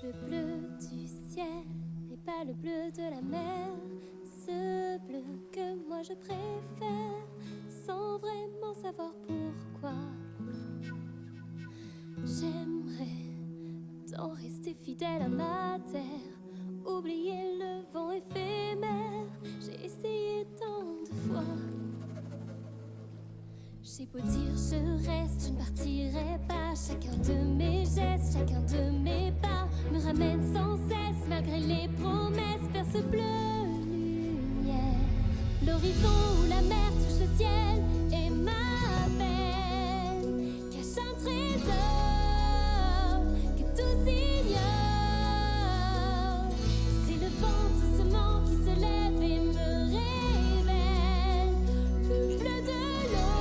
Le bleu du ciel n'est pas le bleu de la mer, ce bleu que moi je préfère, sans vraiment savoir pourquoi. J'aimerais tant rester fidèle à ma terre, oublier le vent éphémère, j'ai essayé tant de fois. J'ai beau dire je reste, je ne partirai pas. Chacun de mes gestes, chacun de mes pas me ramène sans cesse, malgré les promesses, vers ce bleu lumière. L'horizon où la mer touche le ciel et ma peine cache un trésor que tous ignorent. C'est le vent doucement qui se lève et me révèle le bleu de l'eau.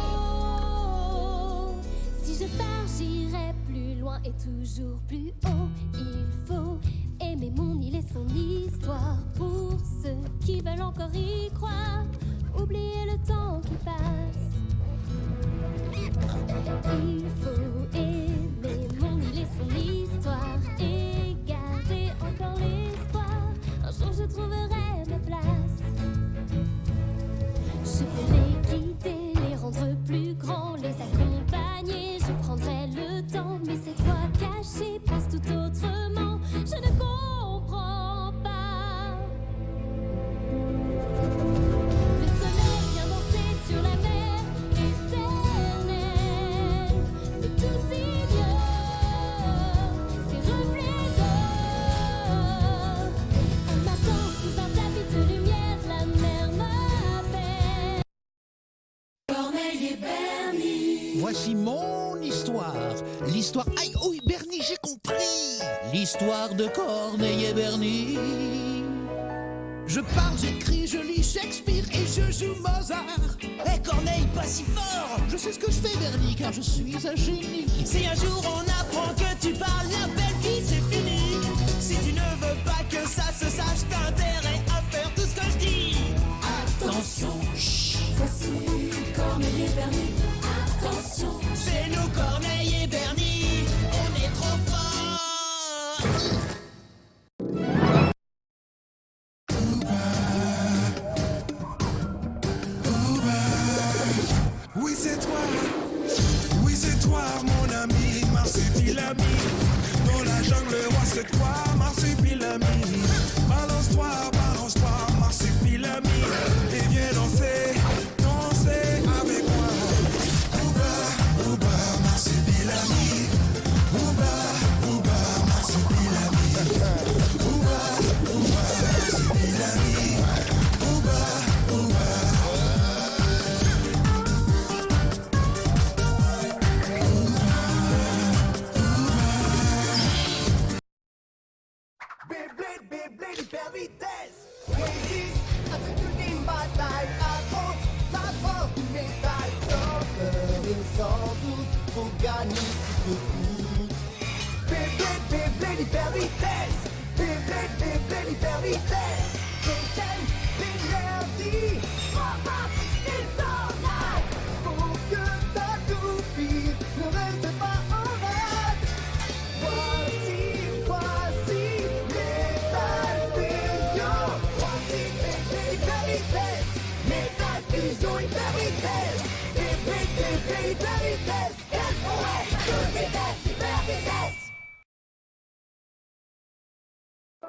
Si je pars, j'irai plus loin et toujours plus haut. Il faut aimer mon île et son histoire. Pour ceux qui veulent encore y croire, oublier le temps qui passe. Il faut aimer mon île et son histoire et garder encore l'espoir. Un jour je trouverai ma place. Je peux les guider, les rendre plus grands, les accompagner. Je prendrai le temps, mais cette voix cachée pense tout autrement. Je ne comprends pas. Le soleil vient danser sur la mer éternelle, mais tous ignorent ses reflets d'or. Un matin sous un tapis de lumière, la mer m'appelle. Corneille et Bernie. Voici mon histoire. L'histoire... Aïe, oui, Bernie, j'ai compris. L'histoire de Corneille et Bernie. Je parle, j'écris, je lis Shakespeare et je joue Mozart. Eh Corneille, pas si fort. Je sais ce que je fais, Bernie, car je suis un génie. Si un jour on apprend que tu parles, la belle vie c'est fini. Si tu ne veux pas que ça se sache, t'as intérêt à faire tout ce que je dis. Attention, chut. Voici Corneille et Bernie. Attention. C'est nous Corneille et Bernie, on est trop forts. Oui c'est toi mon ami, Marsupilami. Dans la jungle, roi c'est toi, Marsupilami. Balance-toi, Marsupilami. Et viens danser, danser avec moi. Ouba, ouba, Marsupilami. Ouba, ouba, Marsupilami. Ouba, ouba, Marsupilami. Ouba, ouba. Beyblade, hyper vitesse. Résiste à ce ultime bataille. Affronte la force du métal. Sans peur et sans doute, faut gagner coûte que coûte. Beyblade, hyper vitesse. Beyblade, hyper vitesse. Fontaine d'énergie. Frappe, il tornade. Faut que ta toupie ne reste pas en rade. Voici Métal Fusion. Voici hyper vitesse. Métal Fusion hyper vitesse. Hyper vitesse. SOS, toute vitesse, hyper vitesse.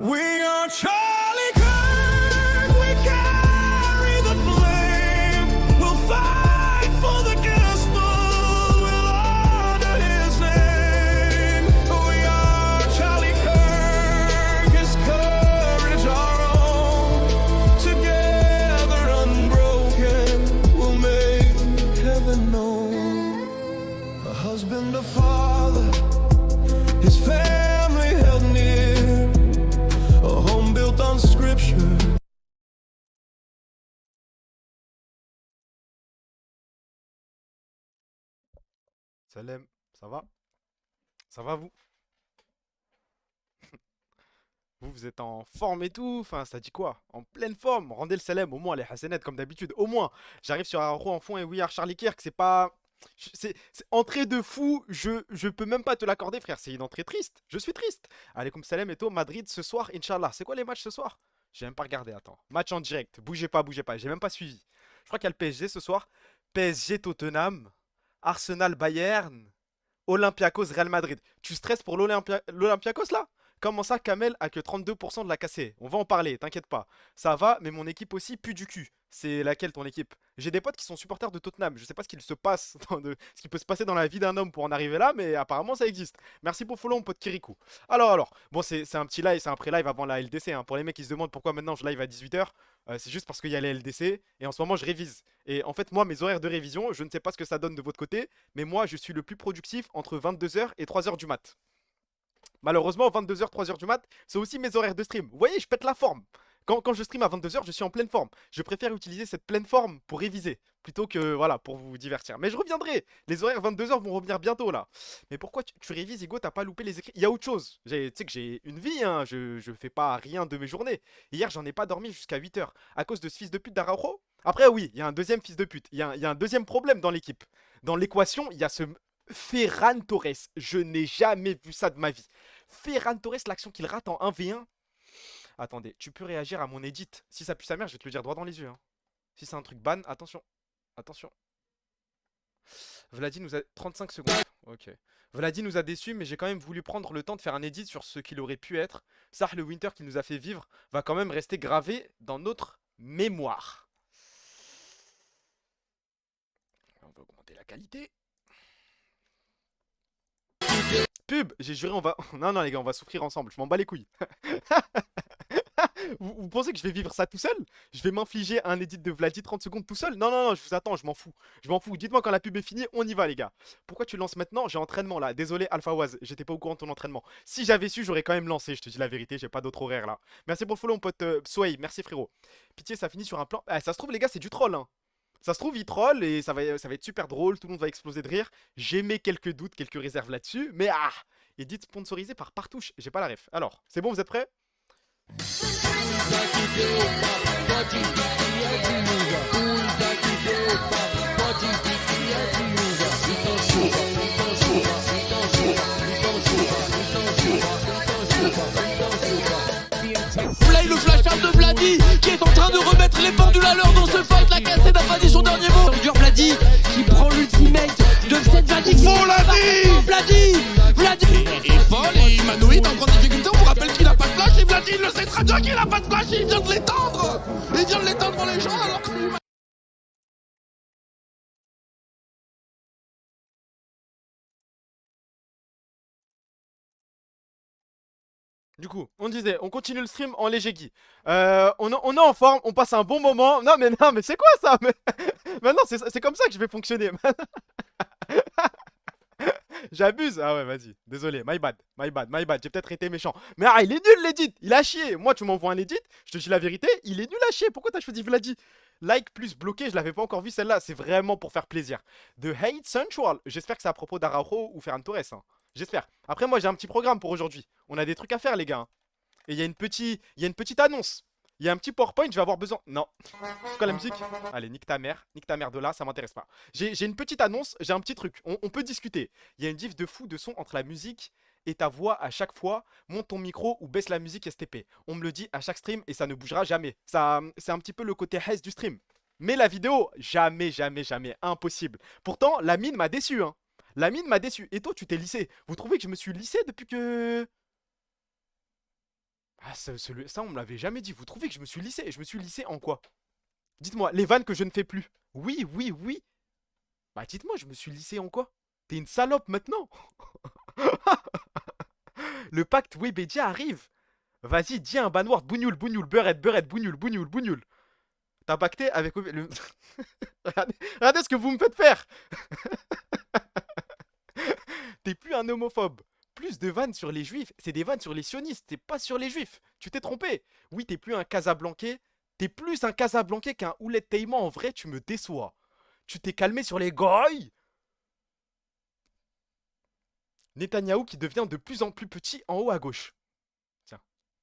We are Charlie Kirk, we carry the flame. We'll fight for the gospel, we'll honor his name. We are Charlie Kirk, his courage our own. Together unbroken, we'll make heaven known. A husband, a father, his family held near. A home built on scripture. Salem, ça va? Ça va vous? Vous êtes en forme et tout? Enfin, ça dit quoi? En pleine forme? Rendez le Salem, au moins les Hassanettes comme d'habitude. Au moins, j'arrive sur Arro en fond et We Are Charlie Kirk, c'est pas... C'est entrée de fou, je peux même pas te l'accorder, frère. C'est une entrée triste. Je suis triste. Alaykoum salam et toi, Madrid ce soir, Inch'Allah. C'est quoi les matchs ce soir? J'ai même pas regardé, attends. Match en direct. Bougez pas, bougez pas. J'ai même pas suivi. Je crois qu'il y a le PSG ce soir. PSG Tottenham, Arsenal Bayern, Olympiakos Real Madrid. Tu stresses pour l'Olympiakos là? Comment ça, Kamel a que 32% de la cassée? On va en parler, t'inquiète pas. Ça va, mais mon équipe aussi pue du cul. C'est laquelle ton équipe? J'ai des potes qui sont supporters de Tottenham. Je sais pas ce qu'il se passe, ce qui peut se passer dans la vie d'un homme pour en arriver là, mais apparemment ça existe. Merci pour follow, mon pote Kirikou. Alors. Bon, c'est un petit live, c'est un pré-live avant la LDC. Hein. Pour les mecs qui se demandent pourquoi maintenant je live à 18h, c'est juste parce qu'il y a les LDC et en ce moment je révise. Et en fait, moi, mes horaires de révision, je ne sais pas ce que ça donne de votre côté, mais moi, je suis le plus productif entre 22h et 3h du mat. Malheureusement, 22h, 3h du mat, c'est aussi mes horaires de stream. Vous voyez, je pète la forme. Quand je stream à 22h, je suis en pleine forme. Je préfère utiliser cette pleine forme pour réviser, plutôt que, voilà, pour vous divertir. Mais je reviendrai. Les horaires 22h vont revenir bientôt, là. Mais pourquoi tu révises, Hugo? T'as pas loupé les écrits? Il y a autre chose. Tu sais que j'ai une vie, hein. Je fais pas rien de mes journées. Hier, j'en ai pas dormi jusqu'à 8h. À cause de ce fils de pute d'Araujo. Après, oui, il y a un deuxième fils de pute. Il y a un deuxième problème dans l'équipe. Dans l'équation, il y a ce Ferran Torres. Je n'ai jamais vu ça de ma vie. Ferran Torres, l'action qu'il rate en 1v1. Attendez, tu peux réagir à mon edit. Si ça pue sa mère, je vais te le dire droit dans les yeux. Hein. Si c'est un truc ban, attention. Attention. Vladi nous a... 35 secondes. Ok. Vladi nous a déçus, mais j'ai quand même voulu prendre le temps de faire un edit sur ce qu'il aurait pu être. Ça, le Winter qu'il nous a fait vivre va quand même rester gravé dans notre mémoire. On va augmenter la qualité. Pub, j'ai juré, on va... Non, les gars, on va souffrir ensemble. Je m'en bats les couilles. Vous pensez que je vais vivre ça tout seul? Je vais m'infliger un edit de Vladi 30 secondes tout seul? Non, je vous attends, je m'en fous. Je m'en fous. Dites-moi quand la pub est finie, on y va, les gars. Pourquoi tu lances maintenant? J'ai entraînement là. Désolé, Alpha Waz, j'étais pas au courant de ton entraînement. Si j'avais su, j'aurais quand même lancé. Je te dis la vérité, j'ai pas d'autre horaire là. Merci pour le follow, mon pote Sway. Merci, frérot. Pitié, ça finit sur un plan. Ah, ça se trouve, les gars, c'est du troll, hein. Ça se trouve, il troll et ça va être super drôle. Tout le monde va exploser de rire. J'émets quelques doutes, quelques réserves là-dessus. Mais edit sponsorisé par Partouche. J'ai pas la ref. Alors, c'est bon, vous êtes prêts? Play le flash out de Vladi qui est en train de remettre les pendules à l'heure dans ce fight. La cassette n'a pas dit son dernier mot. Vladi qui prend l'ultimate de cette Vladi. Vladi est folle et Manoï est en grande difficulté. On vous rappelle qu'il n'a pas de flash et Vladi il le sait très bien qu'il n'a pas de flash. Il vient de l'étendre. Il vient de l'étendre pour les gens alors que Du coup, on disait, on continue le stream en léger Guy. On est en forme, on passe un bon moment. Non, mais c'est quoi ça? Maintenant, c'est comme ça que je vais fonctionner. J'abuse. Ah ouais, vas-y. Désolé, my bad. J'ai peut-être été méchant. Mais il est nul l'edit. Il a chié. Moi, tu m'envoies un edit, je te dis la vérité, il est nul à chier. Pourquoi t'as choisi Vladi? Like plus bloqué, je l'avais pas encore vu celle-là. C'est vraiment pour faire plaisir. The Hate Central. J'espère que c'est à propos d'Araujo ou Ferran Torres. Hein. J'espère. Après, moi, j'ai un petit programme pour aujourd'hui. On a des trucs à faire, les gars. Et il y a une petite annonce. Il y a un petit PowerPoint, je vais avoir besoin. Non. C'est quoi la musique? Allez, nique ta mère de là, ça m'intéresse pas. J'ai une petite annonce, j'ai un petit truc. On peut discuter. Il y a une diff de fou de son entre la musique et ta voix à chaque fois. Monte ton micro ou baisse la musique STP. On me le dit à chaque stream et ça ne bougera jamais. Ça, c'est un petit peu le côté haze du stream. Mais la vidéo, jamais. Impossible. Pourtant, la mine m'a déçu, hein. La mine m'a déçu. Et toi, tu t'es lissé. Vous trouvez que je me suis lissé depuis que... Ah, ça, on me l'avait jamais dit. Vous trouvez que je me suis lissé? Je me suis lissé en quoi? Dites-moi, les vannes que je ne fais plus. Oui. Bah, dites-moi, je me suis lissé en quoi? T'es une salope maintenant. Le pacte Webedia arrive. Vas-y, dis un banward. Bougnoul, beurette, bougnoul. T'as pacté avec... regardez ce que vous me faites faire. T'es plus un homophobe. Plus de vannes sur les juifs, c'est des vannes sur les sionistes, c'est pas sur les juifs. Tu t'es trompé. Oui, t'es plus un Casablancais. T'es plus un Casablancais qu'un Ouled Teima. En vrai, tu me déçois. Tu t'es calmé sur les goy. Netanyahou qui devient de plus en plus petit en haut à gauche. Tiens,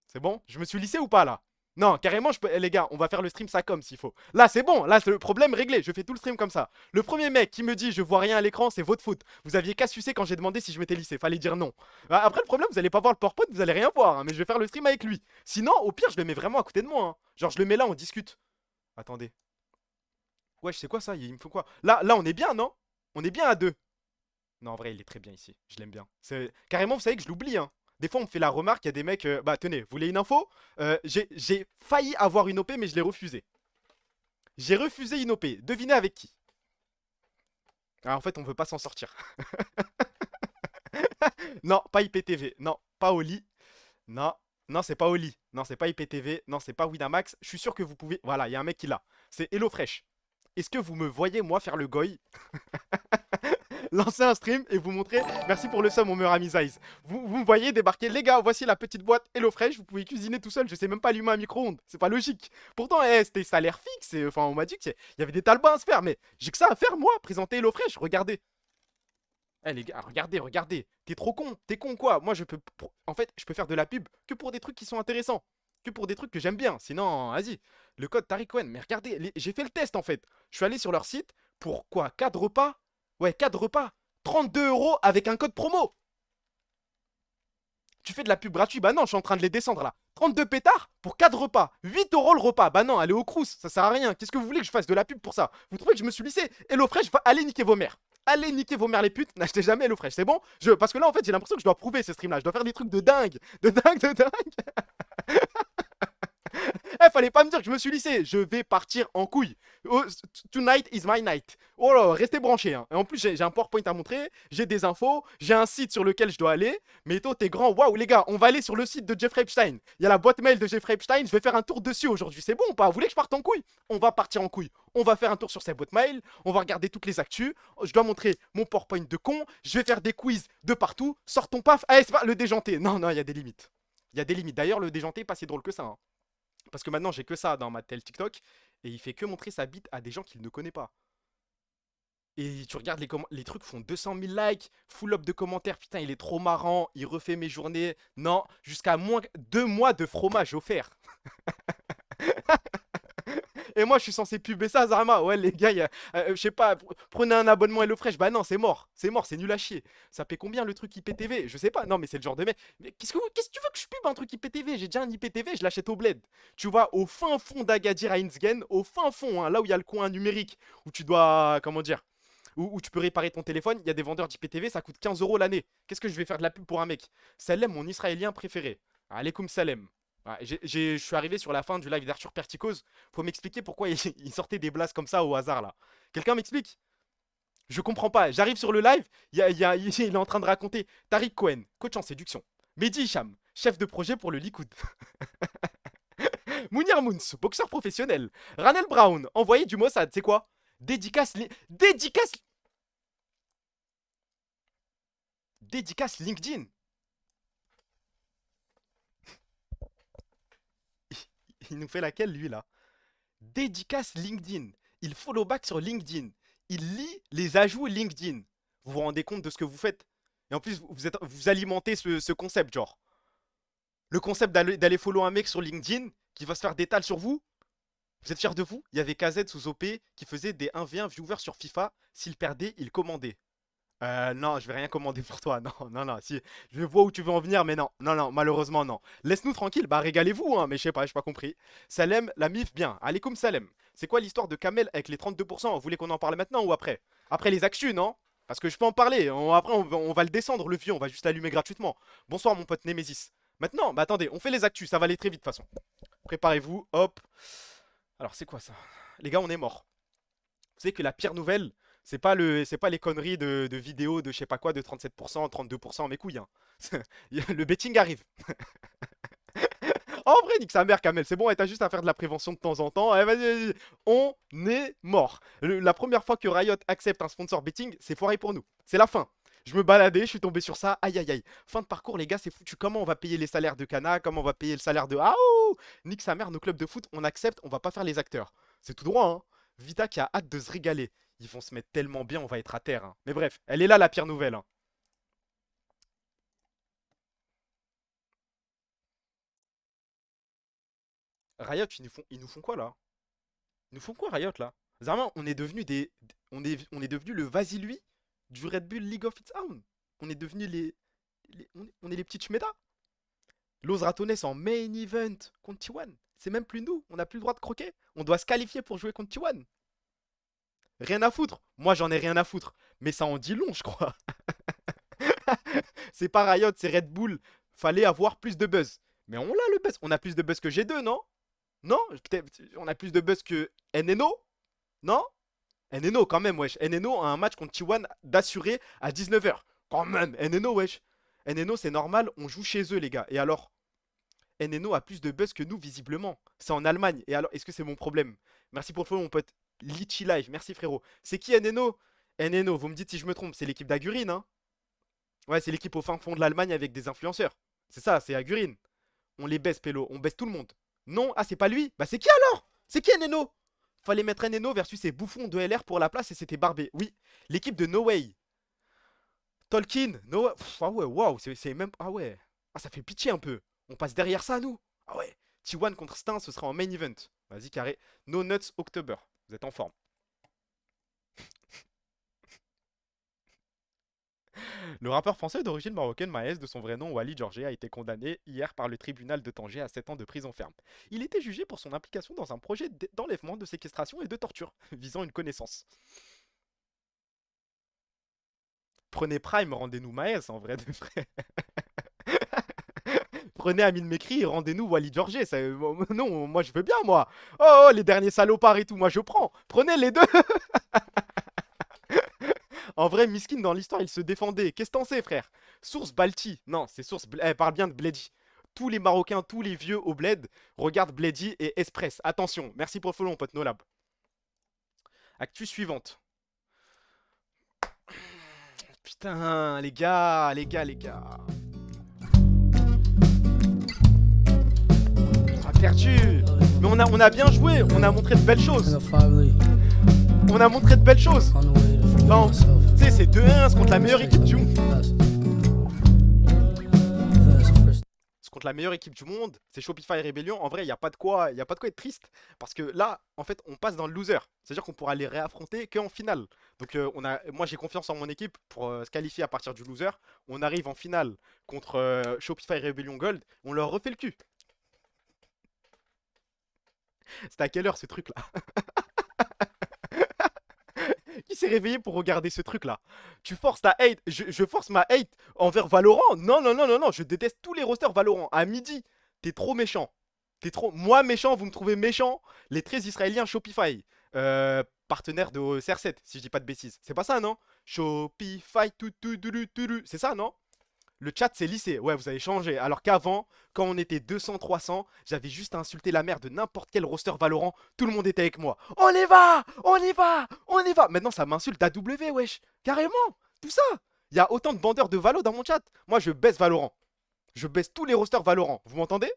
c'est bon? Je me suis lissé ou pas là? Non, carrément, les gars, on va faire le stream ça comme s'il faut. Là, c'est bon, là, c'est le problème réglé. Je fais tout le stream comme ça. Le premier mec qui me dit je vois rien à l'écran, c'est votre faute. Vous aviez qu'à sucer quand j'ai demandé si je m'étais lissé. Fallait dire non. Après, le problème, vous allez pas voir le PowerPoint, vous allez rien voir. Hein, mais je vais faire le stream avec lui. Sinon, au pire, je le mets vraiment à côté de moi. Hein. Genre, je le mets là, on discute. Attendez. Wesh, c'est quoi ça? Il me faut quoi? Là, on est bien, non? On est bien à deux. Non, en vrai, il est très bien ici. Je l'aime bien. Carrément, vous savez que je l'oublie, hein. Des fois, on me fait la remarque, il y a des mecs... bah, tenez, vous voulez une info? J'ai failli avoir une OP, mais je l'ai refusé. J'ai refusé une OP. Devinez avec qui? Ah, en fait, on veut pas s'en sortir. Non, pas IPTV. Non, pas Oli. Non, non, c'est pas Oli. Non, c'est pas IPTV. Non, c'est pas Winamax. Je suis sûr que vous pouvez... Voilà, il y a un mec qui l'a. C'est HelloFresh. Est-ce que vous me voyez, moi, faire le goy? Lancer un stream et vous montrer. Merci pour le sum, mon meilleur ami Zaiz. Vous me voyez débarquer. Les gars, voici la petite boîte HelloFresh. Vous pouvez cuisiner tout seul. Je sais même pas allumer un micro-ondes. C'est pas logique. Pourtant, c'était salaire fixe. Enfin, on m'a dit qu'il y avait des talbans à se faire. Mais j'ai que ça à faire, moi. Présenter HelloFresh. Regardez. Eh les gars, regardez, regardez. T'es trop con. T'es con quoi? Moi, je peux. En fait, je peux faire de la pub que pour des trucs qui sont intéressants. Que pour des trucs que j'aime bien. Sinon, vas-y. Le code Tariq Cohen. Mais regardez, j'ai fait le test en fait. Je suis allé sur leur site. Pour quoi? 4 repas? Ouais, 4 repas. 32 € avec un code promo. Tu fais de la pub gratuite? Bah non, je suis en train de les descendre là. 32 pétards pour 4 repas. 8 € le repas. Bah non, allez au crous, ça sert à rien. Qu'est-ce que vous voulez que je fasse de la pub pour ça? Vous trouvez que je me suis lissé? HelloFresh, allez niquer vos mères. Allez niquer vos mères les putes. N'achetez jamais HelloFresh, c'est bon? Parce que là en fait j'ai l'impression que je dois prouver ces streams là. Je dois faire des trucs de dingue. De dingue, de dingue. Eh, fallait pas me dire que je me suis lissé. Je vais partir en couille. Oh, tonight is my night. Oh là, restez branchés. Hein. Et en plus, j'ai un PowerPoint à montrer. J'ai des infos. J'ai un site sur lequel je dois aller. Mais toi, t'es grand. Waouh, les gars, on va aller sur le site de Jeffrey Epstein. Il y a la boîte mail de Jeffrey Epstein. Je vais faire un tour dessus aujourd'hui. C'est bon ou pas? Vous voulez que je parte en couille? On va partir en couille. On va faire un tour sur cette boîte mail. On va regarder toutes les actus. Je dois montrer mon PowerPoint de con. Je vais faire des quiz de partout. Sors ton paf. Allez, c'est pas le déjanté. Non, non, il y a des limites. Il y a des limites. D'ailleurs, le déjanté est pas si drôle que ça. Hein. Parce que maintenant, j'ai que ça dans ma telle TikTok. Et il fait que montrer sa bite à des gens qu'il ne connaît pas. Et tu regardes les trucs font 200 000 likes, full up de commentaires. Putain, il est trop marrant, il refait mes journées. Non, jusqu'à moins 2 mois de fromage offert. Et moi, je suis censé puber ça, Zarma. Ouais, les gars, je sais pas, prenez un abonnement HelloFresh. Bah non, c'est mort. C'est mort, c'est nul à chier. Ça paie combien le truc IPTV? Je sais pas. Non, mais c'est le genre de mec. Mais qu'est-ce que tu veux que je pube un truc IPTV? J'ai déjà un IPTV, je l'achète au bled. Tu vois, au fin fond d'Agadir à Innsgen, au fin fond, hein, là où il y a le coin numérique, où tu dois, comment dire, où tu peux réparer ton téléphone, il y a des vendeurs d'IPTV, ça coûte 15 € l'année. Qu'est-ce que je vais faire de la pub pour un mec? Salem, mon israélien préféré. Alaykoum Salem. Ouais, je suis arrivé sur la fin du live d'Arthur Perticose. Faut m'expliquer pourquoi il sortait des blasts comme ça au hasard là. Quelqu'un m'explique? Je comprends pas. J'arrive sur le live, il est en train de raconter Tariq Cohen, coach en séduction. Mehdi Hicham, chef de projet pour le Likoud. Mounir Mouns, boxeur professionnel. Ranel Brown, envoyé du Mossad, c'est quoi? Dédicace LinkedIn. Il nous fait laquelle lui là? Dédicace LinkedIn. Il follow back sur LinkedIn. Il lit les ajouts LinkedIn. Vous vous rendez compte de ce que vous faites? Et en plus, vous alimentez ce concept, genre. Le concept d'aller follow un mec sur LinkedIn qui va se faire des tals sur vous. Vous êtes fiers de vous? Il y avait KZ sous OP qui faisait des 1v1 viewers sur FIFA. S'il perdait, il commandait. Non, je vais rien commander pour toi. Non, non, non. Si, je vois où tu veux en venir, mais non, non, non, malheureusement, non. Laisse-nous tranquille. Bah, régalez-vous, hein, mais je sais pas, j'ai pas compris. Salem, la mif, bien. Alaykoum Salem. C'est quoi l'histoire de Kamel avec les 32%? Vous voulez qu'on en parle maintenant ou après? Après les actus, non? Parce que je peux en parler. Après, on va le descendre, le vieux. On va juste l'allumer gratuitement. Bonsoir, mon pote Nemesis. Maintenant, bah attendez, on fait les actus. Ça va aller très vite, de toute façon. Préparez-vous. Hop. Alors, c'est quoi ça? Les gars, on est mort. Vous savez que la pire nouvelle, c'est pas les conneries de vidéos de je sais pas quoi, de 37%, 32%, mes couilles. Hein. Le betting arrive. En vrai, nique sa mère, Kamel, c'est bon, t'as juste à faire de la prévention de temps en temps. Allez, vas-y, vas-y. On est mort. La première fois que Riot accepte un sponsor betting, c'est foiré pour nous. C'est la fin. Je me baladais, je suis tombé sur ça. Aïe, aïe, aïe. Fin de parcours, les gars, c'est foutu. Comment on va payer les salaires de Cana? Comment on va payer le salaire de... Ah, oh, nique sa mère, nos clubs de foot, on accepte, on va pas faire les acteurs. C'est tout droit, hein. Vita qui a hâte de se régaler. Ils vont se mettre tellement bien, on va être à terre. Hein. Mais bref, elle est là la pire nouvelle. Hein. Riot, ils nous font quoi là? Ils nous font quoi Riot là? Vraiment, on est devenu on est devenu le vas-y-lui du Red Bull League of Its Own. On est devenu on est les petits chmedas. Los Ratones en main event contre T1. C'est même plus nous, on n'a plus le droit de croquer. On doit se qualifier pour jouer contre T1. Rien à foutre. Moi, j'en ai rien à foutre. Mais ça en dit long, je crois. C'est pas Riot, c'est Red Bull. Fallait avoir plus de buzz. Mais on a le buzz. On a plus de buzz que G2, non? Non? On a plus de buzz que NNO? Non? NNO, quand même, wesh. NNO a un match contre T1 d'assuré à 19h. Quand même, NNO, wesh. NNO, c'est normal, on joue chez eux, les gars. Et alors? NNO a plus de buzz que nous, visiblement. C'est en Allemagne. Et alors, est-ce que c'est mon problème? Merci pour le follow, mon pote. Litchi Live, merci frérot. C'est qui NNO? NNO, vous me dites si je me trompe, c'est l'équipe d'Agurin, hein? Ouais, c'est l'équipe au fin fond de l'Allemagne avec des influenceurs. C'est ça, c'est Agurin. On les baisse, Pélo, on baisse tout le monde. Non? Ah, c'est pas lui? Bah, c'est qui alors? C'est qui NNO? Fallait mettre NNO versus ces bouffons de LR pour la place et c'était barbé. Oui, l'équipe de No Way. Tolkien, No Way. Ah ouais, waouh, c'est même. Ah ouais. Ah, ça fait pitié un peu. On passe derrière ça, nous. Ah ouais. T1 contre Stein, ce sera en main event. Vas-y, carré. No Nuts October. Vous êtes en forme. Le rappeur français d'origine marocaine Maes, de son vrai nom Wally Georgé, a été condamné hier par le tribunal de Tanger à 7 ans de prison ferme. Il était jugé pour son implication dans un projet d'enlèvement, de séquestration et de torture, visant une connaissance. Prenez Prime, rendez-nous Maes, en vrai de vrai. Prenez Amine Mekri et rendez-nous Wally Georgé. Non, moi je veux bien, moi. Oh, les derniers salopards et tout, moi je prends. Prenez les deux. En vrai, Miskin, dans l'histoire, il se défendait. Qu'est-ce que t'en sais, frère? Source Balti. Non, c'est source. Parle bien de Bledy. Tous les Marocains, tous les vieux au bled regardent Bledy et Espress. Attention, merci pour le follow, mon pote Nolab. Actu suivante. Putain, les gars. On a perdu. Mais on a bien joué. On a montré de belles choses. Non, tu sais, c'est 2-1, c'est contre la meilleure équipe du monde. C'est contre la meilleure équipe du monde. C'est Shopify et Rebellion. En vrai, il n'y a pas de quoi être triste. Parce que là, en fait, on passe dans le loser. C'est-à-dire qu'on pourra les réaffronter qu'en finale. Donc, moi, j'ai confiance en mon équipe pour se qualifier à partir du loser. On arrive en finale contre Shopify et Rebellion Gold. On leur refait le cul. C'était à quelle heure ce truc-là? Qui s'est réveillé pour regarder ce truc là? Tu forces ta hate, je force ma hate envers Valorant? Non, je déteste tous les rosters Valorant. À midi, t'es trop méchant. Moi méchant, vous me trouvez méchant? Les 13 Israéliens Shopify. Partenaire de CR7, si je dis pas de bêtises. C'est pas ça, non? Shopify, c'est ça, non? Le chat c'est lissé, ouais vous avez changé. Alors qu'avant, quand on était 200-300, j'avais juste à insulter la mère de n'importe quel roster Valorant, tout le monde était avec moi. On y va. Maintenant ça m'insulte AW, wesh. Carrément, tout ça. Il y a autant de bandeurs de Valo dans mon chat. Moi je baisse Valorant. Je baisse tous les rosters Valorant, vous m'entendez?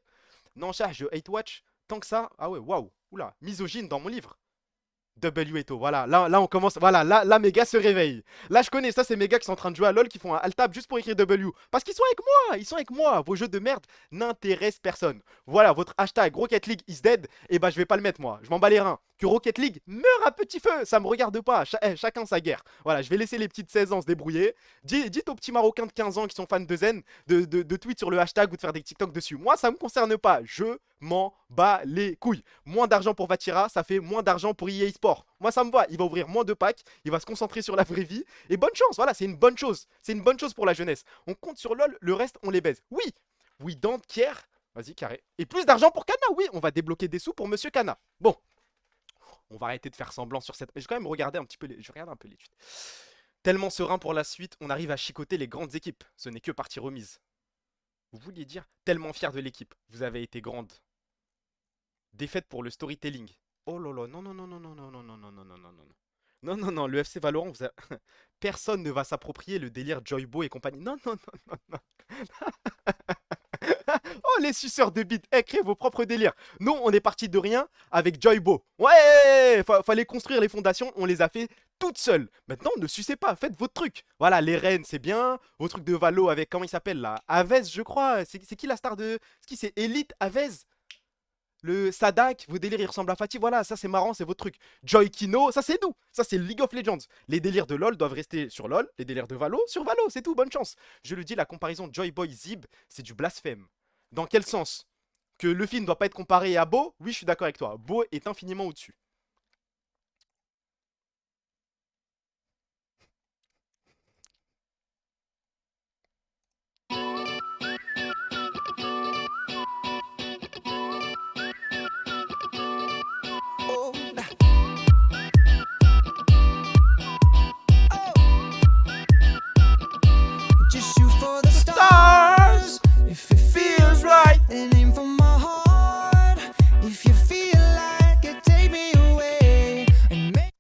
Non chat, je hate watch. Tant que ça, ah ouais, waouh. Oula, misogyne dans mon livre. W voilà, là on commence, voilà, là mes gars se réveillent. Là je connais, ça c'est mes gars qui sont en train de jouer à LoL, qui font un alt-tab juste pour écrire W. Parce qu'ils sont avec moi, vos jeux de merde n'intéressent personne. Voilà, votre hashtag Rocket League is dead, et bah je vais pas le mettre moi, je m'en bats les reins. Que Rocket League meure à petit feu, ça me regarde pas, chacun sa guerre. Voilà, je vais laisser les petites 16 ans se débrouiller. Dites aux petits Marocains de 15 ans qui sont fans de Zen de tweet sur le hashtag ou de faire des TikTok dessus. Moi ça me concerne pas, je m'en bats les couilles. Moins d'argent pour Vatira, ça fait moins d'argent pour EA Sport. Moi ça me va, il va ouvrir moins de packs, il va se concentrer sur la vraie vie. Et bonne chance, voilà, c'est une bonne chose. C'est une bonne chose pour la jeunesse. On compte sur LoL, le reste on les baise. Oui, we don't care. Vas-y, carré. Et plus d'argent pour Kana, oui, on va débloquer des sous pour Monsieur Kana. Bon, on va arrêter de faire semblant sur cette... Je vais quand même regarder un petit peu les... Je regarde un peu les tweets. Tellement serein pour la suite, on arrive à chicoter les grandes équipes. Ce n'est que partie remise. Vous vouliez dire tellement fier de l'équipe. Vous avez été grande. Défaite pour le storytelling. Oh là là, non. Non, le FC Valorant, personne ne va s'approprier le délire Joybo et compagnie. Non. Oh, les suceurs de bite, créez vos propres délires. Nous, on est parti de rien avec Joybo. Ouais, fallait construire les fondations, on les a fait toutes seules. Maintenant, ne sucez pas, faites votre truc. Voilà, les reines, c'est bien. Vos trucs de Valo avec, comment il s'appelle là? Avez, je crois. C'est qui la star de... C'est Elite Avez? Le Sadak, vos délires ils ressemblent à Fatih, voilà, ça c'est marrant, c'est votre truc. Joy Kino, ça c'est nous, ça c'est League of Legends. Les délires de LoL doivent rester sur LoL, les délires de Valo sur Valo, c'est tout, bonne chance. Je le dis, la comparaison Joy Boy Zib, c'est du blasphème. Dans quel sens? Que Luffy ne doit pas être comparé à Bo? Oui, je suis d'accord avec toi. Bo est infiniment au-dessus. Oh, just shoot for the stars. If it feels right, then aim for my heart. If you feel like it, take me away and make.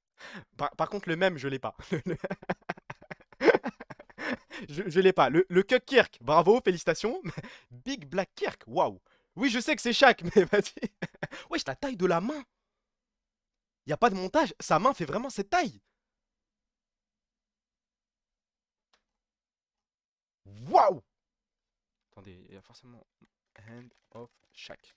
Par contre, le même, je l'ai pas. Je l'ai pas. Le Cuck Kirk, bravo, félicitations. Big Black Kirk, waouh. Oui, je sais que c'est Shaq, mais vas-y. Wesh, la taille de la main. Y a pas de montage, sa main fait vraiment cette taille. Waouh. Attendez, il y a forcément Hand of Shaq.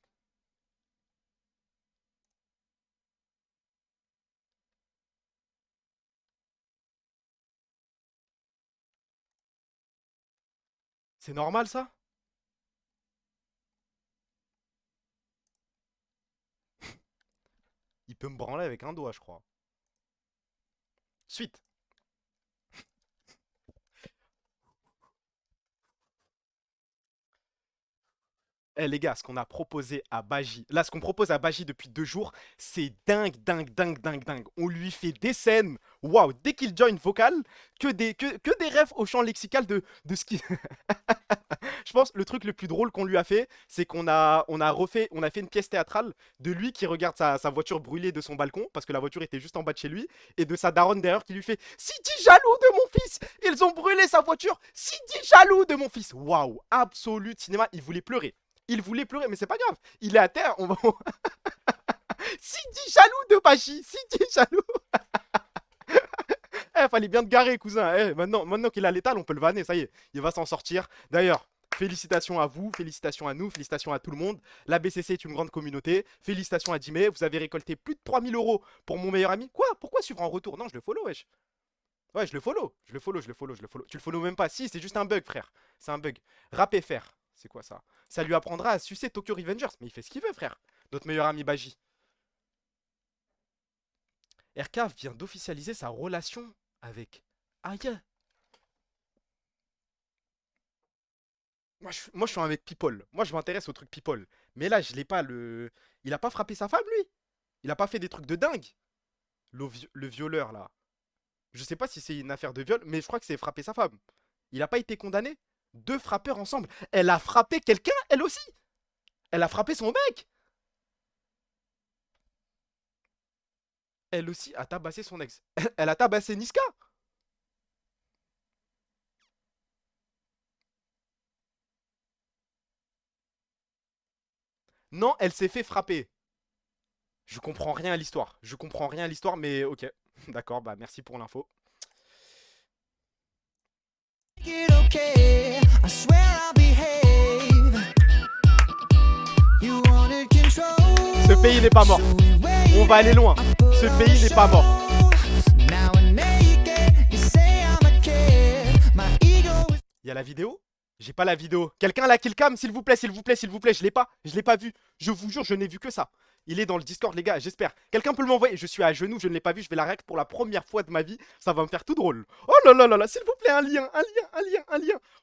C'est normal ça? Il peut me branler avec un doigt, je crois. Suite. Eh les gars, ce qu'on a proposé à Baji, là ce qu'on propose à Baji depuis 2 jours, c'est dingue, dingue, dingue, dingue, dingue. On lui fait des scènes, waouh, dès qu'il join vocal, que des refs au champ lexical de ce qui... Je pense le truc le plus drôle qu'on lui a fait, c'est qu'on a fait une pièce théâtrale de lui qui regarde sa voiture brûler de son balcon, parce que la voiture était juste en bas de chez lui, et de sa daronne derrière qui lui fait « Sidi jaloux de mon fils, ils ont brûlé sa voiture, Sidi jaloux de mon fils !» Waouh, absolu cinéma, il voulait pleurer. Il voulait pleurer, mais c'est pas grave. Il est à terre, on va... Sidi jaloux de Baji, Sidi jaloux. Eh, fallait bien te garer, cousin. Eh, maintenant qu'il a l'étal, on peut le vanner, ça y est. Il va s'en sortir. D'ailleurs, félicitations à vous, félicitations à nous, félicitations à tout le monde. La BCC est une grande communauté. Félicitations à Jimé, vous avez récolté plus de 3000 € pour mon meilleur ami. Quoi? Pourquoi suivre en retour? Non, je le follow, wesh. Ouais, je le follow. Je le follow. Tu le follow même pas. Si, c'est juste un bug, frère. C'est un bug. Rap FR. C'est quoi ça? Ça lui apprendra à sucer Tokyo Revengers. Mais il fait ce qu'il veut, frère. Notre meilleur ami Baji. RK vient d'officialiser sa relation avec Aya. Moi, je suis un mec people. Moi, je m'intéresse au truc people. Mais là, je l'ai pas le... Il a pas frappé sa femme, lui? Il a pas fait des trucs de dingue? Le violeur, là. Je sais pas si c'est une affaire de viol, mais je crois que c'est frapper sa femme. Il a pas été condamné? 2 frappeurs ensemble. Elle a frappé quelqu'un, elle aussi. Elle a frappé son mec. Elle aussi a tabassé son ex. Elle a tabassé Niska. Non, elle s'est fait frapper. Je comprends rien à l'histoire. Je comprends rien à l'histoire, mais ok. D'accord, bah merci pour l'info. Ce pays n'est pas mort. On va aller loin. Ce pays n'est pas mort. Il y a la vidéo? J'ai pas la vidéo. Quelqu'un la killcam, s'il vous plaît, s'il vous plaît, s'il vous plaît. Je l'ai pas vu. Je vous jure, je n'ai vu que ça. Il est dans le Discord, les gars, j'espère. Quelqu'un peut le m'envoyer. Je suis à genoux, je ne l'ai pas vu. Je vais la réact pour la première fois de ma vie. Ça va me faire tout drôle. Oh là là là là, s'il vous plaît, un lien.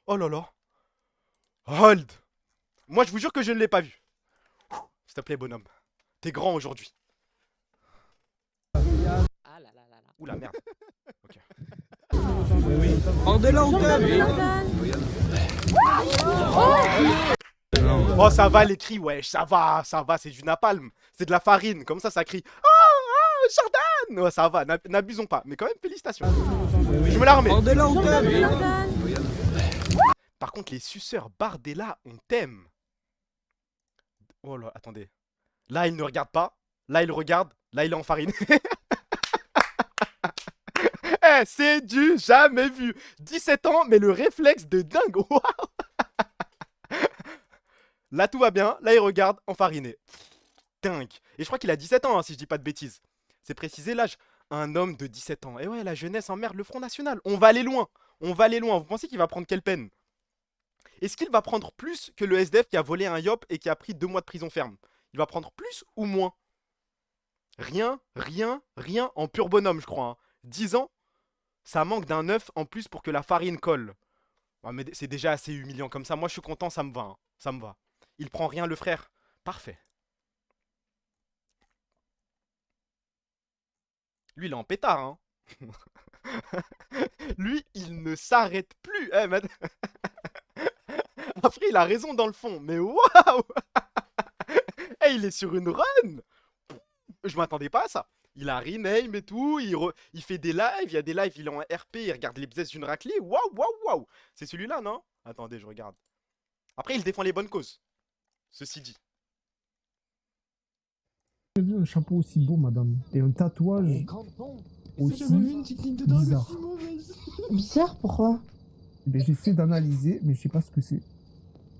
Oh là là. Hold. Moi, je vous jure que je ne l'ai pas vu. S'il te plaît, bonhomme. T'es grand aujourd'hui. Ah là là là là. Ouh la merde. Ok. En de l'antenne. Oh, ça va les cris, wesh. Ça va. C'est du napalm. C'est de la farine. Comme ça crie. Oh, Jordan. Oh, ça va. N'abusons pas. Mais quand même, félicitations. Je me la remets. En de l'antenne. Par contre, les suceurs Bardella, on t'aime. Oh là, attendez. Là, il ne regarde pas. Là, il regarde. Là, il est en farine. Eh, c'est du jamais vu. 17 ans, mais le réflexe de dingue. Waouh. Là, tout va bien. Là, il regarde enfariné. dingue. Et je crois qu'il a 17 ans, hein, si je dis pas de bêtises. C'est précisé l'âge. Un homme de 17 ans. Et ouais, la jeunesse emmerde le Front National. On va aller loin. On va aller loin. Vous pensez qu'il va prendre quelle peine? Est-ce qu'il va prendre plus que le SDF qui a volé un yop et qui a pris 2 mois de prison ferme? Il va prendre plus ou moins? Rien, rien, rien en pur bonhomme, je crois. Hein. 10 ans, ça manque d'un œuf en plus pour que la farine colle. Ouais, mais c'est déjà assez humiliant comme ça. Moi, je suis content, ça me va. Hein. Ça me va. Il prend rien, le frère. Parfait. Lui, il est en pétard, hein. Lui, il ne s'arrête plus. Eh, après, il a raison dans le fond. Mais waouh. Eh, il est sur une run. Je m'attendais pas à ça. Il a rename et tout. Il fait des lives. Il y a des lives, il est en RP. Il regarde les bzz d'une raclée. Waouh, waouh, waouh. C'est celui-là, non? Attendez, je regarde. Après, il défend les bonnes causes. Ceci dit. J'ai vu un chapeau aussi beau, madame. Et un tatouage aussi bizarre. Bizarre, pourquoi? Ben, j'essaie d'analyser, mais je sais pas ce que c'est.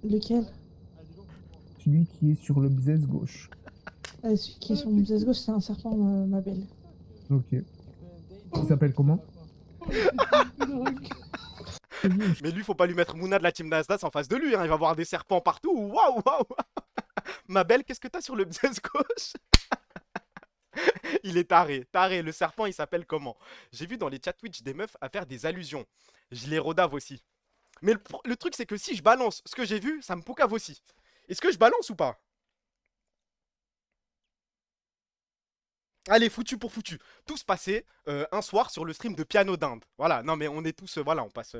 Lequel? Celui qui est sur le bzz gauche. Celui qui est sur mon visage gauche, c'est un serpent, ma belle. Ok. Il s'appelle comment? Mais lui, faut pas lui mettre Mouna de la team Nasdaq en face de lui. Hein. Il va avoir des serpents partout. Waouh, waouh. Ma belle, qu'est-ce que t'as sur le bzz gauche? Il est taré, taré. Le serpent, il s'appelle comment? J'ai vu dans les chats Twitch des meufs à faire des allusions. Je les rodave aussi. Mais le truc, c'est que si je balance ce que j'ai vu, ça me poucave aussi. Est-ce que je balance ou pas? Allez, foutu pour foutu. Tous passer un soir sur le stream de Piano d'Inde. Voilà, non mais on est tous... voilà, on passe...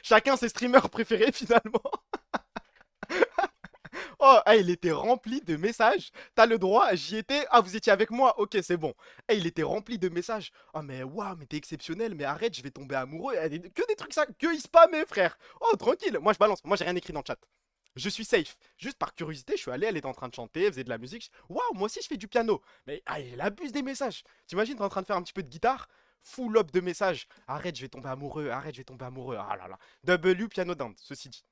Chacun ses streamers préférés finalement. Oh, il était rempli de messages. T'as le droit, j'y étais. Ah, vous étiez avec moi. Ok, c'est bon. Il était rempli de messages. Oh, mais waouh, mais t'es exceptionnel. Mais arrête, je vais tomber amoureux. Que des trucs ça, que il spam, frère. Oh, tranquille. Moi, je balance. Moi, j'ai rien écrit dans le chat. Je suis safe. Juste par curiosité, je suis allé, elle était en train de chanter, elle faisait de la musique. Waouh, moi aussi, je fais du piano. Mais elle abuse des messages. T'imagines, t'es en train de faire un petit peu de guitare. Full up de messages. Arrête, je vais tomber amoureux. Arrête, je vais tomber amoureux. Ah là là. W Piano d'Inde, ceci dit.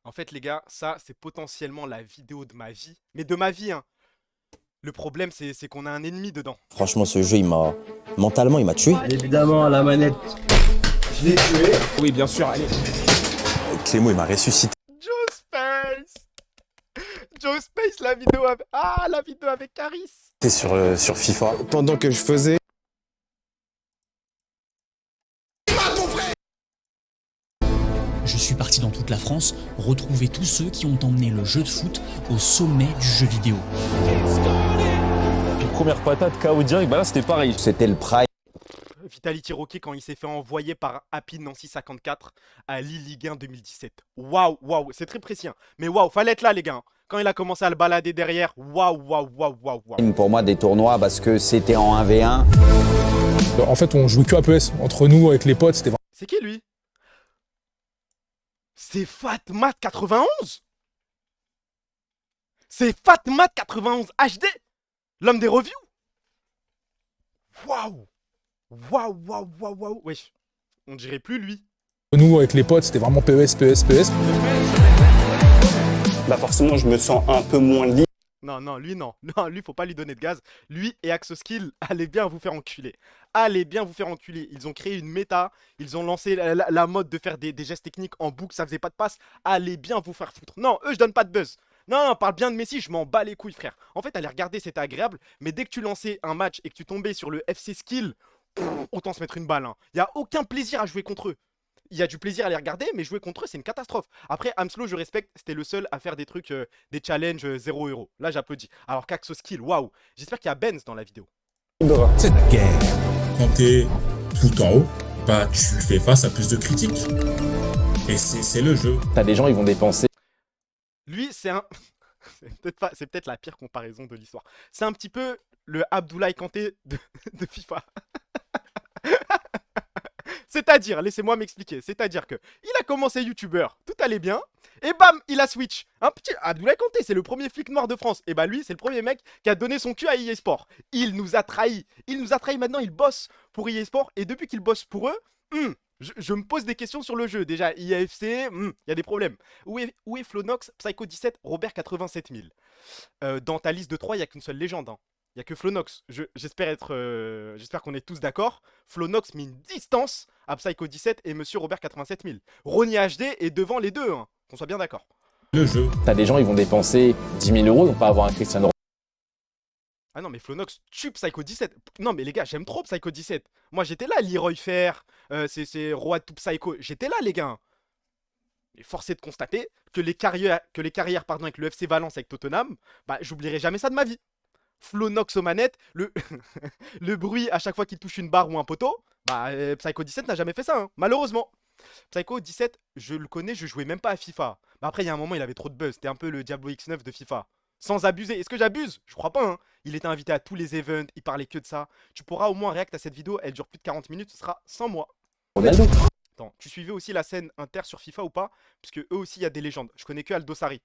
En fait, les gars, ça, c'est potentiellement la vidéo de ma vie. Mais de ma vie, hein. Le problème, c'est qu'on a un ennemi dedans. Franchement, ce jeu, mentalement, il m'a tué. Évidemment, à la manette. Je l'ai tué. Oui, bien sûr, allez. Clément, il m'a ressuscité. Joe Space. Joe Space, la vidéo avec... Ah, la vidéo avec Caris. T'es sur FIFA. Pendant que je faisais... Je suis parti dans toute la France retrouver tous ceux qui ont emmené le jeu de foot au sommet du jeu vidéo. Puis première patate KO direct, bah là c'était pareil. C'était le prime. Vitality Rocky quand il s'est fait envoyer par Happy Nancy 54 à Lille Ligue 1 2017. Waouh, waouh, c'est très précis. Hein. Mais waouh, fallait être là les gars. Quand il a commencé à le balader derrière, waouh, waouh, waouh, waouh, waouh. Pour moi, des tournois parce que c'était en 1v1. En fait, on jouait que APS. Entre nous, avec les potes, c'était... C'est qui lui? C'est Fatmat 91. C'est Fatmat 91 HD. L'homme des reviews. Waouh. Waouh, waouh, waouh, waouh. Wesh. On dirait plus lui. Nous, avec les potes, c'était vraiment PES, PES, PES. Bah forcément, je me sens un peu moins libre. Non, non, lui, non. Non, lui, faut pas lui donner de gaz. Lui et Axoskill, allez bien vous faire enculer. Allez bien vous faire enculer. Ils ont créé une méta. Ils ont lancé la mode de faire des gestes techniques en boucle. Ça faisait pas de passe. Allez bien vous faire foutre. Non, eux, je donne pas de buzz. Non, non, parle bien de Messi, je m'en bats les couilles, frère. En fait, aller regarder, c'était agréable. Mais dès que tu lançais un match et que tu tombais sur le FC Skill, autant se mettre une balle. Hein. Y a aucun plaisir à jouer contre eux. Il y a du plaisir à les regarder, mais jouer contre eux, c'est une catastrophe. Après, Amslo, je respecte, c'était le seul à faire des trucs, des challenges 0 €. Là, j'applaudis. Alors qu'Axo Skill, waouh. J'espère qu'il y a Benz dans la vidéo. C'est la guerre. Quand t'es tout en haut, bah tu fais face à plus de critiques. Et c'est le jeu. T'as des gens, ils vont dépenser. Lui, c'est un... c'est peut-être la pire comparaison de l'histoire. C'est un petit peu le Abdoulaye Kanté de FIFA. C'est-à-dire, laissez-moi m'expliquer, c'est-à-dire que il a commencé youtubeur, tout allait bien, et bam, il a switch. Un petit Abdoulaye Kanté, c'est le premier flic noir de France, et bah lui, c'est le premier mec qui a donné son cul à EA Sport. Il nous a trahis, maintenant il bosse pour EA Sport, et depuis qu'il bosse pour eux, Je me pose des questions sur le jeu. Déjà, IAFC, il y a des problèmes. Où est Flonox, Psycho 17, Robert 87 000 Dans ta liste de 3, il n'y a qu'une seule légende. Hein. Il n'y a que Flonox. J'espère qu'on est tous d'accord. Flonox met une distance à Psycho 17 et Monsieur Robert 87 000. Ronnie HD est devant les deux, hein, qu'on soit bien d'accord. Le jeu. T'as des gens, ils vont dépenser 10 000 euros, ils vont pas avoir un Cristiano. Ah non, mais Flonox tue Psycho 17. Non, mais les gars, j'aime trop Psycho 17. Moi, j'étais là, Leroy Fer, c'est Roi de tout Psycho. J'étais là, les gars. Et force est de constater que les carrières pardon, avec le FC Valence, avec Tottenham, bah, j'oublierai jamais ça de ma vie. Flonox aux manettes, le bruit à chaque fois qu'il touche une barre ou un poteau, bah, Psycho 17 n'a jamais fait ça, hein, malheureusement. Psycho 17, je le connais, je jouais même pas à FIFA. Mais après, il y a un moment, il avait trop de buzz. C'était un peu le Diablo X9 de FIFA. Sans abuser. Est-ce que j'abuse? Je crois pas, hein. Il était invité à tous les events, il parlait que de ça. Tu pourras au moins react à cette vidéo, elle dure plus de 40 minutes, ce sera sans moi. Attends, tu suivais aussi la scène inter sur FIFA ou pas? Parce que eux aussi, il y a des légendes. Je connais que Aldosari.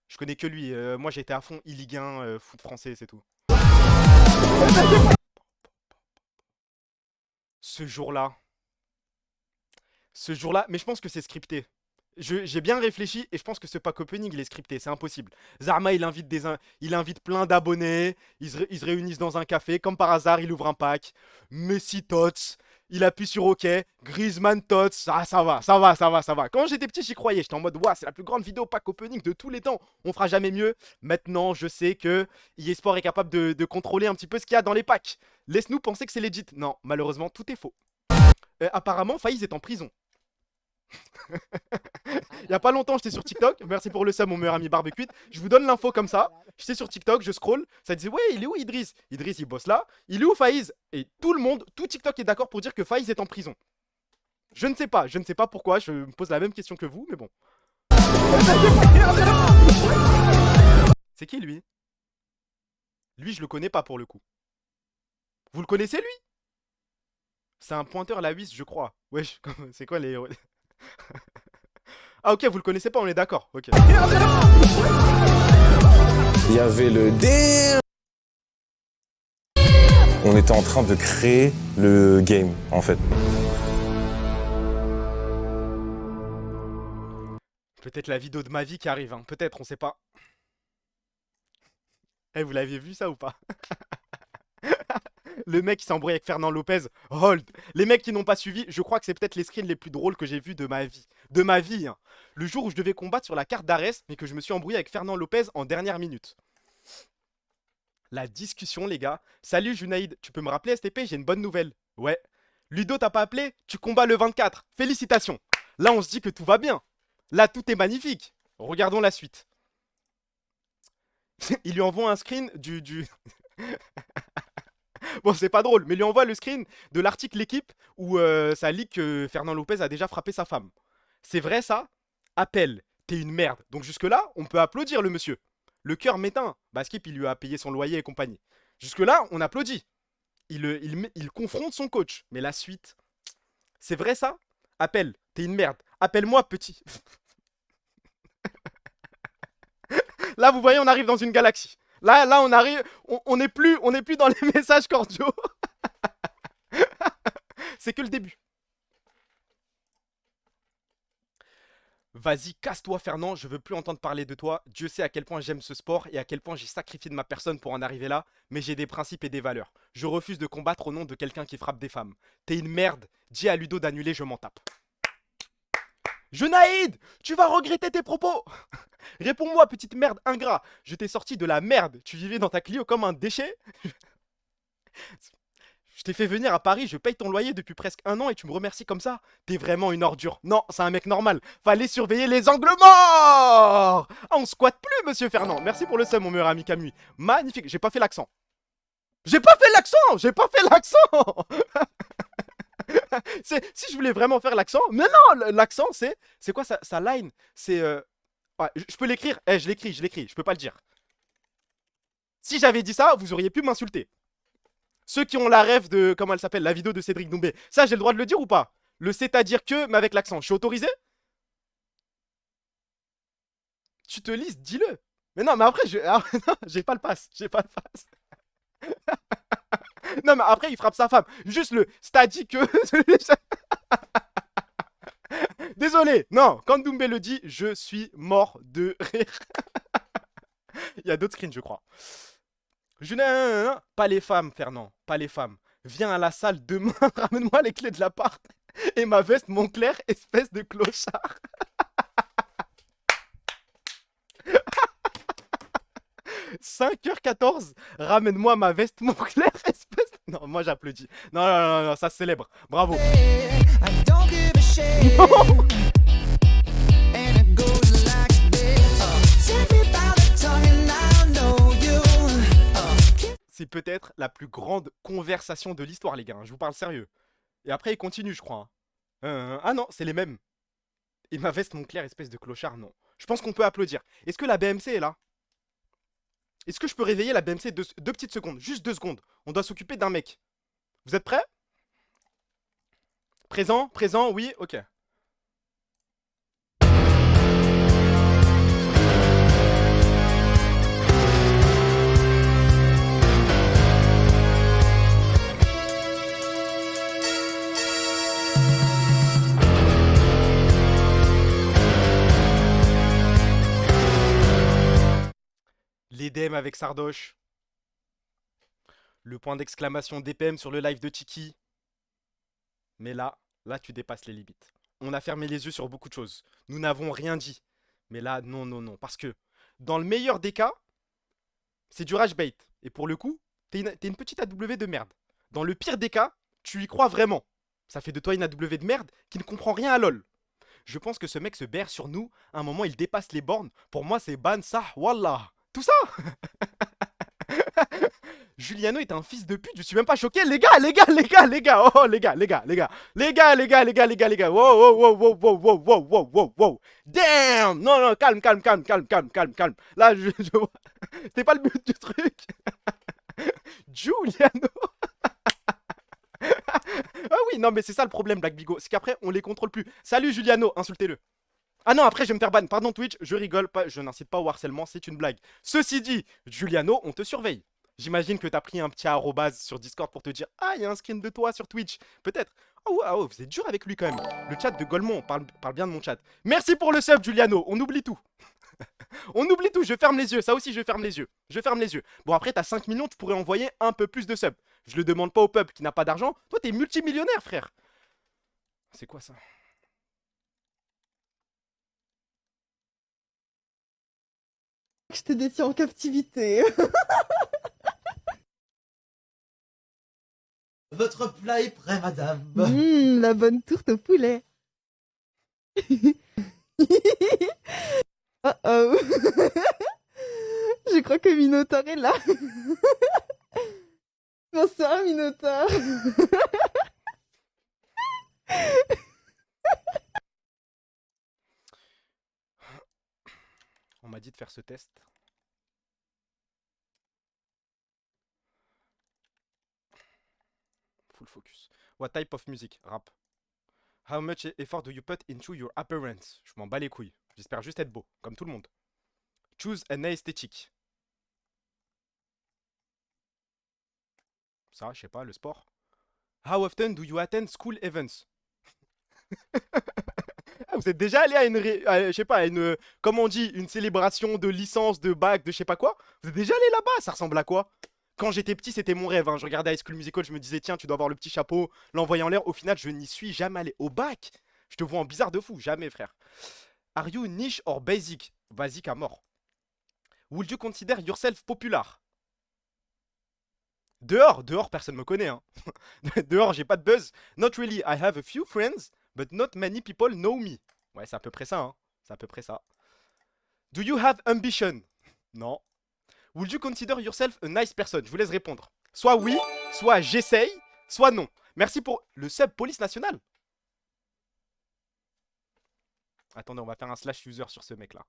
Je connais que lui. Moi, j'étais à fond e-Ligue 1, foot français, c'est tout. Ce jour-là, mais je pense que c'est scripté. J'ai bien réfléchi et je pense que ce pack opening il est scripté, c'est impossible. Zarma il invite plein d'abonnés, ils se réunissent dans un café, comme par hasard il ouvre un pack. Messi Tots, il appuie sur OK, Griezmann Tots, ça va. Quand j'étais petit j'y croyais, j'étais en mode waouh c'est la plus grande vidéo pack opening de tous les temps, on fera jamais mieux. Maintenant je sais que eSport est capable de contrôler un petit peu ce qu'il y a dans les packs. Laisse-nous penser que c'est legit. Non, malheureusement tout est faux. Apparemment FaZe est en prison. Il y a pas longtemps j'étais sur TikTok. Merci pour le sub mon meilleur ami Barbecue. Je vous donne l'info comme ça. J'étais sur TikTok, je scroll. Ça disait ouais il est où Idriss? Idriss il bosse là. Il est où FaZe? Et tout le monde, tout TikTok est d'accord pour dire que FaZe est en prison. Je ne sais pas pourquoi. Je me pose la même question que vous mais bon. C'est qui lui? Lui je le connais pas pour le coup. Vous le connaissez lui? C'est un pointeur la 8 je crois. Wesh, c'est quoi les... Ah ok, vous le connaissez pas, on est d'accord. Ok. Il y avait le D. On était en train de créer le game, en fait. Peut-être la vidéo de ma vie qui arrive, hein. Peut-être, on sait pas. Eh, vous l'aviez vu ça ou pas? Le mec qui s'est embrouillé avec Fernand Lopez, hold. Les mecs qui n'ont pas suivi, je crois que c'est peut-être les screens les plus drôles que j'ai vus de ma vie. De ma vie, hein. Le jour où je devais combattre sur la carte d'Arès, mais que je me suis embrouillé avec Fernand Lopez en dernière minute. La discussion, les gars. Salut Junaïd, tu peux me rappeler STP? J'ai une bonne nouvelle. Ouais. Ludo, t'as pas appelé? Tu combats le 24. Félicitations. Là, on se dit que tout va bien. Là, tout est magnifique. Regardons la suite. Il lui envoie un screen du... Bon, c'est pas drôle, mais il lui envoie le screen de l'article L'équipe où ça lit que Fernand Lopez a déjà frappé sa femme. C'est vrai ça? Appel, t'es une merde. Donc jusque-là, on peut applaudir le monsieur. Le cœur m'éteint. Bah Skip, il lui a payé son loyer et compagnie. Jusque-là, on applaudit. Il confronte son coach. Mais la suite... C'est vrai ça? Appel, t'es une merde. Appelle-moi petit. Là, vous voyez, on arrive dans une galaxie. Là, on arrive, on n'est plus dans les messages cordiaux. C'est que le début. Vas-y, casse-toi Fernand, je veux plus entendre parler de toi. Dieu sait à quel point j'aime ce sport et à quel point j'ai sacrifié de ma personne pour en arriver là. Mais j'ai des principes et des valeurs. Je refuse de combattre au nom de quelqu'un qui frappe des femmes. T'es une merde. Dis à Ludo d'annuler, je m'en tape. Junaïd, tu vas regretter tes propos. Réponds-moi, petite merde ingrat. Je t'ai sorti de la merde. Tu vivais dans ta Clio comme un déchet. Je t'ai fait venir à Paris, je paye ton loyer depuis presque 1 an et tu me remercies comme ça. T'es vraiment une ordure. Non, c'est un mec normal. Fallait surveiller les angles morts. Ah, on squatte plus, monsieur Fernand. Merci pour le seum, mon meilleur ami Camus. Magnifique. J'ai pas fait l'accent. J'ai pas fait l'accent. Si je voulais vraiment faire l'accent, mais non, l'accent c'est quoi sa line? C'est ouais, je peux l'écrire. Je l'écris, je peux pas le dire. Si j'avais dit ça, vous auriez pu m'insulter. Ceux qui ont la rêve de, comment elle s'appelle, la vidéo de Cédric Doumbé, ça j'ai le droit de le dire ou pas? Le c'est-à-dire que, mais avec l'accent, je suis autorisé? Tu te lises, dis-le. Mais non, mais après, j'ai pas le pass, Non mais après il frappe sa femme. Juste le c'est-à-dire que... désolé. Non, quand Doumbé le dit, je suis mort de rire. Il y a d'autres screens, je crois. Julien, pas les femmes, Fernand, pas les femmes. Viens à la salle demain, ramène-moi les clés de l'appart et ma veste Moncler, espèce de clochard. 5h14, ramène-moi ma veste Moncler, espèce de... Non, moi j'applaudis. Non, non, non, non, ça se célèbre. Bravo. Non. C'est peut-être la plus grande conversation de l'histoire, les gars. Je vous parle sérieux. Et après, il continue, je crois. Ah non, c'est les mêmes. Et ma veste Moncler, espèce de clochard, non. Je pense qu'on peut applaudir. Est-ce que la BMC est là? Est-ce que je peux réveiller la BMC deux petites secondes? Juste 2 secondes. On doit s'occuper d'un mec. Vous êtes prêts? Présent? Présent? Oui? Ok. Les DM avec Sardoche. Le point d'exclamation DPM sur le live de Tiki. Mais là tu dépasses les limites. On a fermé les yeux sur beaucoup de choses. Nous n'avons rien dit. Mais là, non, non, non. Parce que, dans le meilleur des cas, c'est du rage bait. Et pour le coup, t'es une petite AW de merde. Dans le pire des cas, tu y crois vraiment. Ça fait de toi une AW de merde qui ne comprend rien à LoL. Je pense que ce mec se berre sur nous. À un moment, il dépasse les bornes. Pour moi, c'est ban, ça, wallah. Tout ça. Juliano est un fils de pute, je suis même pas choqué. Les gars, oh les gars, wow. Damn. Non, calme. Là, c'était pas le but du truc. Juliano. Ah oui, non mais c'est ça le problème, Black Bigo, c'est qu'après on les contrôle plus. Salut Juliano, insultez-le. Ah non, après je vais me faire ban. Pardon Twitch, je rigole pas, je n'incite pas au harcèlement, c'est une blague. Ceci dit, Juliano, on te surveille. J'imagine que t'as pris un petit arrobase sur Discord pour te dire « Ah, il y a un screen de toi sur Twitch. » Peut-être. Oh, vous êtes dur avec lui quand même. Le chat de Golemont parle bien de mon chat. Merci pour le sub, Juliano. On oublie tout. On oublie tout, je ferme les yeux. Ça aussi, je ferme les yeux. Bon, après, t'as 5 millions, tu pourrais envoyer un peu plus de subs. Je le demande pas au peuple qui n'a pas d'argent. Toi, t'es multimillionnaire, frère. C'est quoi ça? Je te détiens en captivité. Votre plat est prêt, madame. La bonne tourte au poulet. Oh. Je crois que Minotaur est là. Bonsoir, Minotaur. On m'a dit de faire ce test. Full focus. What type of music? Rap. How much effort do you put into your appearance? Je m'en bats les couilles. J'espère juste être beau, comme tout le monde. Choose an aesthetic. Ça, je sais pas, le sport. How often do you attend school events? Vous êtes déjà allé à une, je sais pas, à une, comment on dit, une célébration de licence, de bac, de je sais pas quoi? Vous êtes déjà allé là-bas? Ça ressemble à quoi? Quand j'étais petit, c'était mon rêve. Hein. Je regardais High School Musical, je me disais, tiens, tu dois avoir le petit chapeau, l'envoyer en l'air. Au final, je n'y suis jamais allé. Au bac, je te vois en bizarre de fou. Jamais, frère. Are you niche or basic? Basic à mort. Would you consider yourself popular? Dehors, personne me connaît. Hein. Dehors, j'ai pas de buzz. Not really. I have a few friends, but not many people know me. Ouais, c'est à peu près ça. Hein. C'est à peu près ça. Do you have ambition? Non. Would you consider yourself a nice person? Je vous laisse répondre. Soit oui, soit j'essaye, soit non. Merci pour le sub police nationale. Attendez, on va faire un slash user sur ce mec-là.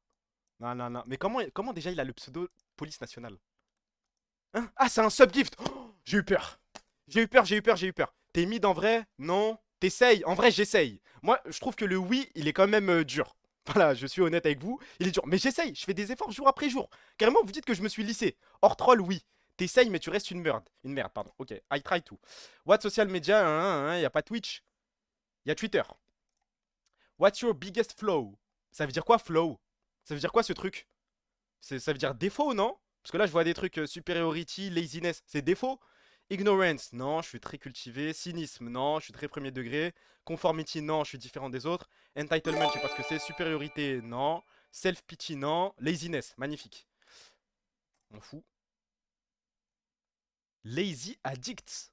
Non. Mais comment déjà il a le pseudo police nationale? Hein? Ah, c'est un sub gift. Oh, j'ai eu peur. T'es mid en vrai? Non. T'essayes? En vrai, j'essaye. Moi, je trouve que le oui, il est quand même dur. Voilà, je suis honnête avec vous, il est dur. Mais j'essaye, je fais des efforts jour après jour. Carrément, vous dites que je me suis lissé. Hors troll, oui. T'essayes, mais tu restes une merde. Une merde, pardon. Ok, I try to. What social media? Y a pas Twitch. Y a Twitter. What's your biggest flaw? Ça veut dire quoi, flow? Ça veut dire quoi, ce truc? Ça veut dire défaut, non? Parce que là, je vois des trucs superiority, laziness. C'est défaut? Ignorance, non, je suis très cultivé. Cynisme, non, je suis très premier degré. Conformity, non, je suis différent des autres. Entitlement, je sais pas ce que c'est. Supériorité, non. Self-pity, non. Laziness, magnifique. On fout. Lazy addicts.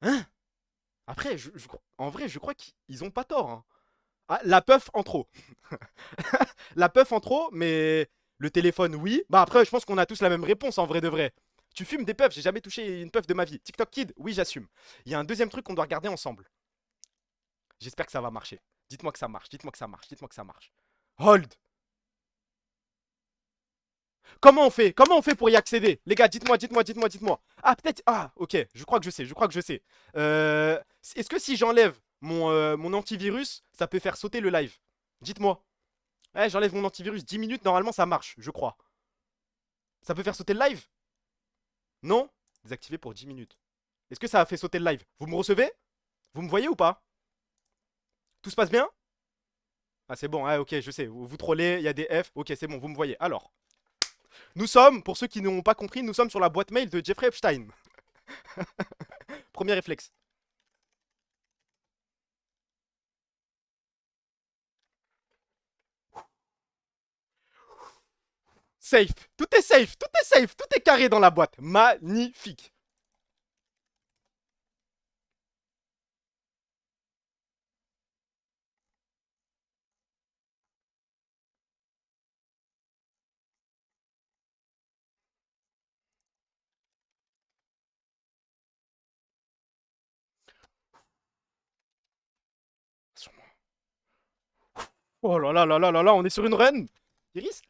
Hein? Après, en vrai, je crois qu'ils ont pas tort. Hein. Ah, la puff en trop. La puff en trop, mais le téléphone, oui. Bah après, je pense qu'on a tous la même réponse en vrai de vrai. Tu fumes des puffs, j'ai jamais touché une puff de ma vie. TikTok Kid, oui, j'assume. Il y a un deuxième truc qu'on doit regarder ensemble. J'espère que ça va marcher. Dites-moi que ça marche, dites-moi que ça marche, dites-moi que ça marche. Hold. Comment on fait? Comment on fait pour y accéder? Les gars, dites-moi, dites-moi, dites-moi, dites-moi. Ah, peut-être... Ah, ok, je crois que je sais, je crois que je sais. Est-ce que si j'enlève mon antivirus, ça peut faire sauter le live? Dites-moi. Ouais, j'enlève mon antivirus 10 minutes, normalement ça marche, je crois. Ça peut faire sauter le live? Non? Désactivé pour 10 minutes. Est-ce que ça a fait sauter le live? Vous me recevez? Vous me voyez ou pas? Tout se passe bien? Ah, c'est bon, ah, ok, je sais. Vous trollez, il y a des F. Ok, c'est bon, vous me voyez. Alors, nous sommes, pour ceux qui n'ont pas compris, nous sommes sur la boîte mail de Jeffrey Epstein. Premier réflexe. Safe, tout est safe, tout est safe, tout est carré dans la boîte. Magnifique. Oh là là là là là là, on est sur une run. Iris?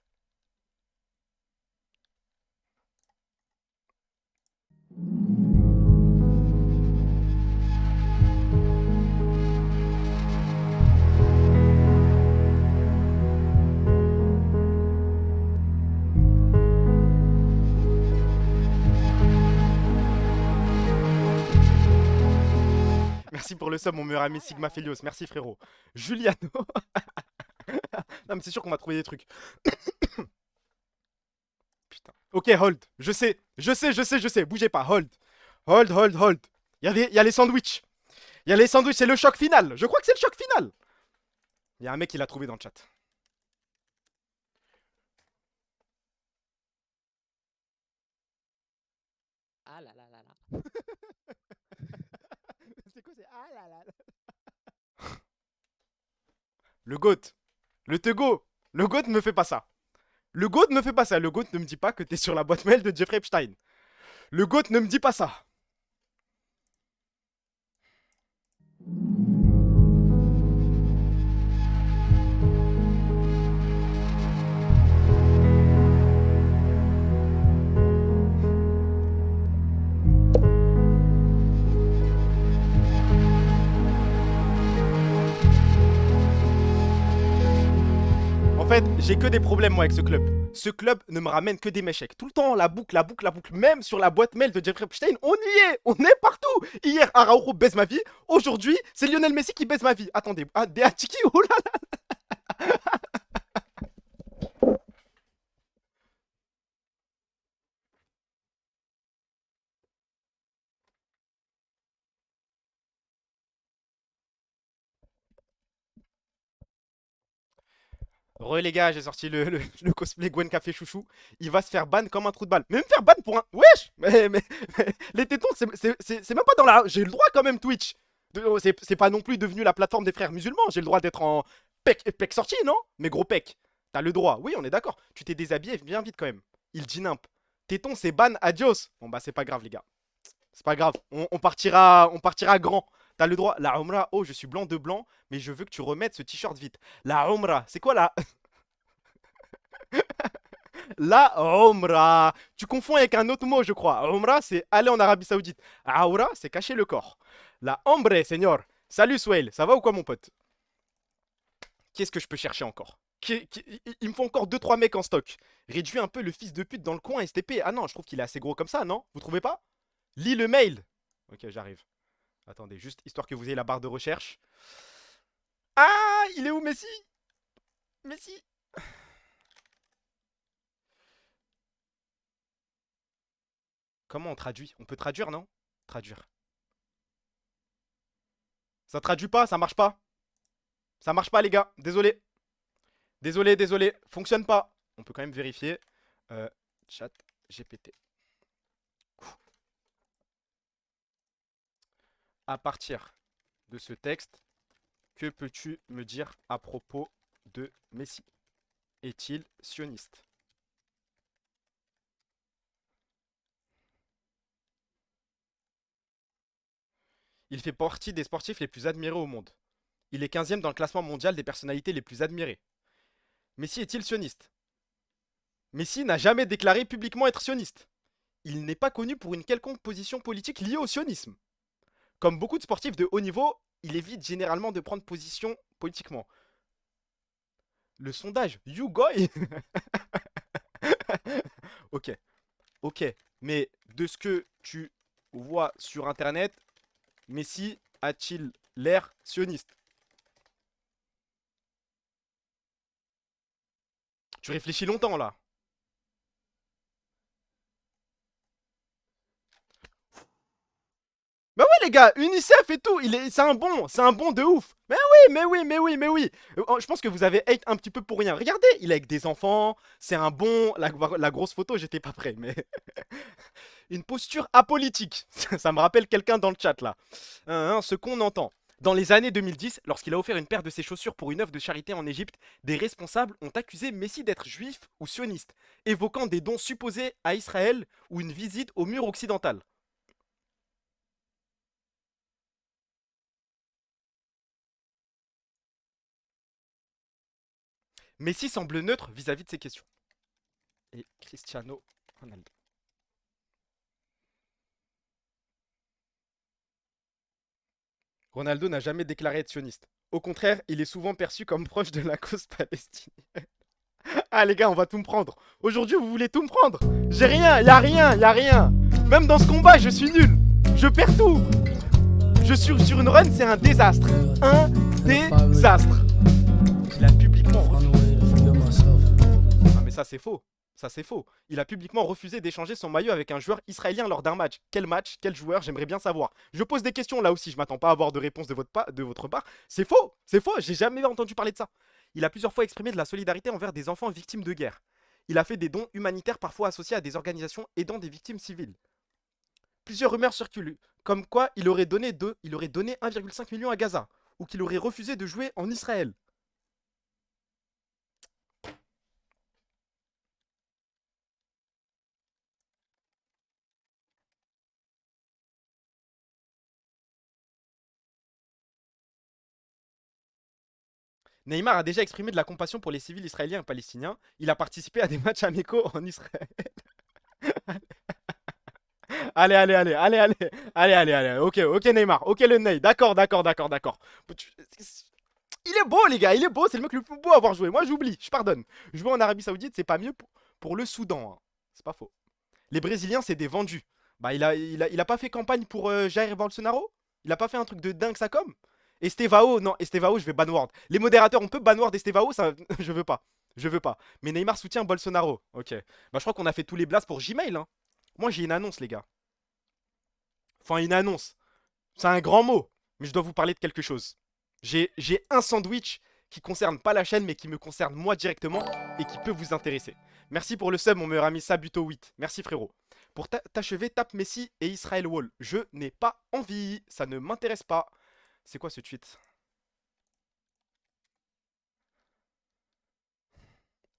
Merci pour le sub, mon meilleur ami Sigma Felios. Merci, frérot. Juliano. Non, mais c'est sûr qu'on va trouver des trucs. Putain. Ok, hold. Je sais. Je sais, je sais, je sais. Bougez pas. Hold. Hold, hold, hold. Il y a les sandwichs. Il y a les sandwichs. C'est le choc final. Je crois que c'est le choc final. Il y a un mec qui l'a trouvé dans le chat. Ah là là là là. C'est quoi, c'est ah là là là. Le GOAT. Le Tego. Le GOAT ne me fait pas ça. Le GOAT ne me fait pas ça. Le GOAT ne me dit pas que t'es sur la boîte mail de Jeffrey Epstein. Le GOAT ne me dit pas ça. En fait, j'ai que des problèmes moi avec ce club. Ce club ne me ramène que des méchecs. Tout le temps, la boucle, la boucle, la boucle. Même sur la boîte mail de Jeffrey Epstein, on y est. On est partout. Hier, Araujo baise ma vie. Aujourd'hui, c'est Lionel Messi qui baise ma vie. Attendez, ah, des Atiki, oh là là. Les gars, j'ai sorti le cosplay Gwen Café Chouchou. Il va se faire ban comme un trou de balle. Mais me faire ban pour un... Wesh mais les tétons, c'est même pas dans la... J'ai le droit quand même, Twitch. C'est pas non plus devenu la plateforme des frères musulmans. J'ai le droit d'être en pec sorti, non? Mais gros pec. T'as le droit. Oui, on est d'accord. Tu t'es déshabillé bien vite quand même. Il dit nimp. Téton, c'est ban, adios. Bon bah c'est pas grave, les gars. C'est pas grave. On partira grand. T'as le droit. La Umrah, oh, je suis blanc de blanc, mais je veux que tu remettes ce t-shirt vite. La Umrah, c'est quoi la... La Umrah. Tu confonds avec un autre mot, je crois. Umrah, c'est aller en Arabie Saoudite. Aura, c'est cacher le corps. La Ombre, seigneur. Salut, Swale. Ça va ou quoi, mon pote? Qu'est-ce que je peux chercher encore? Il me faut encore 2-3 mecs en stock. Réduis un peu le fils de pute dans le coin, STP. Ah non, je trouve qu'il est assez gros comme ça, non? Vous trouvez pas? Lis le mail. Ok, j'arrive. Attendez, juste histoire que vous ayez la barre de recherche. Ah, il est où Messi? Messi. Comment on traduit? On peut traduire, non? Traduire. Ça traduit pas, ça marche pas. Ça marche pas, les gars. Désolé. Désolé, désolé. Fonctionne pas. On peut quand même vérifier. Chat GPT. À partir de ce texte, que peux-tu me dire à propos de Messi? Est-il sioniste? Il fait partie des sportifs les plus admirés au monde. Il est 15e dans le classement mondial des personnalités les plus admirées. Messi est-il sioniste? Messi n'a jamais déclaré publiquement être sioniste. Il n'est pas connu pour une quelconque position politique liée au sionisme. Comme beaucoup de sportifs de haut niveau, il évite généralement de prendre position politiquement. Le sondage YouGoy. Ok. Ok. Mais de ce que tu vois sur internet, Messi a-t-il l'air sioniste? Tu réfléchis longtemps là. Bah ouais les gars, UNICEF et tout, c'est un bon de ouf. Mais oui, mais oui, mais oui, mais oui. Je pense que vous avez hate un petit peu pour rien. Regardez, il est avec des enfants, c'est un bon. La grosse photo, j'étais pas prêt, mais une posture apolitique. Ça me rappelle quelqu'un dans le chat là. Ce qu'on entend. Dans les années 2010, lorsqu'il a offert une paire de ses chaussures pour une œuvre de charité en Égypte, des responsables ont accusé Messi d'être juif ou sioniste, évoquant des dons supposés à Israël ou une visite au mur occidental. Messi semble neutre vis-à-vis de ces questions. Et Cristiano Ronaldo. Ronaldo n'a jamais déclaré être sioniste. Au contraire, il est souvent perçu comme proche de la cause palestinienne. Ah les gars, on va tout me prendre. Aujourd'hui, vous voulez tout me prendre. J'ai rien, y'a rien, y'a rien. Même dans ce combat, je suis nul. Je perds tout. Je suis sur une run, c'est un désastre. Un désastre. Il a publiquement refusé. Ah mais ça c'est faux. Ça c'est faux. Il a publiquement refusé d'échanger son maillot avec un joueur israélien lors d'un match. Quel match? Quel joueur? J'aimerais bien savoir. Je pose des questions là aussi, je m'attends pas à avoir de réponse de votre part. C'est faux. C'est faux, j'ai jamais entendu parler de ça. Il a plusieurs fois exprimé de la solidarité envers des enfants victimes de guerre. Il a fait des dons humanitaires parfois associés à des organisations aidant des victimes civiles. Plusieurs rumeurs circulent, comme quoi il aurait donné 1,5 million à Gaza, ou qu'il aurait refusé de jouer en Israël. Neymar a déjà exprimé de la compassion pour les civils israéliens et palestiniens. Il a participé à des matchs amicaux en Israël. Allez, allez, allez, allez, allez, allez, allez, allez, ok Neymar, ok le Ney, d'accord. Il est beau les gars, il est beau, c'est le mec le plus beau à avoir joué. Moi j'oublie, je pardonne. Jouer en Arabie Saoudite, c'est pas mieux pour le Soudan, hein. C'est pas faux. Les Brésiliens, c'est des vendus. Bah il a pas fait campagne pour Jair Bolsonaro? Il a pas fait un truc de dingue ça comme? Estevao, non, Estevao, je vais banward. Les modérateurs, on peut banward Estevao, ça, je veux pas. Je veux pas. Mais Neymar soutient Bolsonaro. Ok. Bah, je crois qu'on a fait tous les blasts pour Gmail, hein. Moi, j'ai une annonce, les gars. Enfin, une annonce. C'est un grand mot. Mais je dois vous parler de quelque chose. J'ai un sandwich qui concerne pas la chaîne, mais qui me concerne moi directement et qui peut vous intéresser. Merci pour le sub, mon meilleur ami Sabuto8. Merci, frérot. Pour t'achever, tape Messi et Israel Wall. Je n'ai pas envie. Ça ne m'intéresse pas. C'est quoi ce tweet?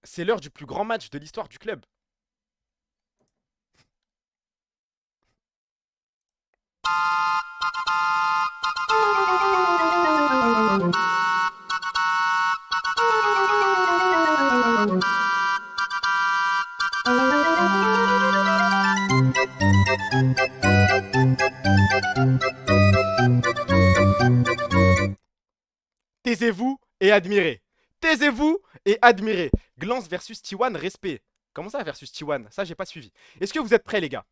C'est l'heure du plus grand match de l'histoire du club. Taisez-vous et admirez. Taisez-vous et admirez. Glance versus T1, respect. Comment ça versus T1? Ça, j'ai pas suivi. Est-ce que vous êtes prêts, les gars?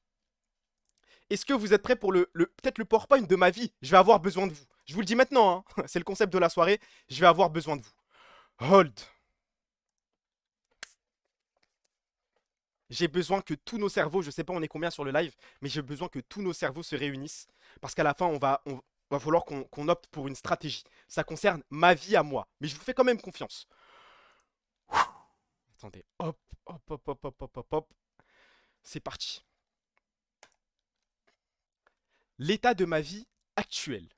Est-ce que vous êtes prêts pour peut-être le PowerPoint de ma vie? Je vais avoir besoin de vous. Je vous le dis maintenant, hein. C'est le concept de la soirée. Je vais avoir besoin de vous. Hold. J'ai besoin que tous nos cerveaux, je sais pas on est combien sur le live, mais j'ai besoin que tous nos cerveaux se réunissent. Parce qu'à la fin, on va falloir qu'on opte pour une stratégie. Ça concerne ma vie à moi. Mais je vous fais quand même confiance. Attendez. Hop, hop, hop, hop, hop, hop, hop, hop. C'est parti. L'état de ma vie actuelle.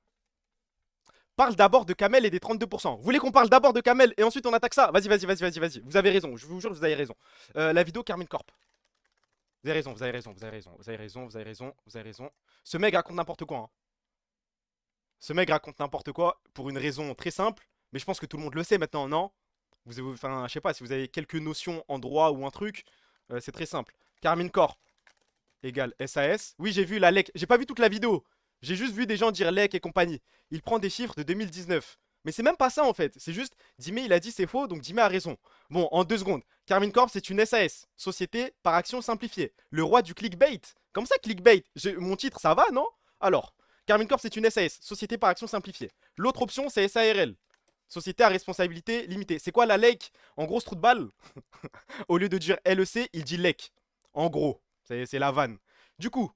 Parle d'abord de Kamel et des 32%. Vous voulez qu'on parle d'abord de Kamel et ensuite on attaque ça? Vas-y, vas-y, vas-y, vas-y, vas-y. Vous avez raison, je vous jure, vous avez raison. La vidéo Carmine Corp. Vous avez raison, vous avez raison, vous avez raison, vous avez raison, vous avez raison, vous avez raison. Ce mec raconte n'importe quoi. Hein. Ce mec raconte n'importe quoi pour une raison très simple, mais je pense que tout le monde le sait maintenant, non? Enfin, je sais pas, si vous avez quelques notions en droit ou un truc, c'est très simple. Carmine Corp égale SAS. Oui, j'ai vu la LEC, j'ai pas vu toute la vidéo. J'ai juste vu des gens dire LEC et compagnie. Il prend des chiffres de 2019. Mais c'est même pas ça en fait. C'est juste, Dimé il a dit c'est faux, donc Dimé a raison. Bon, en 2 secondes. Carmine Corp c'est une SAS. Société par action simplifiée. Le roi du clickbait. Comme ça, clickbait. Mon titre, ça va, non? Alors, Carmine Corp c'est une SAS. Société par action simplifiée. L'autre option, c'est SARL. Société à responsabilité limitée. C'est quoi la LEC? En gros, ce trou de balle. Au lieu de dire LEC, il dit LEC. En gros, c'est la vanne. Du coup,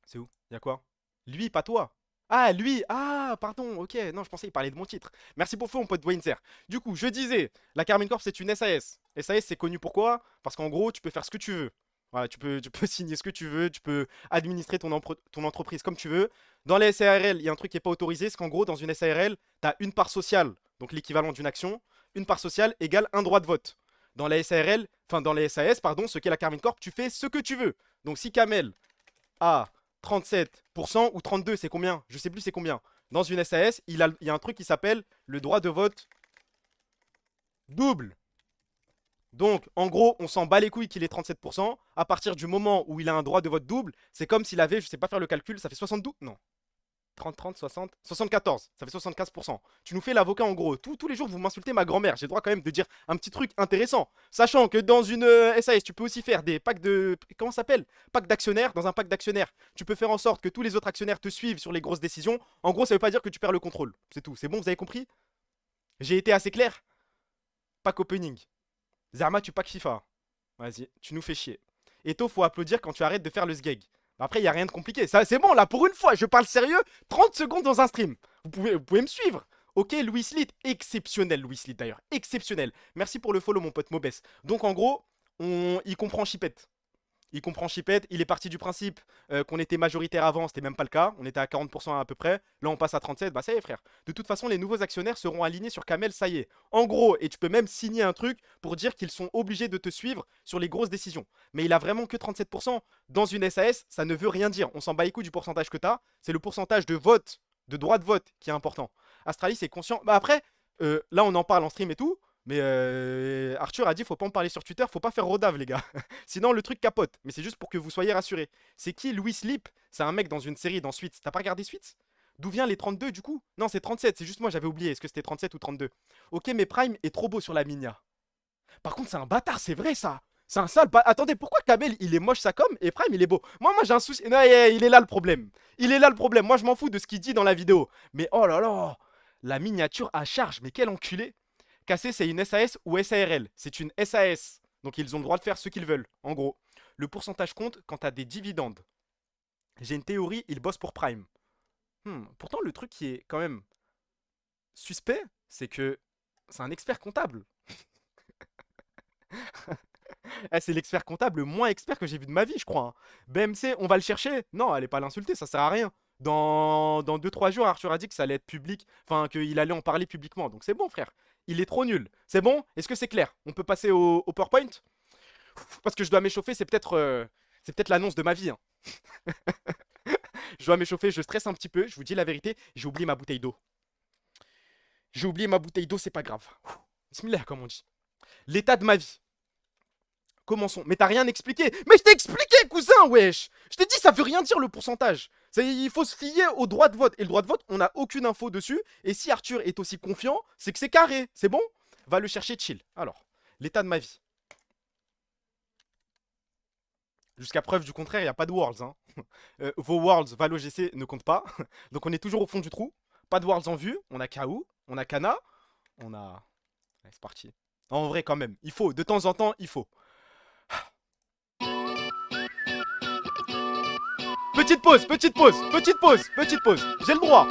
c'est où? Y'a quoi? Lui, pas toi. Ah, lui. Ah, pardon. Ok. Non, je pensais qu'il parlait de mon titre. Merci pour feu, mon pote Winzer. Du coup, je disais, la Carmine Corp, c'est une SAS. SAS, c'est connu pourquoi? Parce qu'en gros, tu peux faire ce que tu veux. Voilà, tu peux signer ce que tu veux. Tu peux administrer ton entreprise comme tu veux. Dans les SARL, il y a un truc qui n'est pas autorisé. C'est qu'en gros, dans une SARL, tu as une part sociale, donc l'équivalent d'une action. Une part sociale égale un droit de vote. Dans les SARL, enfin dans les SAS, pardon, ce qu'est la Carmine Corp, tu fais ce que tu veux. Donc si Kamel a 37% ou 32%, c'est combien? Je sais plus c'est combien. Dans une SAS, il y a un truc qui s'appelle le droit de vote double. Donc, en gros, on s'en bat les couilles qu'il ait 37%. À partir du moment où il a un droit de vote double, c'est comme s'il avait, je sais pas faire le calcul, ça fait 72? Non. 30, 30, 60, 74. Ça fait 75%. Tu nous fais l'avocat en gros. Tous les jours, vous m'insultez ma grand-mère. J'ai le droit quand même de dire un petit truc intéressant. Sachant que dans une SAS, tu peux aussi faire des packs de... Comment ça s'appelle? Packs d'actionnaires. Dans un pack d'actionnaires, tu peux faire en sorte que tous les autres actionnaires te suivent sur les grosses décisions. En gros, ça veut pas dire que tu perds le contrôle. C'est tout. C'est bon, vous avez compris? J'ai été assez clair? Pack opening. Zerma, tu pack FIFA. Vas-y, tu nous fais chier. Eto, faut applaudir quand tu arrêtes de faire le sgeg. Après, il n'y a rien de compliqué. Ça, c'est bon, là, pour une fois, je parle sérieux. 30 secondes dans un stream. Vous pouvez me suivre. Ok, Louis Lit, exceptionnel, Louis Lit d'ailleurs. Exceptionnel. Merci pour le follow, mon pote Mobès. Donc, en gros, il comprend Chipette. Il comprend Chipette. Il est parti du principe qu'on était majoritaire avant. C'était même pas le cas. On était à 40% à peu près. Là, on passe à 37%. Bah, ça y est, frère. De toute façon, les nouveaux actionnaires seront alignés sur Kamel. Ça y est. En gros, et tu peux même signer un truc pour dire qu'ils sont obligés de te suivre sur les grosses décisions. Mais il a vraiment que 37%. Dans une SAS, ça ne veut rien dire. On s'en bat les couilles du pourcentage que tu as. C'est le pourcentage de vote, de droit de vote qui est important. Astralis est conscient. Bah, après, là, on en parle en stream et tout. Mais Arthur a dit faut pas en parler sur Twitter, faut pas faire rodave les gars. Sinon le truc capote. Mais c'est juste pour que vous soyez rassurés. C'est qui Louis Sleep? C'est un mec dans une série dans Suits. T'as pas regardé Suits? D'où vient les 32 du coup? Non c'est 37, c'est juste moi j'avais oublié. Est-ce que c'était 37 ou 32? Ok mais Prime est trop beau sur la Minia. Par contre c'est un bâtard, c'est vrai ça. C'est un sale Attendez, pourquoi Kamel il est moche ça comme et Prime il est beau? Moi j'ai un souci. Non, il est là le problème. Il est là le problème. Moi je m'en fous de ce qu'il dit dans la vidéo. Mais oh là là, la miniature à charge, mais quel enculé. KC, c'est une SAS ou SARL. C'est une SAS. Donc, ils ont le droit de faire ce qu'ils veulent. En gros, le pourcentage compte quand tu as des dividendes. J'ai une théorie, ils bossent pour Prime. Pourtant, le truc qui est quand même suspect, c'est que c'est un expert comptable. C'est l'expert comptable le moins expert que j'ai vu de ma vie, je crois. Hein. BMC, on va le chercher? Non, allez pas l'insulter, ça sert à rien. Dans 2-3 jours, Arthur a dit que ça allait être public. Enfin, qu'il allait en parler publiquement. Donc, c'est bon, frère. Il est trop nul. C'est bon? Est-ce que c'est clair? On peut passer au PowerPoint? Parce que je dois m'échauffer, c'est peut-être l'annonce de ma vie. Hein. Je dois m'échauffer, je stresse un petit peu. Je vous dis la vérité, j'ai oublié ma bouteille d'eau. J'ai oublié ma bouteille d'eau, c'est pas grave. Bismillah, comme on dit. L'état de ma vie. Commençons. Mais t'as rien expliqué. Mais je t'ai expliqué, cousin, wesh. Je t'ai dit, ça veut rien dire le pourcentage. Il faut se fier au droit de vote. Et le droit de vote, on n'a aucune info dessus. Et si Arthur est aussi confiant, c'est que c'est carré. C'est bon? Va le chercher chill. Alors, l'état de ma vie. Jusqu'à preuve du contraire, il n'y a pas de Worlds. Hein. Vos Worlds, Valo GC ne comptent pas. Donc on est toujours au fond du trou. Pas de Worlds en vue. On a KO, on a Kana. On a... Ouais, c'est parti. En vrai quand même, il faut. De temps en temps, il faut. Petite pause, petite pause, petite pause, petite pause. J'ai le droit.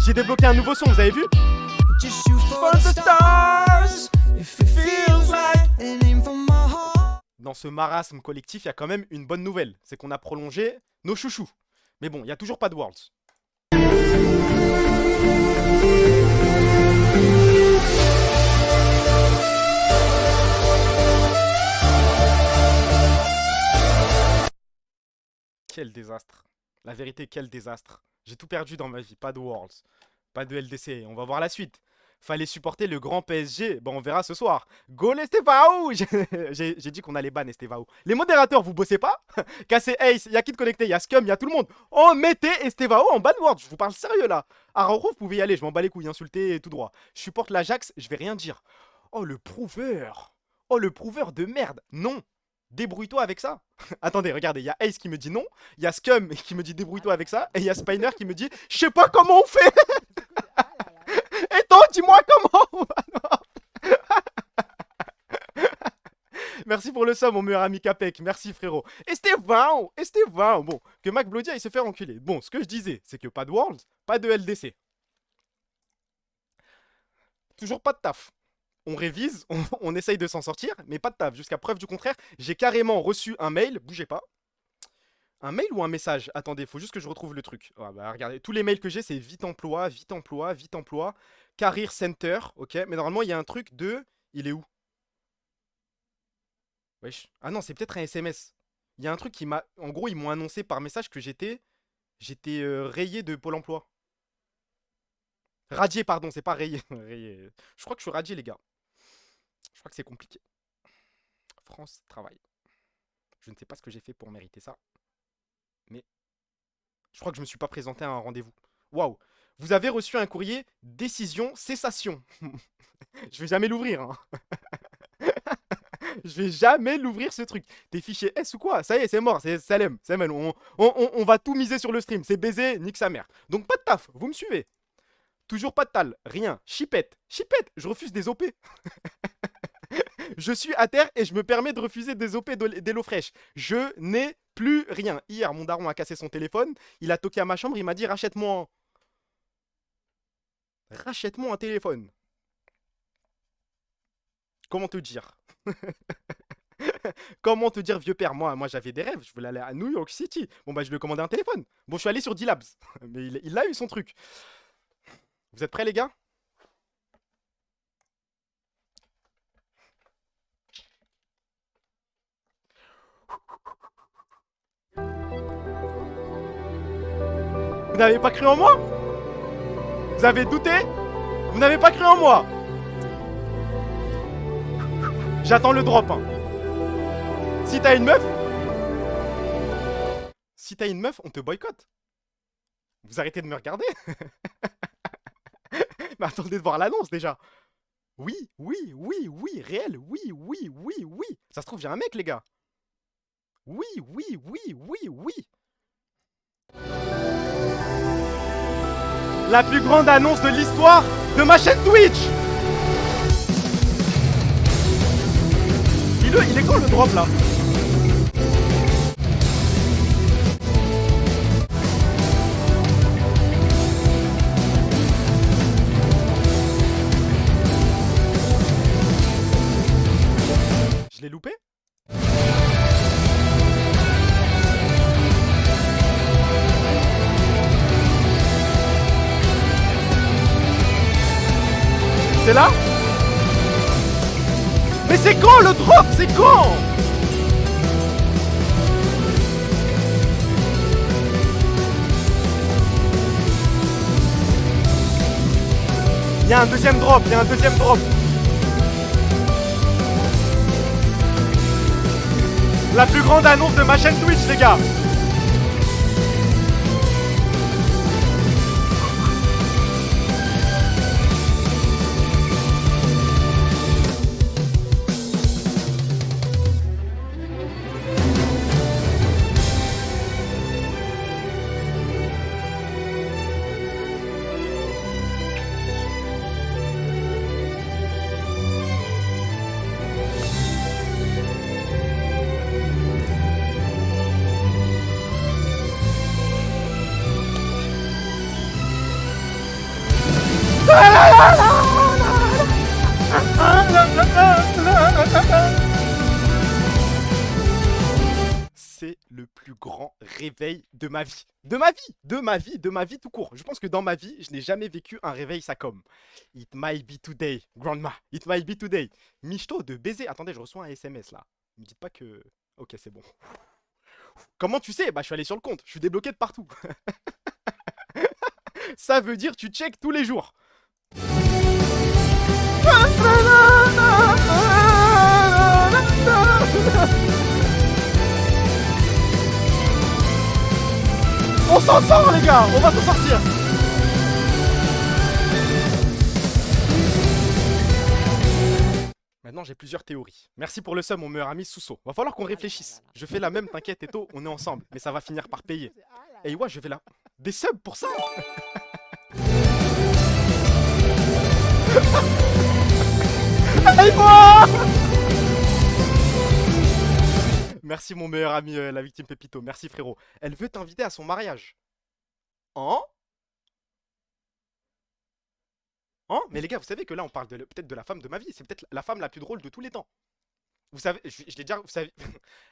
J'ai débloqué un nouveau son, vous avez vu? Dans ce marasme collectif, il y a quand même une bonne nouvelle. C'est qu'on a prolongé nos chouchous. Mais bon, il n'y a toujours pas de Worlds. Quel désastre. La vérité, quel désastre. J'ai tout perdu dans ma vie. Pas de Worlds. Pas de LDC. On va voir la suite. Fallait supporter le grand PSG. Bon, on verra ce soir. Go Estevao. J'ai dit qu'on allait ban Estevao. Les modérateurs, vous bossez pas? Cassé Ace, il y a qui de connecté? Il y a Scum, il y a tout le monde. Oh, mettez Estevao en ban World. Je vous parle sérieux là. Araujo, vous pouvez y aller. Je m'en bats les couilles. Insulter tout droit. Je supporte l'Ajax. Je vais rien dire. Oh, le prouveur. Oh, le prouveur de merde. Non. Débrouille-toi avec ça. Attendez, regardez, il y a Ace qui me dit non, il y a Scum qui me dit débrouille-toi avec ça, et il y a Spiner qui me dit je sais pas comment on fait. Et toi, dis-moi comment. Merci pour le sub, mon meilleur ami Capek. Merci frérot. Estevao. Bon, que Mac Blodia il se fait enculer. Bon, ce que je disais, c'est que pas de Worlds, pas de LDC. Toujours pas de taf. On révise, on essaye de s'en sortir, mais pas de taf. Jusqu'à preuve du contraire, j'ai carrément reçu un mail, bougez pas. Un mail ou un message? Attendez, il faut juste que je retrouve le truc. Ah bah, regardez, tous les mails que j'ai, c'est vite emploi, Career Center, ok. Mais normalement, il y a un truc de... Il est où? Wesh. Ah non, c'est peut-être un SMS. Il y a un truc qui m'a... En gros, ils m'ont annoncé par message que j'étais rayé de Pôle emploi. Radié, pardon, c'est pas rayé. Rayé. Je crois que je suis radié, les gars. Je crois que c'est compliqué. France, travail. Je ne sais pas ce que j'ai fait pour mériter ça. Mais je crois que je me suis pas présenté à un rendez-vous. Waouh. Vous avez reçu un courrier décision cessation. Je vais jamais l'ouvrir. Hein. Je vais jamais l'ouvrir ce truc. T'es fichier S ou quoi? Ça y est, c'est mort. C'est Salem. On va tout miser sur le stream. C'est baiser, nique sa mère. Donc pas de taf. Vous me suivez? Toujours pas de tal. Rien. Chipette. Chipette. Je refuse des OP. Je suis à terre et je me permets de refuser des OP d'HelloFresh. Je n'ai plus rien. Hier, mon daron a cassé son téléphone. Il a toqué à ma chambre. Il m'a dit rachète-moi un téléphone. Comment te dire? Comment te dire, vieux père? Moi j'avais des rêves. Je voulais aller à New York City. Bon, bah, je lui ai commandé un téléphone. Bon, je suis allé sur D-Labs. Mais il a eu son truc. Vous êtes prêts, les gars? Vous n'avez pas cru en moi? Vous avez douté? Vous n'avez pas cru en moi? J'attends le drop. Hein. Si t'as une meuf, on te boycotte. Vous arrêtez de me regarder. Mais attendez de voir l'annonce déjà. Oui, réel, oui. Ça se trouve, j'ai un mec, les gars. Oui. La plus grande annonce de l'histoire de ma chaîne Twitch. Il est quand le drop là? Je l'ai loupé? C'est là? Mais c'est quand le drop? C'est quand? Il y a un deuxième drop, La plus grande annonce de ma chaîne Twitch, les gars. C'est le plus grand réveil de ma vie. De ma vie, de ma vie, de ma vie tout court. Je pense que dans ma vie, je n'ai jamais vécu un réveil ça comme. It might be today, grandma. It might be today. Michto de baiser. Attendez, je reçois un SMS là. Ne me dites pas que... Ok, c'est bon. Comment tu sais? Bah, je suis allé sur le compte. Je suis débloqué de partout. Ça veut dire tu check tous les jours. On s'en sort les gars, on va s'en sortir. Maintenant j'ai plusieurs théories. Merci pour le sub mon meilleur ami Sousso. Va falloir qu'on réfléchisse. Je fais la même, t'inquiète Eto, on est ensemble. Mais ça va finir par payer. Et ouais, je vais là. Des subs pour ça. Aide-moi. Merci mon meilleur ami, la victime Pépito. Merci frérot. Elle veut t'inviter à son mariage. Hein? Hein? Mais les gars, vous savez que là on parle peut-être de la femme de ma vie. C'est peut-être la femme la plus drôle de tous les temps. Vous savez, je l'ai déjà, vous savez,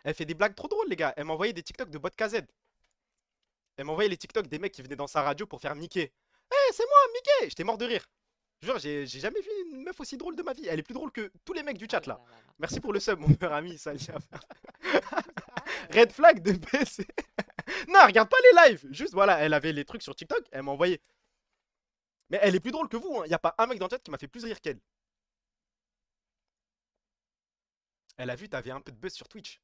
elle fait des blagues trop drôles les gars. Elle m'a envoyé des TikTok de Bot KZ. Elle m'a envoyé les TikTok des mecs qui venaient dans sa radio pour faire Mickey. Eh, c'est moi, Mickey! J'étais mort de rire. Genre, j'ai jamais vu une meuf aussi drôle de ma vie. Elle est plus drôle que tous les mecs du chat là. Merci pour le sub, mon meilleur ami. Salia. Red flag de PC. Non, regarde pas les lives. Juste, voilà, elle avait les trucs sur TikTok. Elle m'a envoyé. Mais elle est plus drôle que vous. Hein. Y a pas un mec dans le chat qui m'a fait plus rire qu'elle. Elle a vu, t'avais un peu de buzz sur Twitch.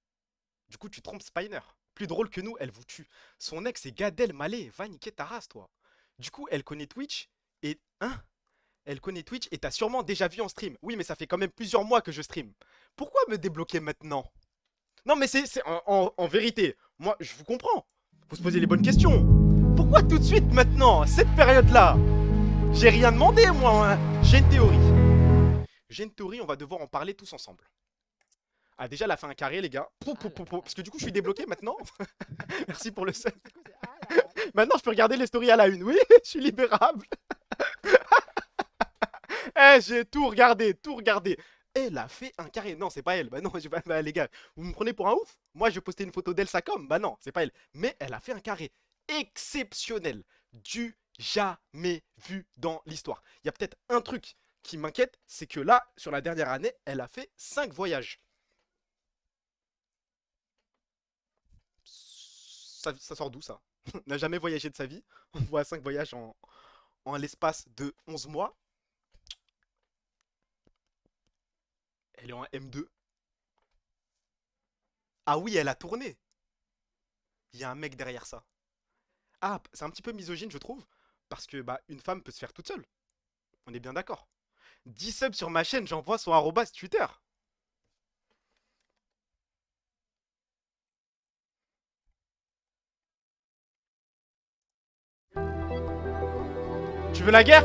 Du coup, tu trompes Spiner. Plus drôle que nous, elle vous tue. Son ex, c'est Gad Elmaleh. Va niquer ta race, toi. Du coup, elle connaît Twitch. Et... Hein? Elle connaît Twitch et t'as sûrement déjà vu en stream. Oui, mais ça fait quand même plusieurs mois que je stream. Pourquoi me débloquer maintenant? Non, mais c'est en vérité, moi, je vous comprends. Faut se poser les bonnes questions. Pourquoi tout de suite maintenant, cette période-là? J'ai rien demandé, moi. Hein. J'ai une théorie. J'ai une théorie, on va devoir en parler tous ensemble. Ah, déjà, elle a fait un carré, les gars. Parce que du coup, je suis débloqué maintenant. Merci pour le sub. Maintenant, je peux regarder les stories à la une. Oui, je suis libérable. Eh, j'ai tout regardé, tout regardé. Elle a fait un carré. Non, c'est pas elle. Bah non, bah, les gars, vous me prenez pour un ouf? Moi, je vais poster une photo d'elle, ça comme. Bah non, c'est pas elle. Mais elle a fait un carré exceptionnel. Du jamais vu dans l'histoire. Il y a peut-être un truc qui m'inquiète, c'est que là, sur la dernière année, elle a fait 5 voyages. Ça sort d'où ça? N'a jamais voyagé de sa vie. On voit 5 voyages en l'espace de 11 mois. Elle est en M2. Ah oui, elle a tourné. Il y a un mec derrière ça. Ah, c'est un petit peu misogyne, je trouve. Parce que bah, une femme peut se faire toute seule. On est bien d'accord. 10 subs sur ma chaîne, j'envoie son arrobas Twitter. Tu veux la guerre?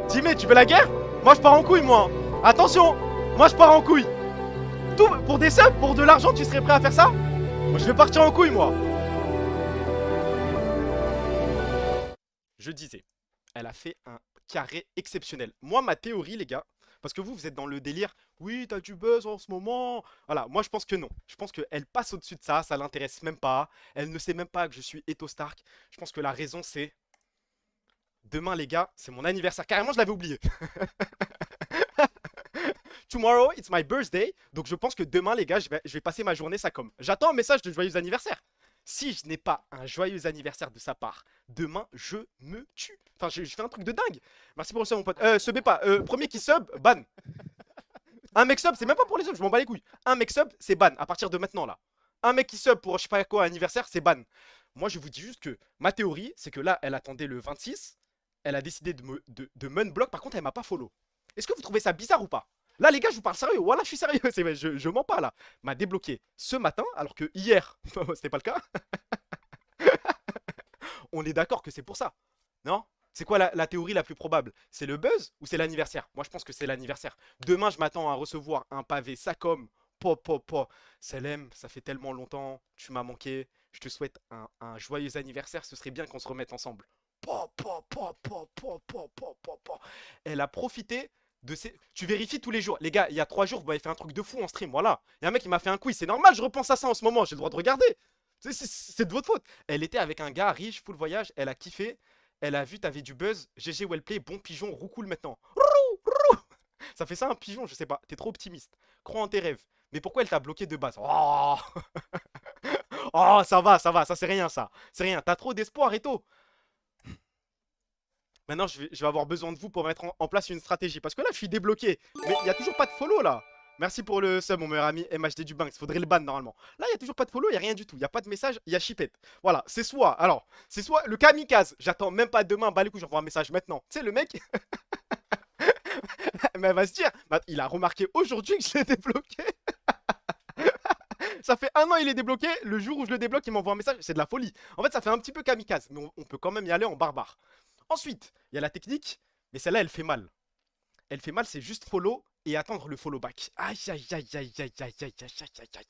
Timé, tu veux la guerre? Moi je pars en couille, moi. Attention, moi je pars en couille. Tout pour des subs, pour de l'argent, tu serais prêt à faire ça? Moi je vais partir en couille, moi. Je disais, elle a fait un carré exceptionnel. Moi, ma théorie, les gars, parce que vous êtes dans le délire, oui, t'as du buzz en ce moment. Voilà, moi je pense que non. Je pense qu'elle passe au-dessus de ça, ça l'intéresse même pas. Elle ne sait même pas que je suis Eto Stark. Je pense que la raison, c'est... Demain, les gars, c'est mon anniversaire. Carrément, je l'avais oublié. Tomorrow, it's my birthday. Donc, je pense que demain, les gars, je vais passer ma journée ça comme. J'attends un message de joyeux anniversaire. Si je n'ai pas un joyeux anniversaire de sa part, demain, je me tue. Enfin, je fais un truc de dingue. Merci pour le sub, mon pote. Subez pas. Premier qui sub, ban. Un mec sub, c'est même pas pour les subs, je m'en bats les couilles. Un mec sub, c'est ban à partir de maintenant, là. Un mec qui sub pour je sais pas quoi anniversaire, c'est ban. Moi, je vous dis juste que ma théorie, c'est que là, elle attendait le 26. Elle a décidé de m'unblock. Par contre, elle m'a pas follow. Est-ce que vous trouvez ça bizarre ou pas? Là, les gars, je vous parle sérieux. Voilà, je suis sérieux. Je mens pas, là. M'a débloqué ce matin, alors que hier, c'était pas le cas. On est d'accord que c'est pour ça. Non? C'est quoi la théorie la plus probable? C'est le buzz ou c'est l'anniversaire? Moi, je pense que c'est l'anniversaire. Demain, je m'attends à recevoir un pavé Sacom. Selem, ça fait tellement longtemps. Tu m'as manqué. Je te souhaite un joyeux anniversaire. Ce serait bien qu'on se remette ensemble. Elle a profité de ces. Tu vérifies tous les jours. Les gars, il y a 3 jours, vous avez fait un truc de fou en stream. Voilà. Il y a un mec qui m'a fait un quiz. C'est normal, je repense à ça en ce moment. J'ai le droit de regarder. C'est de votre faute. Elle était avec un gars riche, full voyage. Elle a kiffé. Elle a vu, t'avais du buzz. GG Wellplay, bon pigeon, roucoule maintenant. Ça fait ça un pigeon, je sais pas. T'es trop optimiste. Crois en tes rêves. Mais pourquoi elle t'a bloqué de base? Oh, oh, ça va, ça c'est rien ça. C'est rien. T'as trop d'espoir, Eto. Maintenant, je vais avoir besoin de vous pour mettre en place une stratégie. Parce que là, je suis débloqué. Mais il n'y a toujours pas de follow là. Merci pour le sub, mon meilleur ami MHD du Banks. Faudrait le ban normalement. Là, il n'y a toujours pas de follow, il n'y a rien du tout. Il n'y a pas de message, il y a chipette. Voilà, c'est soit. Alors, c'est soit le kamikaze. J'attends même pas demain. Bah, les couilles, j'envoie un message maintenant. Tu sais, le mec. Mais elle va se dire, bah, il a remarqué aujourd'hui que je l'ai débloqué. Ça fait 1 an il est débloqué. Le jour où je le débloque, il m'envoie un message. C'est de la folie. En fait, ça fait un petit peu kamikaze. Mais on peut quand même y aller en barbare. Ensuite, il y a la technique. Mais celle-là, elle fait mal. Elle fait mal, c'est juste follow et attendre le follow back. Aïe, aïe, aïe, aïe, aïe, aïe, aïe, aïe, aïe, aïe.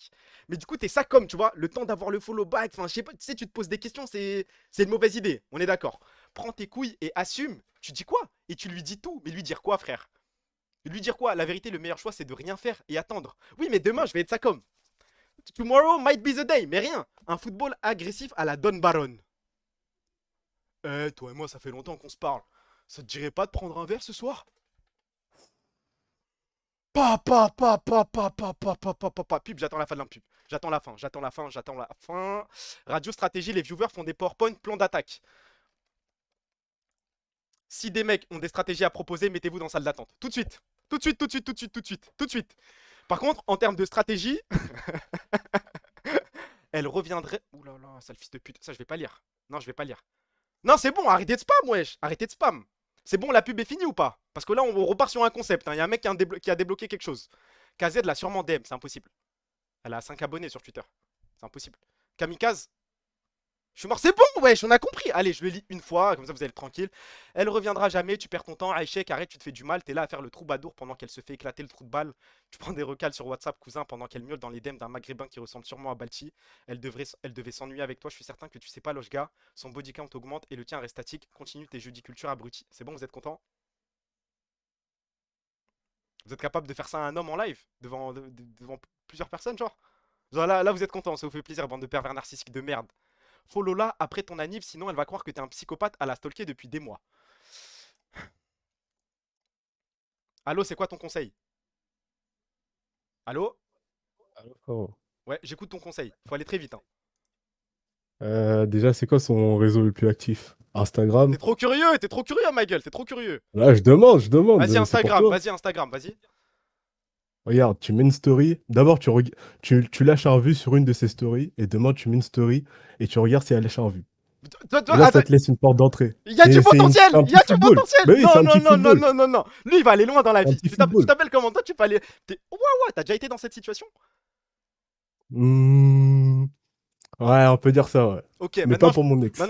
Mais du coup, t'es ça comme, tu vois, le temps d'avoir le follow back. Enfin, je sais pas, tu sais, tu te poses des questions, c'est une mauvaise idée. On est d'accord. Prends tes couilles et assume. Tu dis quoi? Et tu lui dis tout. Mais lui dire quoi, frère? Lui dire quoi? La vérité, le meilleur choix, c'est de rien faire et attendre. Oui, mais demain, je vais être ça comme. Tomorrow might be the day. Mais rien. Un football agressif à la Don Baron. Toi et moi, ça fait longtemps qu'on se parle. Ça te dirait pas de prendre un verre ce soir? Pub, j'attends la fin de la pub. J'attends la fin. Radio stratégie, les viewers font des PowerPoint, plan d'attaque. Si des mecs ont des stratégies à proposer, mettez-vous dans salle d'attente. Tout de suite. Tout de suite. Par contre, en termes de stratégie, elle reviendrait. Ouh là là, sale fils de pute. Ça, je vais pas lire. Non, je vais pas lire. Non, c'est bon, arrêtez de spam, wesh. Arrêtez de spam. C'est bon, la pub est finie ou pas? Parce que là, on repart sur un concept. Il y a un mec qui a débloqué quelque chose. KZ l'a sûrement DM, c'est impossible. Elle a 5 abonnés sur Twitter. C'est impossible. Kamikaze. Je suis mort, c'est bon, wesh, on a compris. Allez, je le lis une fois, comme ça vous allez être tranquille. Elle reviendra jamais, tu perds ton temps. Aïchek, arrête, tu te fais du mal. T'es là à faire le troubadour pendant qu'elle se fait éclater le trou de balle. Tu prends des recals sur WhatsApp, cousin, pendant qu'elle miaule dans les DM d'un maghrébin qui ressemble sûrement à Balti. Elle devait s'ennuyer avec toi. Je suis certain que tu sais pas, Lojga. Son body count augmente et le tien reste statique. Continue tes jeudis culture abrutis. C'est bon, vous êtes content? Vous êtes capable de faire ça à un homme en live? Devant plusieurs personnes, genre là, vous êtes content, ça vous fait plaisir, bande de pervers narcissiques de merde. Follow là après ton anniv, sinon elle va croire que t'es un psychopathe à la stalker depuis des mois. Allô, c'est quoi ton conseil? Allô? Allô, frérot. Ouais, j'écoute ton conseil. Faut aller très vite, hein. Déjà, c'est quoi son réseau le plus actif? Instagram? T'es trop curieux, ma gueule, t'es trop curieux. Là, je demande. Vas-y, C'est pour Instagram, toi. vas-y, Instagram, vas-y. Regarde, tu mets une story. D'abord, tu lâches un vu sur une de ses stories. Et demain, tu mets une story et tu regardes si elle lâche un vu. Et là, ça te laisse une porte d'entrée. Il y a du potentiel! C'est un Il y a petit du football. potentiel! Bah oui, c'est un petit football. Non. Lui, il va aller loin dans la Un vie. petit Tu football. t'appelles comment? Toi, tu peux aller. Ouais, t'as déjà été dans cette situation? Ouais, on peut dire ça, ouais. Ok, Mais maintenant. pas pour mon ex.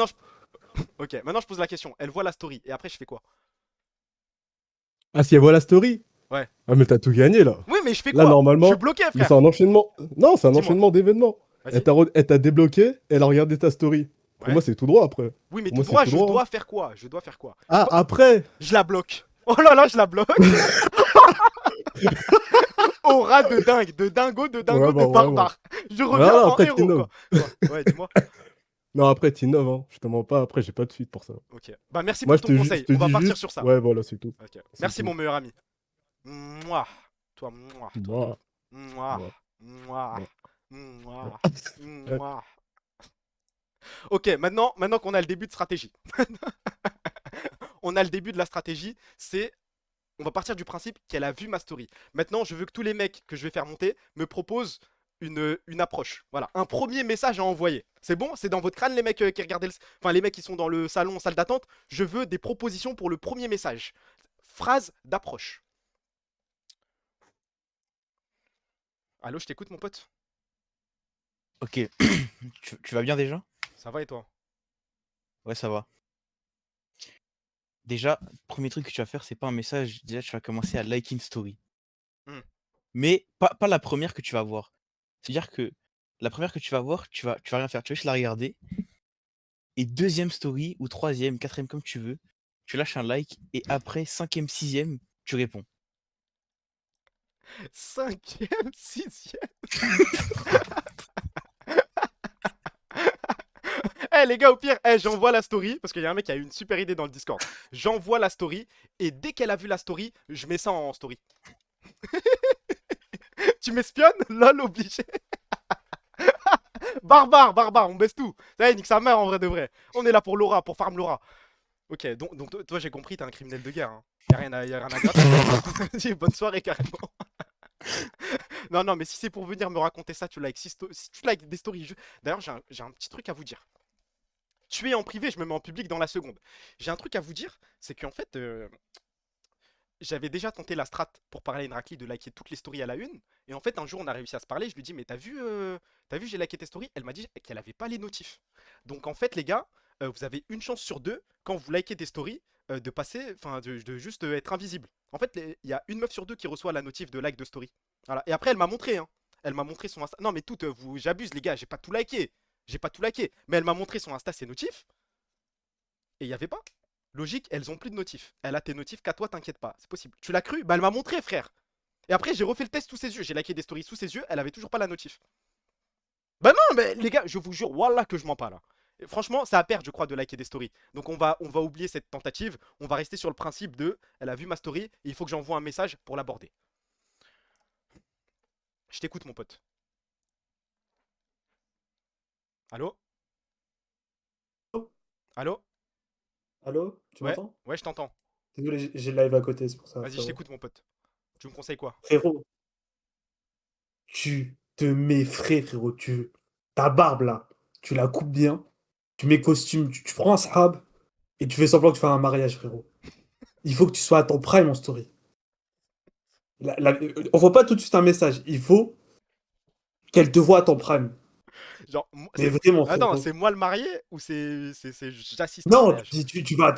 Ok, maintenant je pose la question. Elle voit la story et après je fais quoi? Ah, si elle voit la story? Ouais. Ah, mais t'as tout gagné, là. Oui, mais je fais Là, quoi? normalement. Je suis bloqué, Mais frère. c'est un enchaînement. Non, c'est un Dis-moi. enchaînement d'événements. Vas-y. Elle t'a débloqué, elle a regardé ta story. Pour Ouais. moi, c'est tout droit après. Oui, mais Pour moi, tout droit, c'est je tout droit. dois faire quoi? Je dois faire quoi? Ah, après? Je la bloque. Oh là là, je la bloque. Aura de dingue, de dingo, de Vraiment. barbare. Je reviens Non, en après, héros, t'innoves. quoi. Ouais, dis-moi. Non, après, t'innoves, hein. Je te mens pas, après, j'ai pas de suite pour ça. Ok. Bah, merci Moi, pour ton conseil. je te On va dis partir juste- sur ça. Ouais, voilà, c'est tout. Ok. C'est Merci, tout. mon meilleur ami. Mouah. Toi, mouah. Moi. Mouah. Moi. Mouah. Mouah. Ok, maintenant qu'on a le début de stratégie. On a le début de la stratégie, c'est... On va partir du principe qu'elle a vu ma story. Maintenant, je veux que tous les mecs que je vais faire monter me proposent une approche. Voilà, un premier message à envoyer. C'est bon? C'est dans votre crâne, les mecs qui regardaient Enfin, les mecs qui sont dans le salon, salle d'attente. Je veux des propositions pour le premier message. Phrase d'approche. Allô, je t'écoute, mon pote. Ok. Tu vas bien déjà? Ça va et toi? Ouais, ça va. Déjà, premier truc que tu vas faire, c'est pas un message. Déjà, tu vas commencer à like une story. Mais pas la première que tu vas voir. C'est-à-dire que la première que tu vas voir, tu vas rien faire. Tu vas juste la regarder. Et deuxième story, ou troisième, quatrième, comme tu veux, tu lâches un like, et après, cinquième, sixième, tu réponds. 5e, 6e. Eh les gars, au pire, j'envoie la story, parce qu'il y a un mec qui a eu une super idée dans le Discord. J'envoie la story, et dès qu'elle a vu la story, je mets ça en story. Tu m'espionnes? Lol, obligé. Barbare, on baisse tout. Ça y est, nique sa mère en vrai de vrai. On est là pour Laura, pour farm Laura. Ok, donc toi j'ai compris, t'es un criminel de guerre. Hein. Y'a rien à gratter. Vas-y, bonne soirée carrément. Non, mais si c'est pour venir me raconter ça, tu likes. Si tu likes des stories. D'ailleurs, j'ai un petit truc à vous dire. Tu es en privé, je me mets en public dans la seconde. J'ai un truc à vous dire, c'est qu'en fait, j'avais déjà tenté la strat pour parler à Inrakli de liker toutes les stories à la une. Et en fait, un jour, on a réussi à se parler. Je lui dis, mais t'as vu, j'ai liké tes stories? Elle m'a dit qu'elle avait pas les notifs. Donc en fait, les gars, vous avez une chance sur deux, quand vous likez des stories, de passer, enfin, de juste être invisible. En fait, il y a une meuf sur deux qui reçoit la notif de like de story. Voilà. Et après, elle m'a montré, hein. Elle m'a montré son Insta. Non, mais toutes, j'abuse, les gars, j'ai pas tout liké. Mais elle m'a montré son Insta, ses notifs. Et il y avait pas. Logique, elles ont plus de notifs. Elle a tes notifs qu'à toi, t'inquiète pas. C'est possible. Tu l'as cru? Bah, elle m'a montré, frère. Et après, j'ai refait le test sous ses yeux. J'ai liké des stories sous ses yeux. Elle avait toujours pas la notif. Bah non, mais les gars, je vous jure, wallah que je mens pas là. Et franchement, ça a perdre, je crois, de liker des stories. Donc on va oublier cette tentative. On va rester sur le principe de, elle a vu ma story et il faut que j'envoie un message pour l'aborder. Je t'écoute, mon pote. Allô? Allô? Allô? Tu m'entends? Ouais, je t'entends. Désolé, j'ai le live à côté, c'est pour ça. Vas-y, je t'écoute, mon pote. Tu me conseilles quoi? Frérot, tu te mets frais, frérot. Ta barbe, là, tu la coupes bien. Tu mets costume, tu prends un sahab et tu fais semblant que tu fais un mariage, frérot. Il faut que tu sois à ton prime en story. On voit pas tout de suite un message. Il faut qu'elle te voit à ton prime. Genre, mais vraiment, attends, c'est moi le marié ou j'assiste au Non, mariage? tu vas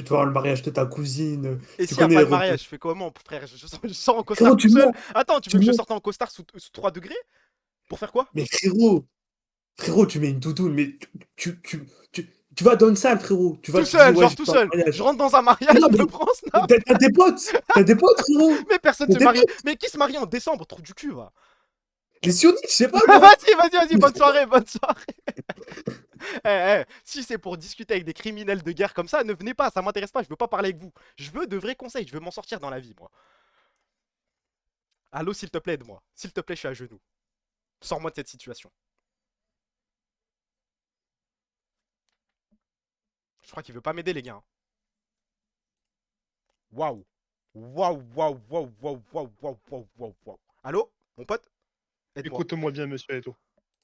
voir le mariage de ta cousine. Et s'il n'y a pas le mariage, je fais comment, frère? Je sors en costard Frérot, tout seul. Attends, tu veux que je sorte en costard sous 3 degrés? Pour faire quoi? Mais frérot, tu mets une doudoune, mais tu vas dans une salle, frérot. Tu vas tout seul, genre tout seul. Je rentre dans un mariage, je me prends Snap. T'as des potes, frérot. Mais personne se marie. Mais qui se marie en décembre? Trou du cul, va. Les sionistes, je sais pas. Vas-y, bonne soirée. Si c'est pour discuter avec des criminels de guerre comme ça, ne venez pas, ça m'intéresse pas, je veux pas parler avec vous. Je veux de vrais conseils, je veux m'en sortir dans la vie, moi. Allô, s'il te plaît, aide-moi. S'il te plaît, je suis à genoux. Sors-moi de cette situation. Je crois qu'il veut pas m'aider, les gars. Waouh. Allô, mon pote? Écoute-moi bien, monsieur Eto.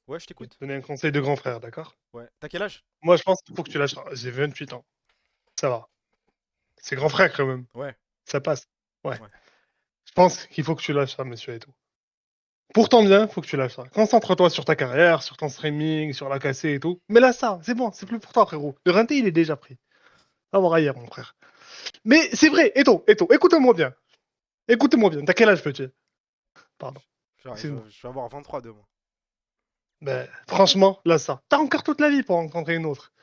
Ouais, je t'écoute. Donner un conseil de grand frère, d'accord? Ouais. T'as quel âge? Moi, je pense qu'il faut que tu lâches. J'ai 28 ans. Ça va. C'est grand frère quand même. Ouais. Ça passe. Ouais. Je pense qu'il faut que tu lâches ça, monsieur Eto. Pour ton bien, faut que tu lâches ça. Concentre-toi sur ta carrière, sur ton streaming, sur la cassée et tout. Mais là, ça, c'est bon, c'est plus pour toi, frérot. Le rinté, il est déjà pris. Va voir ailleurs, mon frère. Mais c'est vrai, Eto, écoute-moi bien. Écoute-moi bien. T'as quel âge, petit? Pardon. Je vais avoir 23 demain. Ben, franchement, là, ça. T'as encore toute la vie pour rencontrer une autre.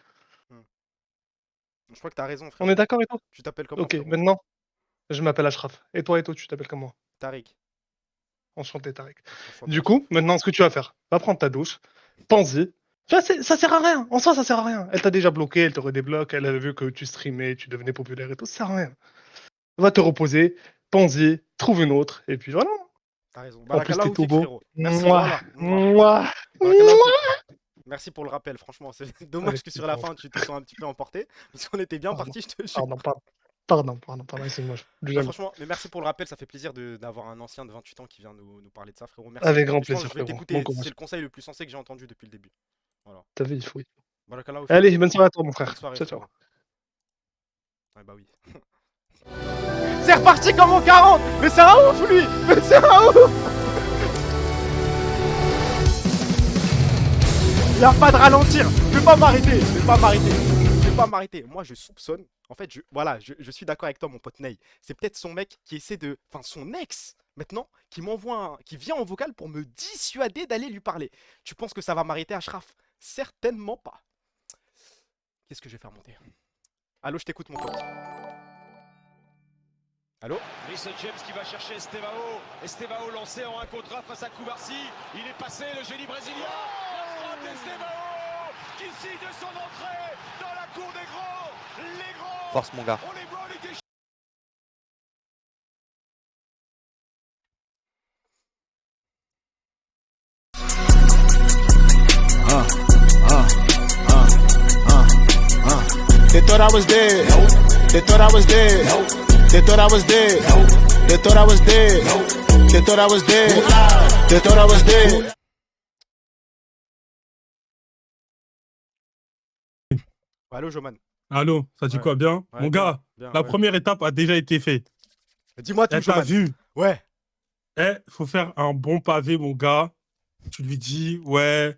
Je crois que t'as raison, frère. On est d'accord, Eto? Tu t'appelles comment? Ok, maintenant, je m'appelle Ashraf. Et toi, Eto, tu t'appelles comment? Tariq. Enchanté, Tariq. Du coup, maintenant, ce que tu vas faire, va prendre ta douche, pense-y. Ça sert à rien. En soi, ça sert à rien. Elle t'a déjà bloqué, elle te redébloque, elle a vu que tu streamais, tu devenais populaire et tout. Ça sert à rien. Va te reposer, pense-y, trouve une autre, et puis voilà. T'as raison. En plus, t'es tout beau. Merci pour le rappel, franchement. C'est dommage que sur la fin, tu te sois un petit peu emporté. Parce qu'on était bien parti, je te jure. Pardon, c'est moi. Franchement, mais merci pour le rappel, ça fait plaisir d'avoir un ancien de 28 ans qui vient nous parler de ça, frérot. Merci. Avec grand plaisir, je vais t'écouter, c'est le conseil le plus sensé que j'ai entendu depuis le début. Voilà. T'as vu, il faut. Allez, bonne soirée à toi, mon frère. Ciao. Ouais, bah oui. C'est reparti comme en 40. Mais c'est un ouf, lui. Mais c'est un ouf. Y'a pas de ralentir. Je vais pas m'arrêter. Moi, je soupçonne. En fait, je suis d'accord avec toi, mon pote Ney. C'est peut-être son mec qui essaie de... Enfin, son ex, maintenant, qui vient en vocal pour me dissuader d'aller lui parler. Tu penses que ça va m'arrêter, Ashraf? Certainement pas. Qu'est-ce que je vais faire monter? Allô, je t'écoute, mon pote. Allô? Rhys James qui va chercher Estevao. Estevao lancé en 1 contre 1 face à Koubarsi. Il est passé, le génie brésilien. La frappe d'Estevao qui signe son entrée dans la cour des grands. Les grands. Force, mon gars. On les voit en Ligue des Champions. They thought I was dead. They thought I was dead. They thought I was dead. They thought I was dead. They thought I was dead. They thought I was dead. Allô, Joman. Allô, ça dit Ouais. quoi, bien? Ouais, Mon bien, gars, bien, la ouais. première étape a déjà été faite. Dis-moi tout, Eh, t'as Joman. vu? Ouais. Faut faire un bon pavé, mon gars. Tu lui dis, ouais,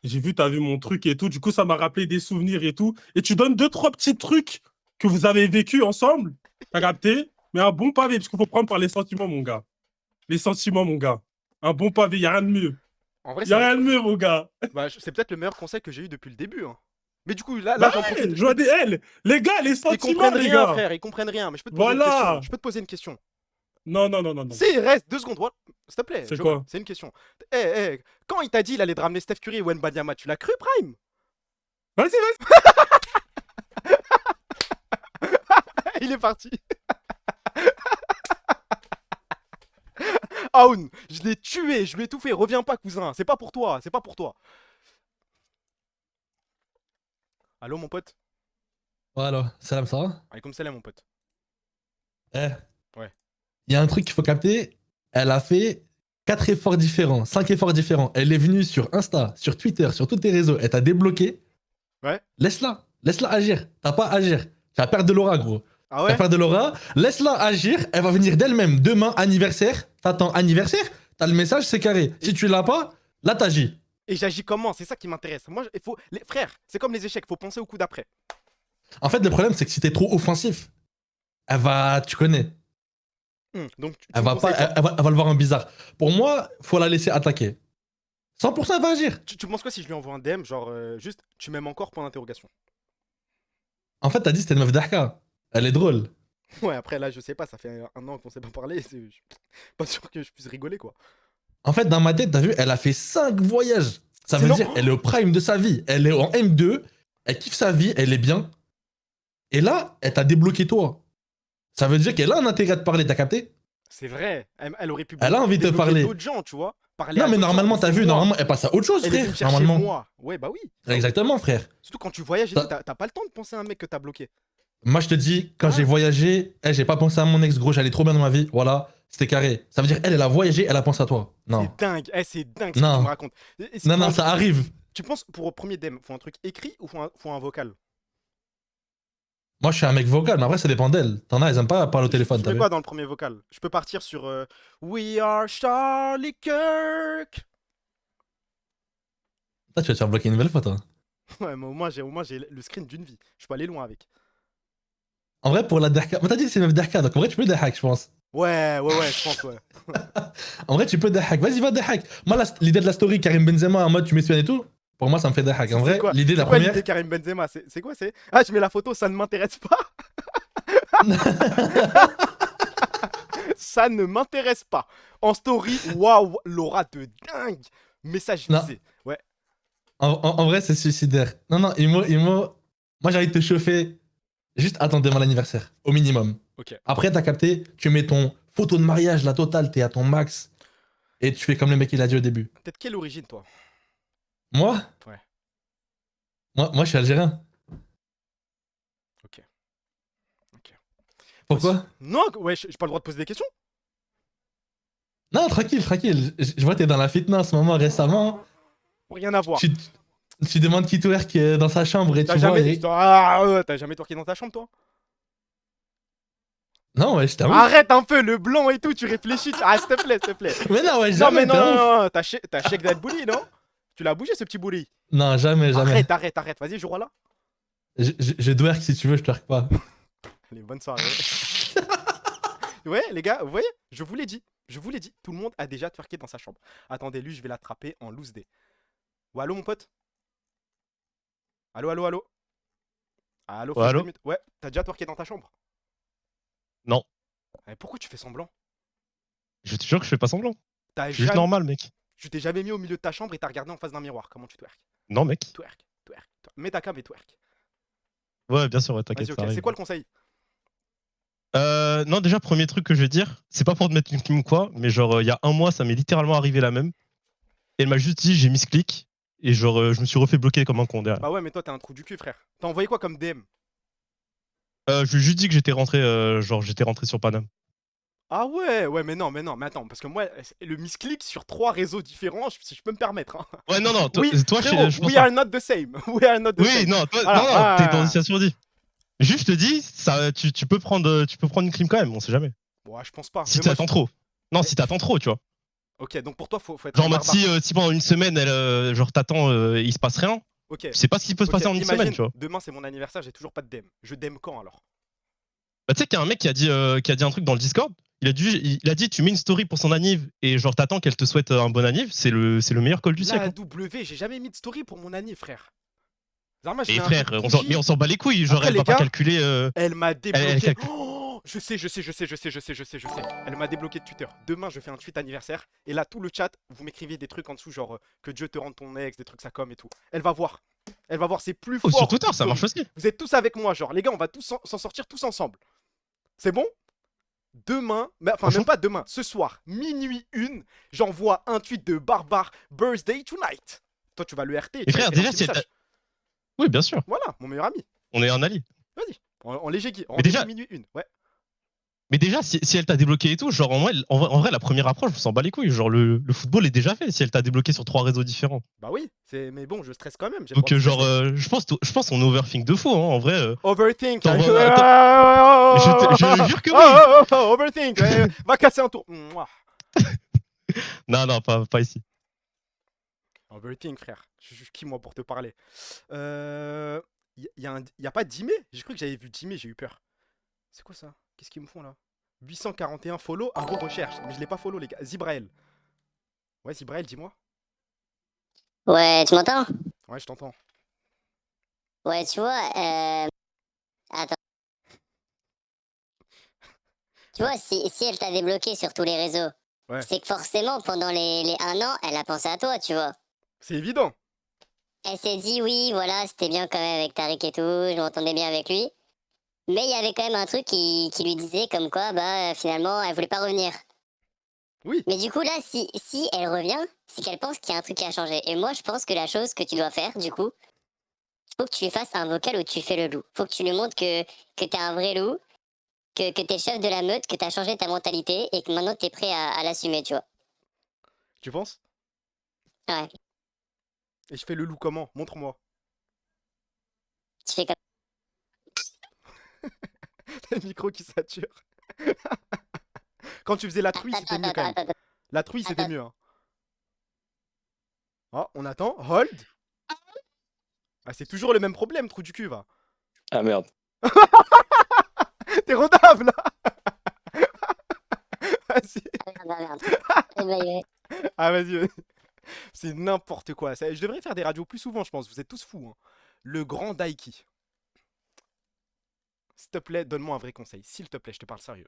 j'ai vu, t'as vu mon truc et tout. Du coup, ça m'a rappelé des souvenirs et tout. Et tu donnes 2-3 petits trucs que vous avez vécu ensemble. T'as capté? Mais un bon pavé, parce qu'il faut prendre par les sentiments, mon gars. Les sentiments, mon gars. Un bon pavé, y a rien de mieux. En vrai, Y a rien de mieux, mon gars. Bah, c'est peut-être le meilleur conseil que j'ai eu depuis le début. Hein. Mais du coup, là Bah j'en ouais, profite. je vois des L. Les gars, les Ils sentiments, comprennent les rien, gars. frère. Ils comprennent rien. Mais je peux te poser une Voilà. question. Je peux te poser une question. Non, non, non, non, non. Si, reste 2 secondes. Voilà. S'il te plaît. C'est Joman, quoi? c'est une question. Quand il t'a dit il allait te ramener Steph Curry et Wembanyama, tu l'as cru, Prime? Vas-y, vas-y. Il est parti. Aoun, je l'ai tué, je lui ai tout fait. Reviens pas, cousin. C'est pas pour toi. C'est pas pour toi. Allô, mon pote? Voilà, salam, ça va? Alaykoum salam, mon pote. Eh. Ouais. Il y a un truc qu'il faut capter. Elle a fait 4 efforts différents, 5 efforts différents. Elle est venue sur Insta, sur Twitter, sur tous tes réseaux. Elle t'a débloqué. Ouais. Laisse-la. Laisse-la agir. T'as pas à agir. Tu vas perdre de l'aura, gros. Ah ouais? Tu vas perdre de l'aura. Laisse-la agir. Elle va venir d'elle-même. Demain, anniversaire. T'attends anniversaire. T'as le message, c'est carré. Si tu l'as pas, là, t'agis. Et j'agis comment? C'est ça qui m'intéresse. Moi, il faut. Frère, c'est comme les échecs. Faut penser au coup d'après. En fait, le problème, c'est que si t'es trop offensif, elle va. Tu connais. Donc, Elle va, pas, elle va le voir en bizarre. Pour moi, faut la laisser attaquer. 100% elle va agir. Tu penses quoi si je lui envoie un DM, genre juste tu m'aimes encore point d'interrogation? En fait, t'as dit c'était une meuf d'Arka. Elle est drôle. Ouais, après là, je sais pas, ça fait 1 an qu'on s'est pas parlé. Je suis pas sûr que je puisse rigoler quoi. En fait, dans ma tête, t'as vu, elle a fait 5 voyages. Ça veut long. dire elle est au prime de sa vie. Elle est en M2. Elle kiffe sa vie. Elle est bien. Et là, elle t'a débloqué toi. Ça veut dire qu'elle a un intérêt à te parler. T'as capté? C'est vrai. Elle aurait pu. Elle a envie de te débloquer parler. d'autres gens, tu vois. Parler Non, à mais d'autres normalement, gens, t'as c'est vu, moi. normalement, elle passe à autre chose, Elle est venue frère. me chercher Normalement. moi. Ouais, bah oui. Exactement, frère. Surtout quand tu voyages et tout, t'as pas le temps de penser à un mec que t'as bloqué. Moi, je te dis, quand j'ai voyagé, j'ai pas pensé à mon ex, gros, j'allais trop bien dans ma vie. Voilà, c'était carré. Ça veut dire, elle a voyagé, elle a pensé à toi. Non. C'est dingue. C'est dingue ce que Non. tu me racontes. Non, non, ça arrive. Tu penses pour le premier DM, faut un truc écrit ou faut un vocal? Moi, je suis un mec vocal, mais après, ça dépend d'elle. T'en as, elles aiment pas parler au téléphone, Je t'as mets vu? quoi dans le premier vocal? Je peux partir sur We are Charlie Kirk. Toi, tu vas te faire bloquer une nouvelle fois, toi. Ouais, mais au moins j'ai le screen d'une vie. Je peux aller loin avec. En vrai, pour la Derka. Moi, t'as dit que c'est une meuf Derka, donc en vrai, tu peux Derhak, je pense. Ouais, je pense, ouais. En vrai, tu peux Derhak. Vas-y, va Derhak. Moi, l'idée de la story Karim Benzema en mode tu m'espionnes et tout, pour moi, ça me fait Derhak. En vrai, l'idée de la première. L'idée Karim Benzema, c'est quoi? C'est je mets la photo, ça ne m'intéresse pas. Ça ne m'intéresse pas. En story, waouh, l'aura de dingue. Message Non. visé. Ouais. En vrai, c'est suicidaire. Non, non, Imo. Moi, j'ai envie de te chauffer. Juste attends demain l'anniversaire, au minimum. Ok. Après, t'as capté, tu mets ton photo de mariage, la totale, t'es à ton max. Et tu fais comme le mec il a dit au début. T'es de quelle origine, toi? Moi? Ouais. Moi, je suis algérien. Ok. Pourquoi? Non, ouais, j'ai pas le droit de poser des questions. Non, tranquille. Je vois que t'es dans la fitness en ce moment récemment. Rien à voir. Tu demandes qui twerk dans sa chambre et tu vois. T'as jamais twerké dans ta chambre, toi? Non, ouais, je t'avoue. Arrête un peu, le blanc et tout, tu réfléchis. Ah, s'il te plaît. Mais non, ouais, Non, jamais. mais non. T'as chèque d'être bouli, non? Tu l'as bougé, ce petit bouli? Non, jamais. Arrête. Vas-y, je là. Je twerk si tu veux, je twerk pas. Allez, bonne soirée. Ouais, les gars, vous voyez? Je vous l'ai dit. Tout le monde a déjà twerké dans sa chambre. Attendez, lui, je vais l'attraper en loose day. Oh, allô, mon pote? Allô? Allô, Ouais, fausse allô demi- Ouais, t'as déjà twerké dans ta chambre? Non. Pourquoi tu fais semblant? Je te jure que je fais pas semblant. T'as Je suis juste jamais- normal, mec. Tu t'es jamais mis au milieu de ta chambre et t'as regardé en face d'un miroir. Comment tu twerk? Non, mec. Twerk. Mets ta cam et twerk. Ouais, bien sûr, ouais, t'inquiète, Vas-y, ça ok. arrive. C'est quoi le conseil? Non, déjà, premier truc que je vais dire, c'est pas pour te mettre une clim ou quoi, mais genre, il y a un mois, ça m'est littéralement arrivé la même. Et elle m'a juste dit, j'ai mis ce clic, et genre, je me suis refait bloquer comme un con derrière. Bah ouais, mais toi, t'es un trou du cul, frère. T'as envoyé quoi comme DM? Je lui ai juste dit que j'étais rentré, j'étais rentré sur Paname. Ah ouais, mais non, mais attends, parce que moi, le misclick sur 3 réseaux différents, si je peux me permettre. Hein. Ouais, non, toi, Oui, toi frérot, je pense we pas. are not the same. We are not the Oui, same. non, toi, Voilà, non, t'es dans ah. une situation dit. Juste, je te dis, ça, tu peux prendre une clim quand même, on sait jamais. Ouais, je pense pas. Si Mais moi, t'attends trop. Non, si t'attends trop, tu vois. Ok, donc pour toi, faut être Genre un en mode barbare. si pendant une semaine, genre t'attends, il se passe rien. Ok. Tu sais pas ce qui peut se Ok, passer en une imagine, semaine, tu vois. demain, c'est mon anniversaire, j'ai toujours pas de DM. Je DM quand alors? Bah, tu sais qu'il y a un mec qui a dit un truc dans le Discord. Il a dit tu mets une story pour son anniv et genre t'attends qu'elle te souhaite un bon anniv, c'est le meilleur call du La siècle. W, j'ai jamais mis de story pour mon anniv, frère. Zarma, je Et mets un frère, truc mais on s'en bat les couilles, genre Après, elle les va pas gars, calculer. Elle m'a elle débloqué. calcule. Oh, je sais. Elle m'a débloqué de Twitter. Demain, je fais un tweet anniversaire. Et là, tout le chat, vous m'écrivez des trucs en dessous, genre que Dieu te rende ton ex, des trucs ça comme et tout. Elle va voir. C'est plus Oh, fort. sur Twitter, qu'une ça story. marche aussi. Vous êtes tous avec moi, genre. Les gars, on va tous s'en sortir tous ensemble. C'est bon? Demain, enfin même pas demain, ce soir, minuit 1, j'envoie un tweet de Barbare Birthday tonight. Toi, tu vas le RT. Et frère, déjà, si elle t'a- Oui, bien sûr. Voilà, mon meilleur ami. On est un ali. Vas-y, en léger guide. Mais déjà- minuit 1, ouais. Mais déjà, si elle t'a débloqué et tout, genre en vrai, la première approche, je me sens bat les couilles. Genre le football est déjà fait si elle t'a débloqué sur 3 réseaux différents. Bah oui, mais bon, je stresse quand même. j'ai Donc le droit de genre, je pense qu'on overthink de fou, hein, en vrai. Overthink. Je jure que oui. Overthink. Va casser un tour. Mouah. Non, pas ici. Overthink, frère. Je suis qui moi pour te parler? Y a pas Dime? J'ai cru que j'avais vu Dime, j'ai eu peur. C'est quoi ça? Qu'est-ce qu'ils me font là? 841 follow, un gros recherche. Mais je l'ai pas follow, les gars. Zibrael. Ouais, Zibrael, dis-moi. Ouais, tu m'entends? Ouais, je t'entends. Ouais, tu vois, attends. Tu vois, si elle t'a débloqué sur tous les réseaux, Ouais. c'est que forcément, pendant les 1 an, elle a pensé à toi, tu vois. C'est évident. Elle s'est dit, oui, voilà, c'était bien quand même avec Tariq et tout, je m'entendais bien avec lui. Mais il y avait quand même un truc qui lui disait comme quoi, bah, finalement, elle voulait pas revenir. Oui. Mais du coup, là, si elle revient, c'est qu'elle pense qu'il y a un truc qui a changé. Et moi, je pense que la chose que tu dois faire, du coup, faut que tu lui fasses un vocal où tu fais le loup. Faut que tu lui montres que t'es un vrai loup, que t'es le chef de la meute, que t'as changé ta mentalité et que maintenant t'es prêt à l'assumer, tu vois. Tu penses? Ouais. Et je fais le loup comment? Montre-moi. Tu fais comme... Le micro qui sature. Quand tu faisais la truie, c'était mieux quand même. La truie, c'était mieux. Hein. Oh, on attend. Hold. Ah, c'est toujours le même problème, trou du cul, va. Ah merde. T'es rodable, là. Vas-y. Ah, vas-y. C'est n'importe quoi. Je devrais faire des radios plus souvent, je pense. Vous êtes tous fous. Hein. Le grand Daiki. S'il te plaît, donne-moi un vrai conseil. S'il te plaît, je te parle sérieux.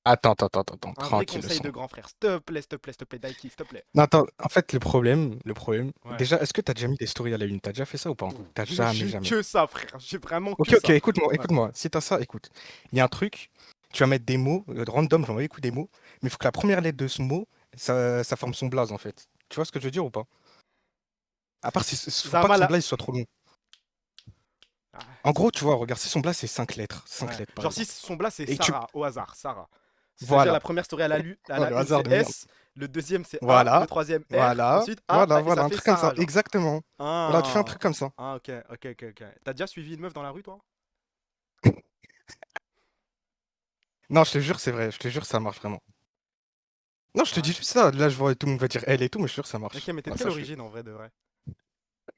Attends, Un vrai tranquille. conseil de grand frère. S'il te plaît, Daiki, s'il te plaît. Non, attends, en fait, le problème, Ouais. déjà, est-ce que t'as déjà mis des stories à la une? T'as déjà fait ça ou pas? T'as J'ai jamais. que ça, frère. J'ai vraiment Ok, que ok, ça. écoute-moi, Ouais. écoute-moi. Si t'as ça, écoute. Il y a un truc, tu vas mettre des mots, random, j'en écoute des mots, mais il faut que la première lettre de ce mot, ça forme son blaze, en fait. Tu vois ce que je veux dire ou pas? À part, faut pas que son blaze soit trop long. En gros, tu vois, regarde, si son blaze, c'est 5 lettres. 5 Ouais. lettres, par Genre si exemple. son blaze c'est Et tu- Sarah, au hasard, Sarah. C'est-à-dire Voilà. la première story à la une, Oh, le une, hasard c'est de merde. S, le deuxième c'est A, Voilà. le troisième R, Voilà. ensuite A, et ça Voilà, un fait truc comme ça. Sarah, genre. Exactement. Voilà, tu fais un truc comme ça. Ah, ok. T'as déjà suivi une meuf dans la rue, toi? Non, je te jure, c'est vrai. Je te jure, ça marche vraiment. Non, je te dis juste ça. Là, je vois tout le monde va dire elle et tout, mais je te jure, ça marche. Ok, mais t'es Ah, de quelle ça, je- origine en vrai de vrai?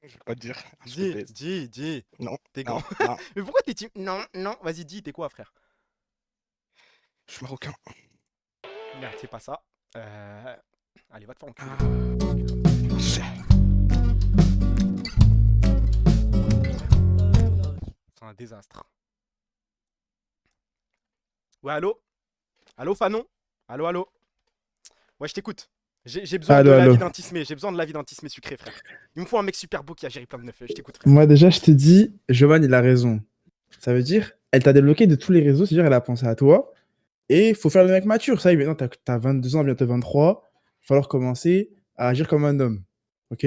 Je vais pas te dire. s'il te plaît. Dis. Non. T'es non, grand. non. Mais pourquoi t'es timide? Non, vas-y, dis, t'es quoi, frère? Je suis marocain. Merde, c'est pas ça. Allez, va te faire enculer. un désastre. Ouais, allô? Allô, Fanon? Allô, allô? Ouais, je t'écoute. J'ai besoin de l'avis d'un Tismé. J'ai besoin de l'avis d'un Tismé sucré, frère. Il me faut un mec super beau qui a géré plein de neuf. Je t'écoute, frère. Moi, déjà, je t'ai dit, Jovan, il a raison. Ça veut dire, elle t'a débloqué de tous les réseaux, c'est-à-dire, elle a pensé à toi. Et il faut faire le mec mature. Ça y est, maintenant, t'as 22 ans, bientôt 23. Il va falloir commencer à agir comme un homme. Ok?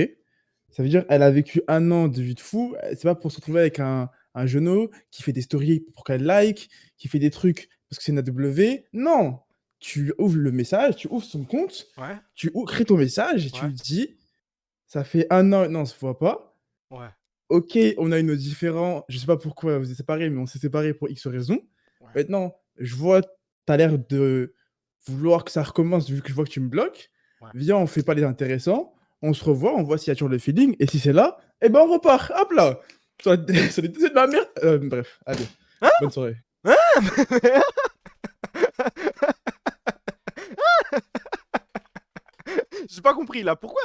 Ça veut dire, elle a vécu 1 an de vie de fou. C'est pas pour se retrouver avec un genou qui fait des stories pour qu'elle like, qui fait des trucs parce que c'est une AW. Non! Tu ouvres le message, tu ouvres son compte, Ouais. tu crées ton message et tu lui dis, ça fait 1 an, non, on se voit pas. Ouais. Ok, on a une différence. Je sais pas pourquoi vous êtes séparés, mais on s'est séparés pour X raisons. Ouais. Maintenant, je vois, t'as l'air de vouloir que ça recommence vu que je vois que tu me bloques. Ouais. Viens, on fait pas les intéressants. On se revoit, on voit s'il y a toujours le feeling. Et si c'est là, eh ben on repart. Hop là. Sur les deux de ma mère. Bref, allez. Hein? Bonne soirée. Hein? J'ai pas compris là. Pourquoi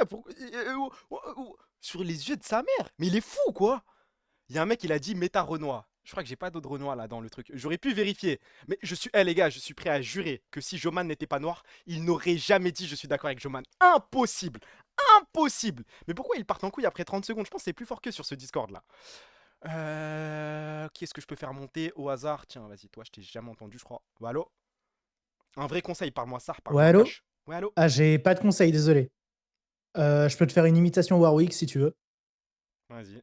sur les yeux de sa mère? Mais il est fou quoi. Il y a un mec, il a dit Méta Renoir. Je crois que j'ai pas d'autre Renoir là dans le truc. J'aurais pu vérifier. Mais je suis. Les gars, je suis prêt à jurer que si Joman n'était pas noir, il n'aurait jamais dit je suis d'accord avec Joman. Impossible. Impossible. Mais pourquoi ils partent en couille après 30 secondes? Je pense que c'est plus fort que sur ce Discord là. Qui est-ce que je peux faire monter au hasard? Tiens, vas-y, toi, je t'ai jamais entendu, je crois. Ouais, allô? Un vrai conseil, parle-moi ça. Ouais, allô? Ouais, allô? Ah, j'ai pas de conseil, désolé. Je peux te faire une imitation Warwick si tu veux. Vas-y.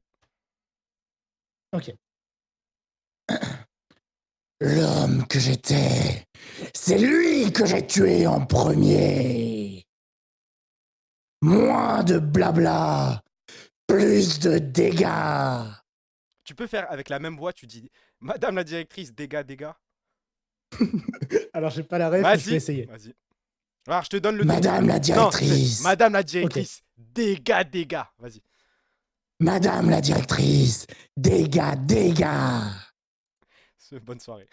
Ok. L'homme que j'étais, c'est lui que j'ai tué en premier. Moins de blabla, plus de dégâts. Tu peux faire avec la même voix, tu dis Madame la directrice, dégâts, dégâts. Alors, j'ai pas la ref, mais je vais essayer. Vas-y. Alors, je te donne le Madame la directrice. Non, Madame la directrice, dégâts, dégâts. Vas-y. Madame la directrice, dégâts, dégâts. Bonne soirée.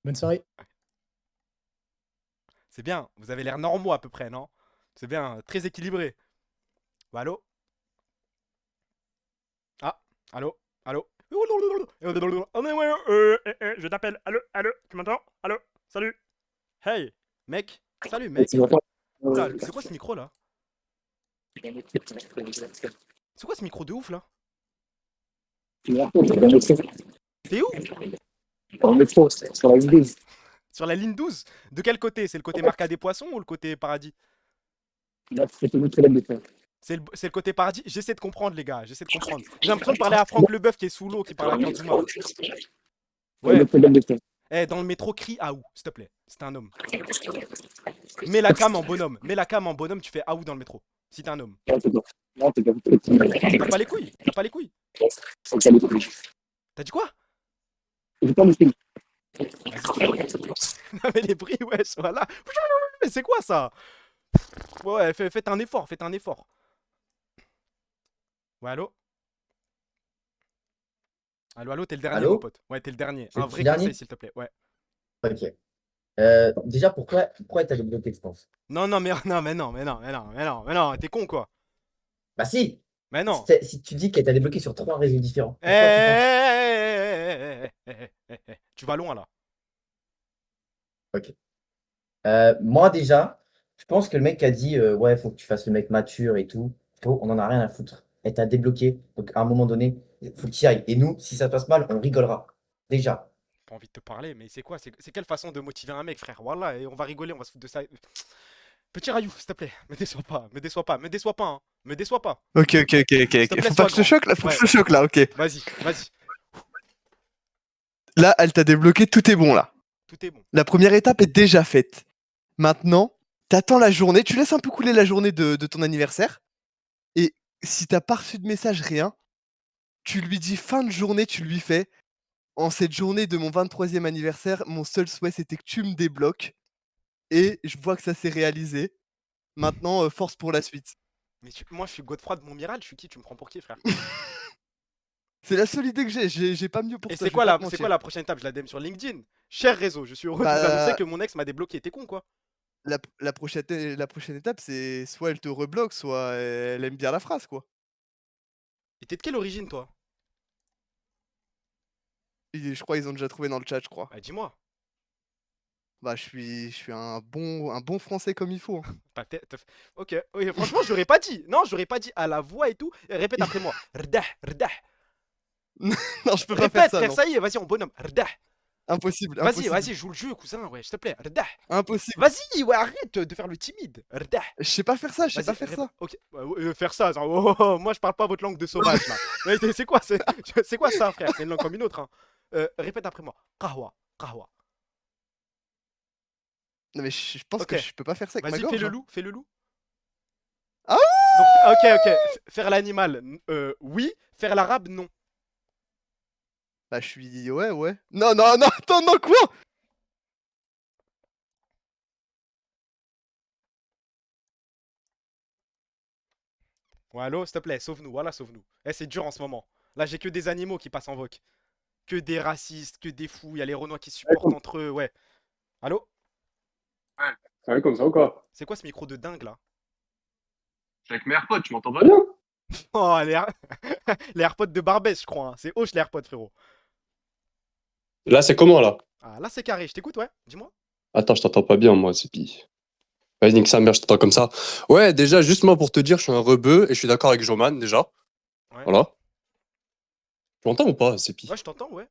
Bonne soirée. C'est bien, vous avez l'air normaux à peu près, non? C'est bien, très équilibré. Ouais, allô? Ah, allô? Allô? Je t'appelle. Allô? Allô? Tu m'entends? Allô? Salut? Hey, mec. Salut, mec. Oula, c'est quoi ce micro là? C'est quoi ce micro de ouf là? T'es où? Dans le métro, sur la ligne 12. Sur la ligne 12? De quel côté? C'est le côté Marca des Poissons ou le côté Paradis? Là, c'est une autre ligne de train. C'est le côté Paradis? J'essaie de comprendre, les gars. J'essaie de comprendre. J'ai l'impression de parler à Franck Leboeuf qui est sous l'eau, qui parle à Kazuma. Ouais. Dans le métro, crie Aou, s'il te plaît. C'est un homme. Mets la cam en bonhomme. Mets la cam en bonhomme, tu fais Aou dans le métro. Si t'es un homme. Non, t'es pas. T'as pas les couilles? T'as pas les couilles? T'as dit quoi? J'ai pas musclé. Non mais les bruits, ouais, voilà. Mais c'est quoi ça? Ouais, faites un effort, faites un effort. Ouais, allô? Allô, allô, t'es le dernier, mon pote. Ouais, t'es le dernier. Un vrai conseil, s'il te plaît. Ouais. Ok. Déjà, pourquoi t'as débloqué, je pense? Non, mais non, t'es con quoi. Bah si. Mais non. Si tu dis qu'elle t'a débloqué sur 3 réseaux différents. Tu vas loin là. Ok. Moi déjà, je pense que le mec a dit ouais, faut que tu fasses le mec mature et tout. On en a rien à foutre. Elle t'a débloqué. Donc à un moment donné, faut que tu y ailles. Et nous, si ça se passe mal, on rigolera. Déjà. Pas envie de te parler, mais c'est quoi? C'est quelle façon de motiver un mec, frère? Voilà, et on va rigoler, on va se foutre de ça. Petit Rayou, s'il te plaît, me déçois pas, hein. Me déçois pas. Ok. S'il te plaît, Faut pas que je te choque là, ok. Vas-y. Là, elle t'a débloqué, tout est bon là. Tout est bon. La première étape est déjà faite. Maintenant, t'attends la journée, tu laisses un peu couler la journée de ton anniversaire. Et si t'as pas reçu de message, rien, tu lui dis fin de journée, tu lui fais en cette journée de mon 23e anniversaire, mon seul souhait c'était que tu me débloques. Et je vois que ça s'est réalisé. Maintenant, force pour la suite. Mais moi, je suis Godefroy de Montmirail, je suis qui? Tu me prends pour qui, frère? C'est la seule idée que j'ai pas mieux pour Et toi. c'est quoi la prochaine étape? Je la DM sur LinkedIn. Cher réseau, je suis heureux de vous annoncer que mon ex m'a débloqué. T'es con quoi? La prochaine étape, c'est soit elle te rebloque, soit elle aime bien la phrase, quoi. Et t'es de quelle origine, toi? Je crois qu'ils ont déjà trouvé dans le chat, je crois. Bah, dis-moi. Bah, je suis un bon français comme il faut. Ok, oui, franchement, j'aurais pas dit. Non, j'aurais pas dit à la voix et tout. Répète après moi. Rdah, rdah. Non, je peux pas faire Répète, ça, frère, non. ça y est, vas-y, en bonhomme. Rdah. Impossible, Vas-y, impossible. vas-y, joue le jeu, cousin, ouais, s'il te plaît. Rdah. Impossible. Vas-y, ouais, arrête de faire le timide. Rdah. Je sais pas faire ça, je sais Vas-y, pas faire ça. Ok, faire ça. Moi, je parle pas votre langue de sauvage, là. Mais c'est quoi, c'est quoi ça, frère? C'est une langue comme une autre, hein. Répète après moi. Qahwa, qahwa. Non, mais je pense Ok. que je peux pas faire ça avec ma Vas-y, gorge. fais le hein. loup, fais le loup. Ah Donc, ok. Faire l'animal, oui. Faire l'arabe, non. Bah, je suis. Ouais, ouais. Non, non, non, attends, non, quoi? Ouais, allô, s'il te plaît, sauve-nous, voilà, sauve-nous. Eh, c'est dur en ce moment. Là, j'ai que des animaux qui passent en vogue. Que des racistes, que des fous. Il y a les Renois qui se supportent entre eux, ouais. Allô? Ça va comme ça ou quoi? C'est quoi ce micro de dingue, là? Je suis avec mes AirPods, tu m'entends pas bien? Oh, les AirPods de Barbès, je crois. Hein. C'est hoche, les AirPods, frérot. Là, c'est comment là? Ah, là, c'est carré. Je t'écoute, ouais. Dis-moi. Attends, je t'entends pas bien, moi, c'est pis. Vas-y, nique sa mère, je t'entends comme ça. Ouais, déjà, juste moi pour te dire, je suis un rebeu et je suis d'accord avec Joman, déjà. Ouais. Voilà. Tu m'entends ou pas, c'est pis? Ouais, je t'entends, ouais.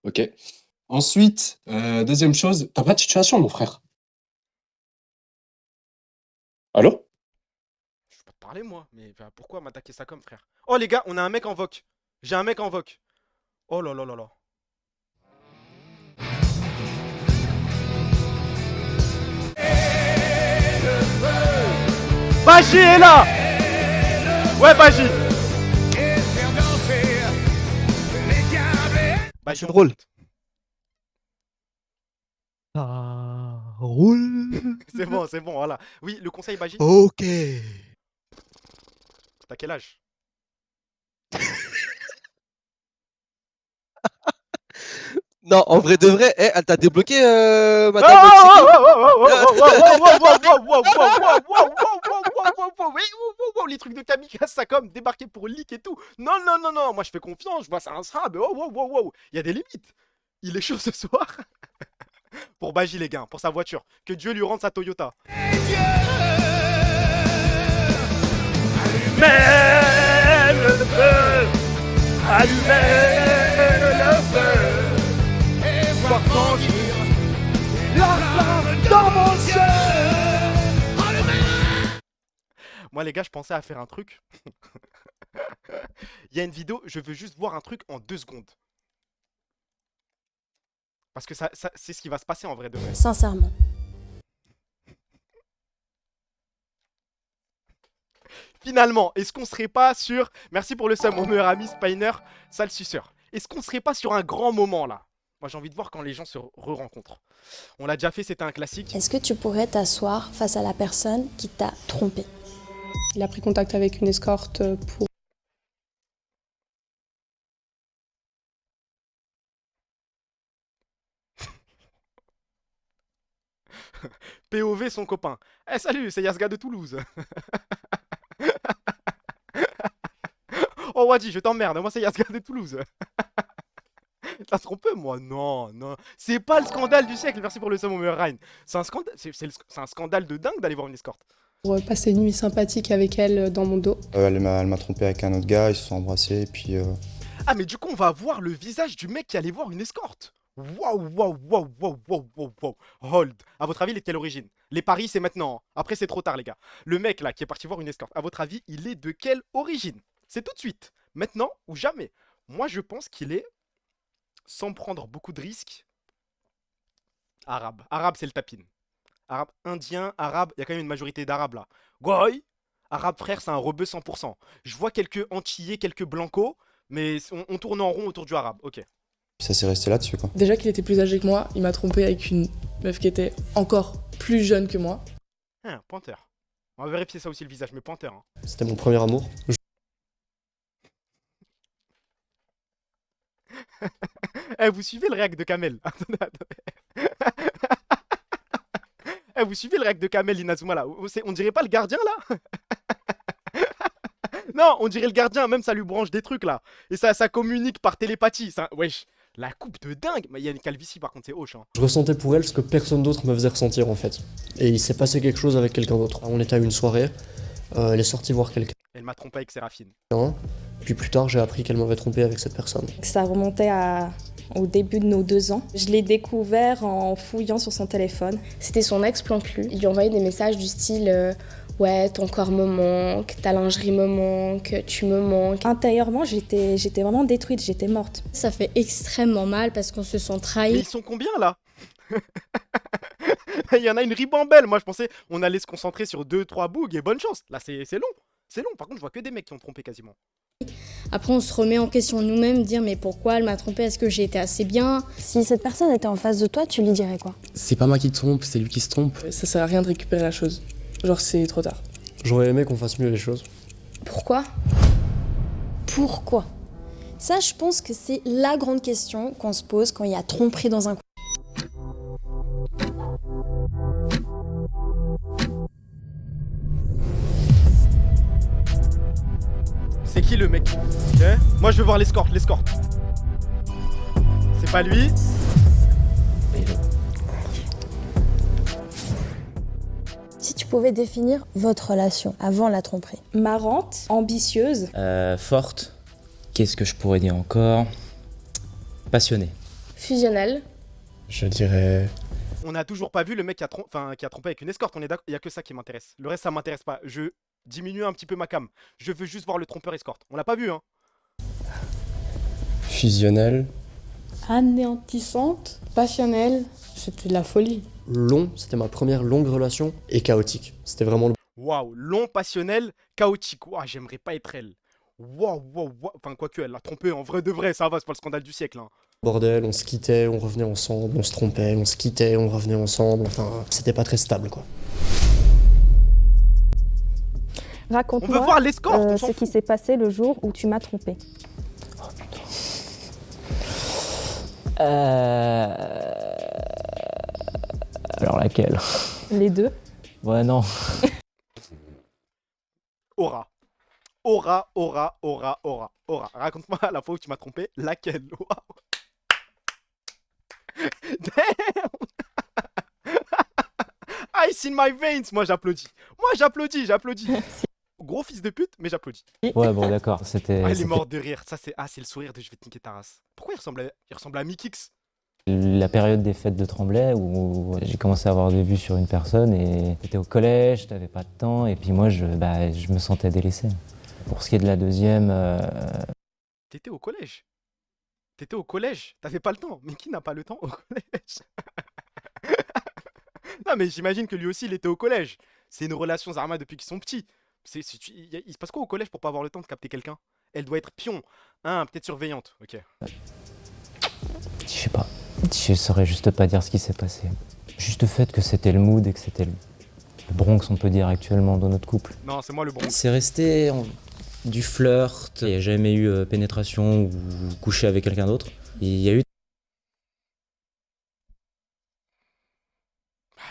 Ok. Ensuite, deuxième chose, t'as pas de situation, mon frère. Allô? Je peux pas te parler, moi. Mais bah, pourquoi m'attaquer ça comme, frère? Oh, les gars, on a un mec en voc. J'ai un mec en voc. Oh là là là là. Baji est là. Ouais, Baji. Baji, C'est on drôle. t'écoute. Ça roule. C'est bon, voilà. Oui, le conseil, Baji. Ok. T'as quel âge? Non, en vrai de vrai, elle t'a débloqué, Oh, madame oh, Tseki? oh, oh, oh, oh, les trucs de kamikaze, ça comme débarquer pour leak et tout. Non, non, non, non, moi je fais confiance, je vois ça un srab. Oh, wow, wow, wow. Il y a des limites. Il est chaud ce soir. Pour Baji, les gars, pour sa voiture. Que Dieu lui rende sa Toyota. Allumez le feu. Allumez le feu. Et voir grandir la flamme dans mon ciel. Moi, les gars, je pensais à faire un truc. Il y a une vidéo, je veux juste voir un truc en 2 secondes. Parce que ça c'est ce qui va se passer en vrai de vrai. Sincèrement. Finalement, est-ce qu'on serait pas sur... Merci pour le sub, mon meilleur ami Spiner, sale suceur. Est-ce qu'on serait pas sur un grand moment là? Moi j'ai envie de voir quand les gens se re-rencontrent. On l'a déjà fait, c'était un classique. Est-ce que tu pourrais t'asseoir face à la personne qui t'a trompé? Il a pris contact avec une escorte pour... POV son copain. Eh salut, c'est Yasga de Toulouse. Oh Wadi, je t'emmerde, moi c'est Yasga de Toulouse. T'as trompé moi? Non, non. C'est pas le scandale du siècle, merci pour le sub, mon meilleur Ryan. C'est un scandale, c'est un scandale de dingue d'aller voir une escorte. pour passer une nuit sympathique avec elle dans mon dos. Elle m'a trompé avec un autre gars, ils se sont embrassés et puis... Ah mais du coup on va voir le visage du mec qui allait voir une escorte. Waouh, waouh, waouh, waouh, waouh, waouh, waouh. Hold. À votre avis, il est de quelle origine? Les paris, c'est maintenant. Après, c'est trop tard, les gars. Le mec, là, qui est parti voir une escorte, à votre avis, il est de quelle origine? C'est tout de suite. Maintenant ou jamais. Moi, je pense qu'il est, sans prendre beaucoup de risques, arabe. Arabe, c'est le tapine. Arabe, indien, arabe, il y a quand même une majorité d'arabes, là. Goy. Arabe, frère, c'est un rebeu 100%. Je vois quelques antillais, quelques blancos, mais on tourne en rond autour du arabe. Ok. Ça s'est resté là-dessus, quoi. Déjà qu'il était plus âgé que moi, il m'a trompé avec une meuf qui était encore plus jeune que moi. Ah, pointeur. On va vérifier ça aussi le visage, mais pointeur. Hein. C'était mon premier amour. Eh, vous suivez le réac de Kamel? Attendez, attendez. Eh, vous suivez le réac de Kamel, Inazuma, là? On dirait pas le gardien, là? Non, on dirait le gardien, même ça lui branche des trucs, là. Et ça communique par télépathie. Ça... Wesh. La coupe de dingue. Mais il y a une calvitie par contre, c'est hoche. Hein. Je ressentais pour elle ce que personne d'autre me faisait ressentir en fait. Et il s'est passé quelque chose avec quelqu'un d'autre. On était à une soirée, elle est sortie voir quelqu'un. Elle m'a trompé avec Séraphine. Puis plus tard, j'ai appris qu'elle m'avait trompé avec cette personne. Ça remontait au début de nos 2 ans. Je l'ai découvert en fouillant sur son téléphone. C'était son ex plan cul. Il lui envoyait des messages du style ouais, ton corps me manque, ta lingerie me manque, tu me manques. Intérieurement, j'étais vraiment détruite, j'étais morte. Ça fait extrêmement mal parce qu'on se sent trahi. Mais ils sont combien là? Il y en a une ribambelle. Moi je pensais on allait se concentrer sur 2-3 bougs et bonne chance. Là c'est long. C'est long. Par contre je vois que des mecs qui ont trompé quasiment. Après on se remet en question nous-mêmes, dire mais pourquoi elle m'a trompé, est-ce que j'ai été assez bien? Si cette personne était en face de toi, tu lui dirais quoi? C'est pas moi qui te trompe, c'est lui qui se trompe. Ça sert à rien de récupérer la chose. Genre c'est trop tard. J'aurais aimé qu'on fasse mieux les choses. Pourquoi? Pourquoi? Ça, je pense que c'est la grande question qu'on se pose quand il y a tromperie dans un couple. C'est qui le mec? Ok. Moi je veux voir l'escorte. C'est pas lui. Si tu pouvais définir votre relation avant la tromperie. Marrante, ambitieuse. Forte. Qu'est-ce que je pourrais dire encore? Passionnée. Fusionnelle. Je dirais... On n'a toujours pas vu le mec qui a trompé avec une escorte. On est d'accord. Il y a que ça qui m'intéresse. Le reste ça m'intéresse pas. Je diminue un petit peu ma cam. Je veux juste voir le trompeur escorte. On l'a pas vu hein. Fusionnelle. Anéantissante. Passionnelle. C'était de la folie. Long, c'était ma première longue relation. Et chaotique. C'était vraiment le... Waouh, long, passionnel, chaotique. Waouh, j'aimerais pas être elle. Waouh. Enfin, quoique, elle l'a trompé en vrai de vrai. Ça va, c'est pas le scandale du siècle. Hein. Bordel, on se quittait, on revenait ensemble, on se trompait, on se quittait, on revenait ensemble. Enfin, c'était pas très stable quoi. Raconte-moi On veut voir l'escorte, ce qui s'est passé le jour où tu m'as trompé. Alors laquelle? Les deux. Ouais, non. Aura. Raconte-moi la fois où tu m'as trompé, laquelle? Waouh. Damn. Ice in my veins. Moi j'applaudis. Gros fils de pute, mais j'applaudis. Ouais, bon, d'accord. C'était. Ah, il est mort de rire. Ça, c'est le sourire de je vais te niquer ta race. Pourquoi il ressemble à Mikix? La période des fêtes de Tremblay où j'ai commencé à avoir des vues sur une personne et t'étais au collège, t'avais pas de temps et puis moi je me sentais délaissé. Pour ce qui est de la deuxième. T'étais au collège? T'avais pas le temps? Mais qui n'a pas le temps au collège? Non, mais j'imagine que lui aussi il était au collège. C'est une relation Zarma depuis qu'ils sont petits. Il se passe quoi au collège pour pas avoir le temps de capter quelqu'un? Elle doit être pion. Peut-être surveillante. Ok. Je sais pas. Je saurais juste pas dire ce qui s'est passé. Juste le fait que c'était le mood et que c'était le Bronx, on peut dire actuellement, dans notre couple. Non, c'est moi le Bronx. C'est resté du flirt. Il n'y a jamais eu pénétration ou coucher avec quelqu'un d'autre. Il y a eu.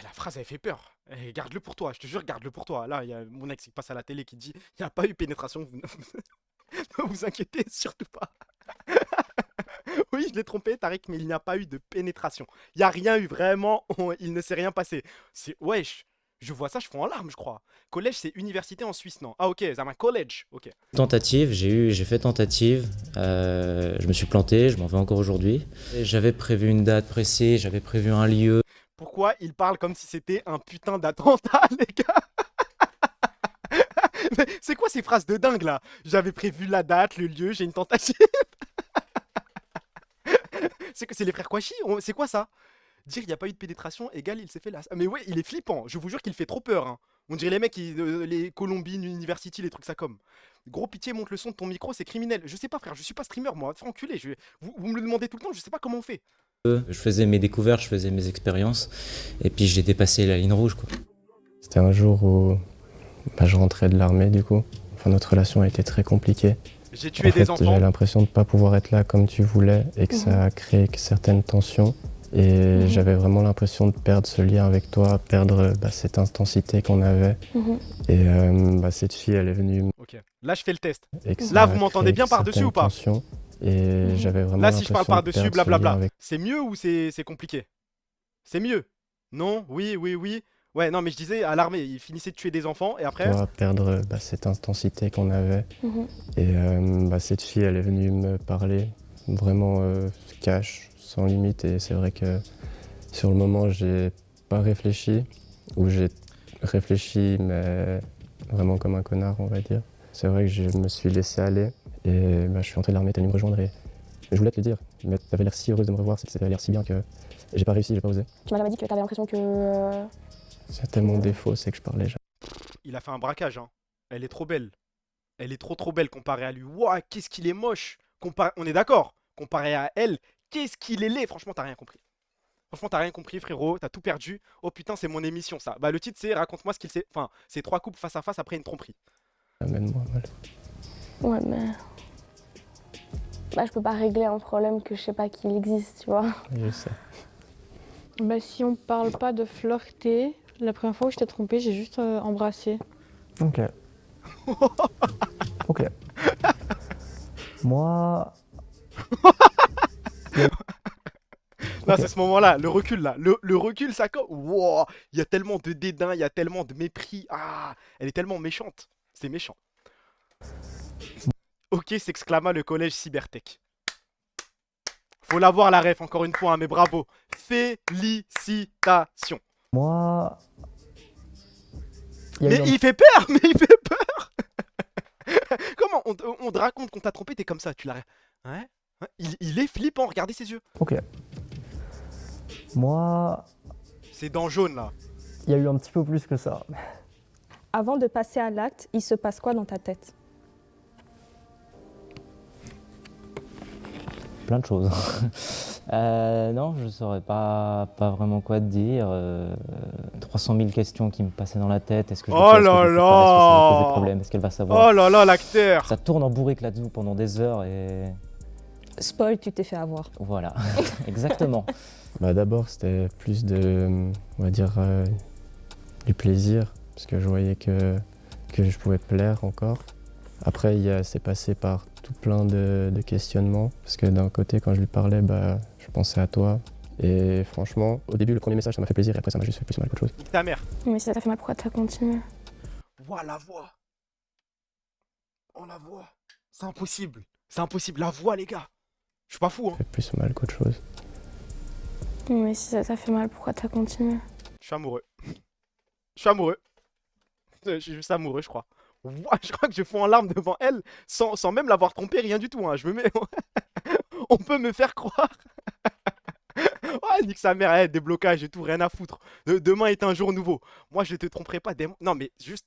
La phrase avait fait peur. Garde-le pour toi, je te jure, garde-le pour toi. Là, il y a mon ex qui passe à la télé qui dit il n'y a pas eu pénétration. Ne vous inquiétez surtout pas. Oui, je l'ai trompé, Tariq, mais il n'y a pas eu de pénétration. Il n'y a rien eu, vraiment, il ne s'est rien passé. C'est wesh, je vois ça, je fonds en larmes, je crois. Collège, c'est université en Suisse, non? Ah ok, c'est un collège, ok. Tentative, j'ai fait tentative, je me suis planté, je m'en vais encore aujourd'hui. J'avais prévu une date précise, j'avais prévu un lieu. Pourquoi il parle comme si c'était un putain d'attentat, les gars? Mais c'est quoi ces phrases de dingue là? J'avais prévu la date, le lieu, j'ai une tentative. C'est les frères Kouachi? C'est quoi ça? Dire il n'y a pas eu de pénétration égale il s'est fait la... Mais ouais, il est flippant, je vous jure qu'il fait trop peur. Hein. On dirait les mecs, les Columbine University, les trucs ça comme. Gros pitié, monte le son de ton micro, c'est criminel. Je sais pas frère, je suis pas streamer moi, fais enculer. Vous me le demandez tout le temps, je sais pas comment on fait. Je faisais mes découvertes, je faisais mes expériences, et puis j'ai dépassé la ligne rouge quoi. C'était un jour où je rentrais de l'armée du coup. Enfin, notre relation a été très compliquée. J'ai tué des enfants. J'avais l'impression de ne pas pouvoir être là comme tu voulais et que ça a créé certaines tensions. Et j'avais vraiment l'impression de perdre ce lien avec toi, perdre cette intensité qu'on avait. Et cette fille, elle est venue. Ok, là je fais le test. Là vous m'entendez bien par-dessus ou pas? Et j'avais vraiment Là, si je parle l'impression de par-dessus, perdre ce lien blablabla, avec c'est mieux ou c'est compliqué? C'est mieux? Non? Oui, oui, oui. Ouais, non, mais je disais, à l'armée, il finissait de tuer des enfants et après. toi, perdre cette intensité qu'on avait. Et cette fille, elle est venue me parler vraiment cash, sans limite. Et c'est vrai que sur le moment, j'ai pas réfléchi, ou j'ai réfléchi, mais vraiment comme un connard, on va dire. C'est vrai que je me suis laissé aller et je suis entré de l'armée, t'es venu me rejoindre et je voulais te le dire. Mais t'avais l'air si heureuse de me revoir, ça avait l'air si bien que j'ai pas réussi, j'ai pas osé. Tu m'as jamais dit que t'avais l'impression que... C'est tellement défaut, c'est que je parlais jamais. Il a fait un braquage, hein. Elle est trop belle. Elle est trop belle comparée à lui. Ouah, qu'est-ce qu'il est moche. On est d'accord. Comparé à elle, qu'est-ce qu'il est laid. Franchement, t'as rien compris. Franchement, t'as rien compris, frérot. T'as tout perdu. Oh putain, c'est mon émission, ça. Bah, le titre, c'est raconte-moi ce qu'il s'est. Enfin, c'est 3 couples face à face après une tromperie. Amène-moi mal. Ouais, mais... Bah, je peux pas régler un problème que je sais pas qu'il existe, tu vois. Je sais. Bah, si on parle pas de flirter, la première fois où je t'ai trompé, j'ai juste embrassé. Ok. Ok. Moi... Là, c'est ce moment-là, le recul là. Le recul, ça. Wow, il y a tellement de dédain, il y a tellement de mépris. Ah, elle est tellement méchante. C'est méchant. Ok, s'exclama le collège Cybertech. Faut l'avoir la ref, encore une fois, hein, mais bravo. Félicitations. Moi... Mais il fait peur, mais il fait peur. Comment on te raconte qu'on t'a trompé, t'es comme ça, tu l'as... Ouais, ouais. Il est flippant, regardez ses yeux. Ok. Moi... C'est dans jaune, là. Il y a eu un petit peu plus que ça. Avant de passer à l'acte, il se passe quoi dans ta tête? Plein de choses. Non, je saurais pas vraiment quoi te dire. 300 000 questions qui me passaient dans la tête. Est-ce que je le Oh fais, est-ce que là je le fais pas, est-ce que ça va me poser là problème, est-ce qu'elle va savoir? Oh là là, l'acteur. Ça tourne en bourrique là-dessous pendant des heures et... Spoil, tu t'es fait avoir. Voilà, exactement. D'abord, c'était plus de, on va dire, du plaisir, parce que je voyais que je pouvais plaire encore. Après, c'est passé par tout plein de questionnements, parce que d'un côté, quand je lui parlais, je pensais à toi. Et franchement, au début, le premier message, ça m'a fait plaisir, et après, ça m'a juste fait plus mal qu'autre chose. Ta mère. Mais si ça t'a fait mal, pourquoi t'as continué? Ouah, la voix. Oh, la voix. C'est impossible. C'est impossible. La voix, les gars. Je suis pas fou, hein. Ça fait plus mal qu'autre chose. Mais si ça t'a fait mal, pourquoi t'as continué? Je suis amoureux. Je suis amoureux. Je suis juste amoureux, je crois. Ouah, je crois que je fonds en larmes devant elle, sans même l'avoir trompée, rien du tout, hein. Je me mets... On peut me faire croire. Ouais, nique sa mère, déblocage et tout, rien à foutre. Demain est un jour nouveau. Moi, je te tromperai pas. Non, mais juste,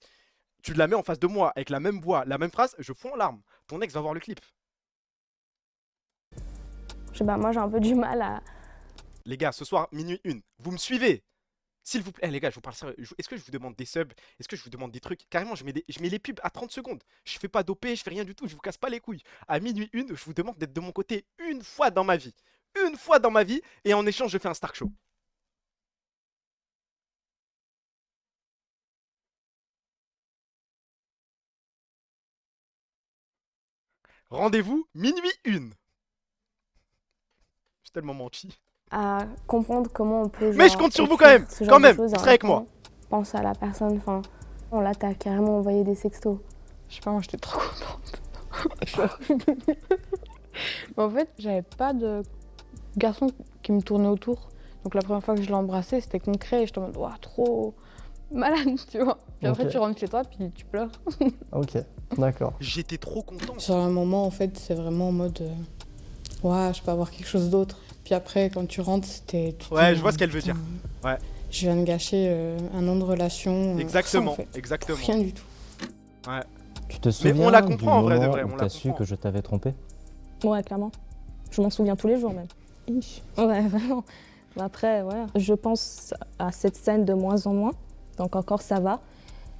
tu la mets en face de moi, avec la même voix, la même phrase, je fonds en larmes. Ton ex va voir le clip. Je sais pas, moi j'ai un peu du mal à... Les gars, ce soir, minuit 1, vous me suivez? S'il vous plaît, les gars, je vous parle sérieux. Est-ce que je vous demande des subs? Est-ce que je vous demande des trucs? Carrément, je mets les pubs à 30 secondes. Je fais pas d'OP, je fais rien du tout, je vous casse pas les couilles. À minuit 1, je vous demande d'être de mon côté une fois dans ma vie. Une fois dans ma vie, et en échange, je fais un Stark Show. Rendez-vous, minuit 1. J'ai tellement menti. à comprendre comment on peut... Mais je compte sur vous quand même. Quand même, vous serez avec moi. Pense à la personne, enfin... Là, t'as carrément envoyé des sextos. Je sais pas, moi, j'étais trop contente. En fait, j'avais pas de garçon qui me tournait autour. Donc la première fois que je l'ai embrassé, c'était concret. Et j'étais en mode, waouh, trop malade, tu vois. Puis après, tu rentres chez toi, puis tu pleures. Ok, d'accord. J'étais trop content. Sur un moment, en fait, c'est vraiment en mode, ouais, je peux avoir quelque chose d'autre. Puis après, quand tu rentres, c'était... Ouais, je vois ce qu'elle veut dire. Ouais. Je viens de gâcher un an de relation. Exactement, sans, en fait. Exactement. Pour rien du tout. Ouais. Tu te souviens Mais on la comprend en vrai de moment vrai, où on t'as la su comprend. que je t'avais trompé? Ouais, clairement. Je m'en souviens tous les jours même. Ouais, vraiment. Mais après, ouais, je pense à cette scène de moins en moins. Donc encore ça va.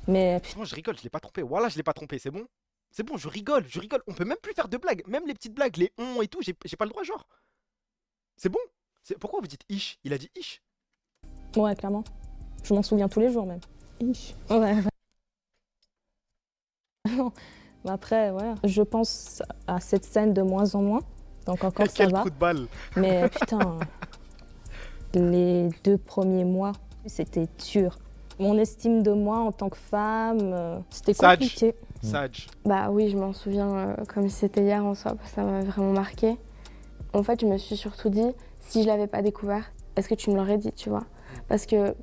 Mais... Moi je rigole, je l'ai pas trompé. Voilà, je l'ai pas trompé, c'est bon? C'est bon, je rigole, je rigole. On peut même plus faire de blagues. Même les petites blagues, les on et tout, j'ai pas le droit, genre. C'est bon? Pourquoi vous dites ish? Il a dit ish? Ouais, clairement. Je m'en souviens tous les jours même. Ouais. Mais après, ouais, je pense à cette scène de moins en moins. Donc encore ça Quel va. trou de balle. Mais putain, les 2 premiers mois, c'était dur. Mon estime de moi en tant que femme, c'était Sage. compliqué. Sage. Bah oui, je m'en souviens comme si c'était hier en soi, parce que ça m'a vraiment marqué. En fait, je me suis surtout dit, si je l'avais pas découvert, est-ce que tu me l'aurais dit, tu vois? Parce que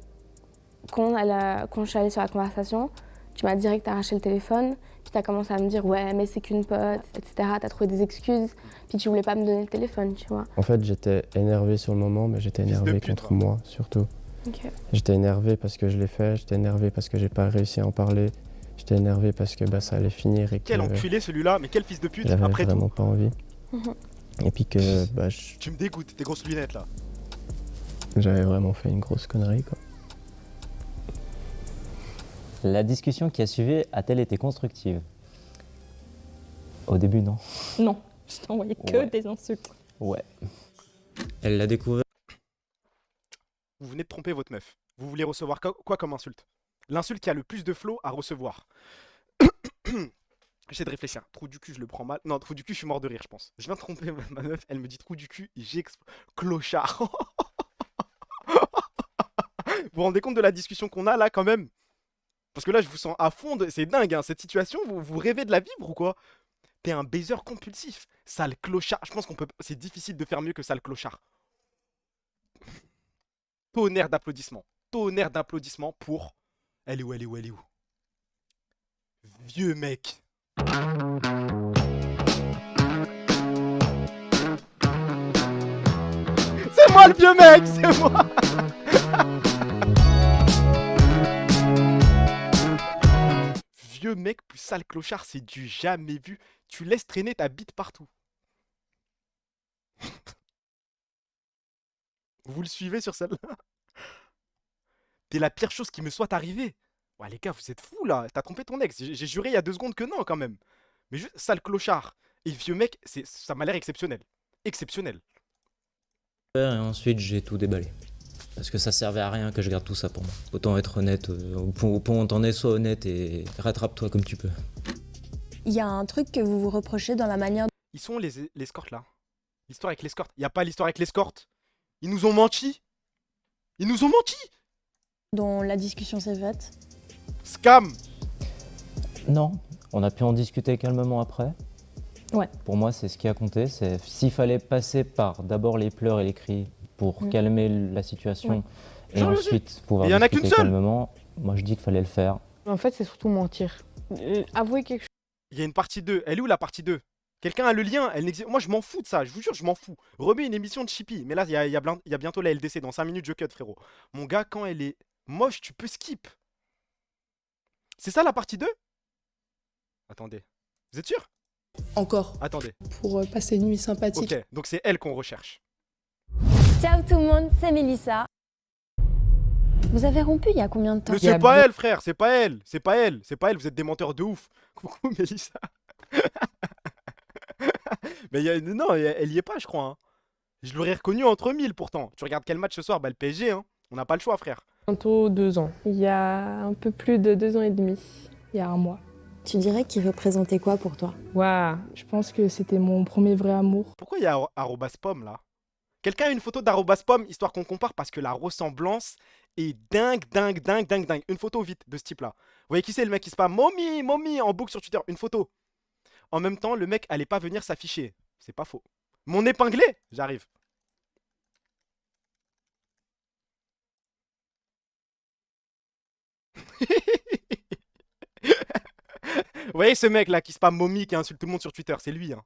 quand je suis allée sur la conversation, tu m'as direct arraché le téléphone, puis tu as commencé à me dire, ouais, mais c'est qu'une pote, etc. Tu as trouvé des excuses, puis tu voulais pas me donner le téléphone, tu vois. En fait, j'étais énervé sur le moment, mais j'étais énervé contre moi, surtout. Ok. J'étais énervé parce que je l'ai fait, j'étais énervé parce que j'ai pas réussi à en parler, j'étais énervé parce que ça allait finir et que Quel enculé celui-là, mais quel fils de pute, j'avais après vraiment tout. pas envie. Et puis que Tu me dégoûtes, tes grosses lunettes là. j'avais vraiment fait une grosse connerie, quoi. La discussion qui a suivi a-t-elle été constructive? Au début, non. Non, je t'ai envoyé que des insultes. Ouais. Elle l'a découvert. Vous venez de tromper votre meuf. Vous voulez recevoir quoi comme insulte? L'insulte qui a le plus de flow à recevoir. J'essaie de réfléchir. Trou du cul, je le prends mal. Non, trou du cul, je suis mort de rire, je pense. Je viens de tromper ma meuf, elle me dit trou du cul, clochard. Vous vous rendez compte de la discussion qu'on a là quand même? Parce que là, je vous sens à fond. C'est dingue, hein, cette situation. Vous rêvez de la vivre ou quoi? T'es un baiser compulsif. Sale clochard. Je pense qu'on peut. C'est difficile de faire mieux que sale clochard. Tonnerre d'applaudissements. Tonnerre d'applaudissements pour. Elle est où, elle est où, elle est où? Vieux mec. C'est moi le vieux mec, c'est moi. Vieux mec plus sale clochard, c'est du jamais vu. Tu laisses traîner ta bite partout. Vous le suivez sur celle-là? T'es la pire chose qui me soit arrivée. Ouais les gars, vous êtes fous là. T'as trompé ton ex. J'ai juré il y a 2 secondes que non quand même. Mais juste sale clochard. Et vieux mec, ça m'a l'air exceptionnel. Exceptionnel. Et ensuite, j'ai tout déballé. Parce que ça servait à rien que je garde tout ça pour moi. Autant être honnête, au point où on t'en est, sois honnête et rattrape-toi comme tu peux. Il y a un truc que vous vous reprochez dans la manière... Ils sont les escortes là. L'histoire avec l'escorte. Il n'y a pas l'histoire avec l'escorte. Ils nous ont menti. Ils nous ont menti. dont la discussion s'est faite. Scam. Non, on a pu en discuter calmement après. Ouais. Pour moi, c'est ce qui a compté. C'est s'il fallait passer par d'abord les pleurs et les cris pour calmer la situation et ensuite pouvoir Il y en a discuter qu'une seule. calmement, moi je dis qu'il fallait le faire. En fait, c'est surtout mentir. Avouer quelque chose. Il y a une partie 2. Elle est où la partie 2? Quelqu'un a le lien? Elle n'existe. Moi, je m'en fous de ça. Je vous jure, je m'en fous. Remets une émission de Chippy. Mais là, il y a bientôt la LDC. Dans 5 minutes, je cut, frérot. Mon gars, quand elle est moche, tu peux skip. C'est ça la partie 2? Attendez. Vous êtes sûr? Encore. Attendez. Pour passer une nuit sympathique. Ok, donc c'est elle qu'on recherche. Ciao tout le monde, c'est Mélissa. Vous avez rompu il y a combien de temps? Mais c'est pas elle, frère, c'est pas elle, c'est pas elle, c'est pas elle, vous êtes des menteurs de ouf. Coucou Mélissa. Mais non, elle y est pas, je crois. Hein. Je l'aurais reconnue entre 1000 pourtant. Tu regardes quel match ce soir? Bah le PSG, hein. On n'a pas le choix, frère. Bientôt 2 ans. Il y a un peu plus de 2 ans et demi. Il y a un mois. Tu dirais qu'il représentait quoi pour toi? Waouh, je pense que c'était mon premier vrai amour. Pourquoi il y a @pom là? Quelqu'un a une photo @pom histoire qu'on compare parce que la ressemblance est dingue. Une photo vite de ce type là. Vous voyez qui c'est le mec qui se passe mommy en boucle sur Twitter? Une photo. En même temps, le mec allait pas venir s'afficher. C'est pas faux. Mon épinglé, j'arrive. Vous voyez ce mec là qui se passe mommy, qui insulte tout le monde sur Twitter, c'est lui. Hein.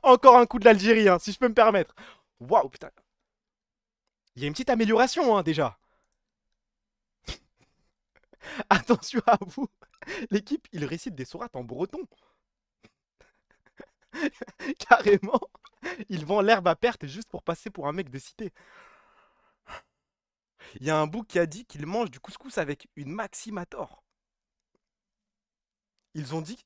Encore un coup de l'Algérie, hein, si je peux me permettre. Waouh, putain. Il y a une petite amélioration, hein, déjà. Attention à vous. L'équipe, il récite des sourates en breton. Carrément. Il vend l'herbe à perte juste pour passer pour un mec de cité. Il y a un bouc qui a dit qu'il mange du couscous avec une maximator. Ils ont dit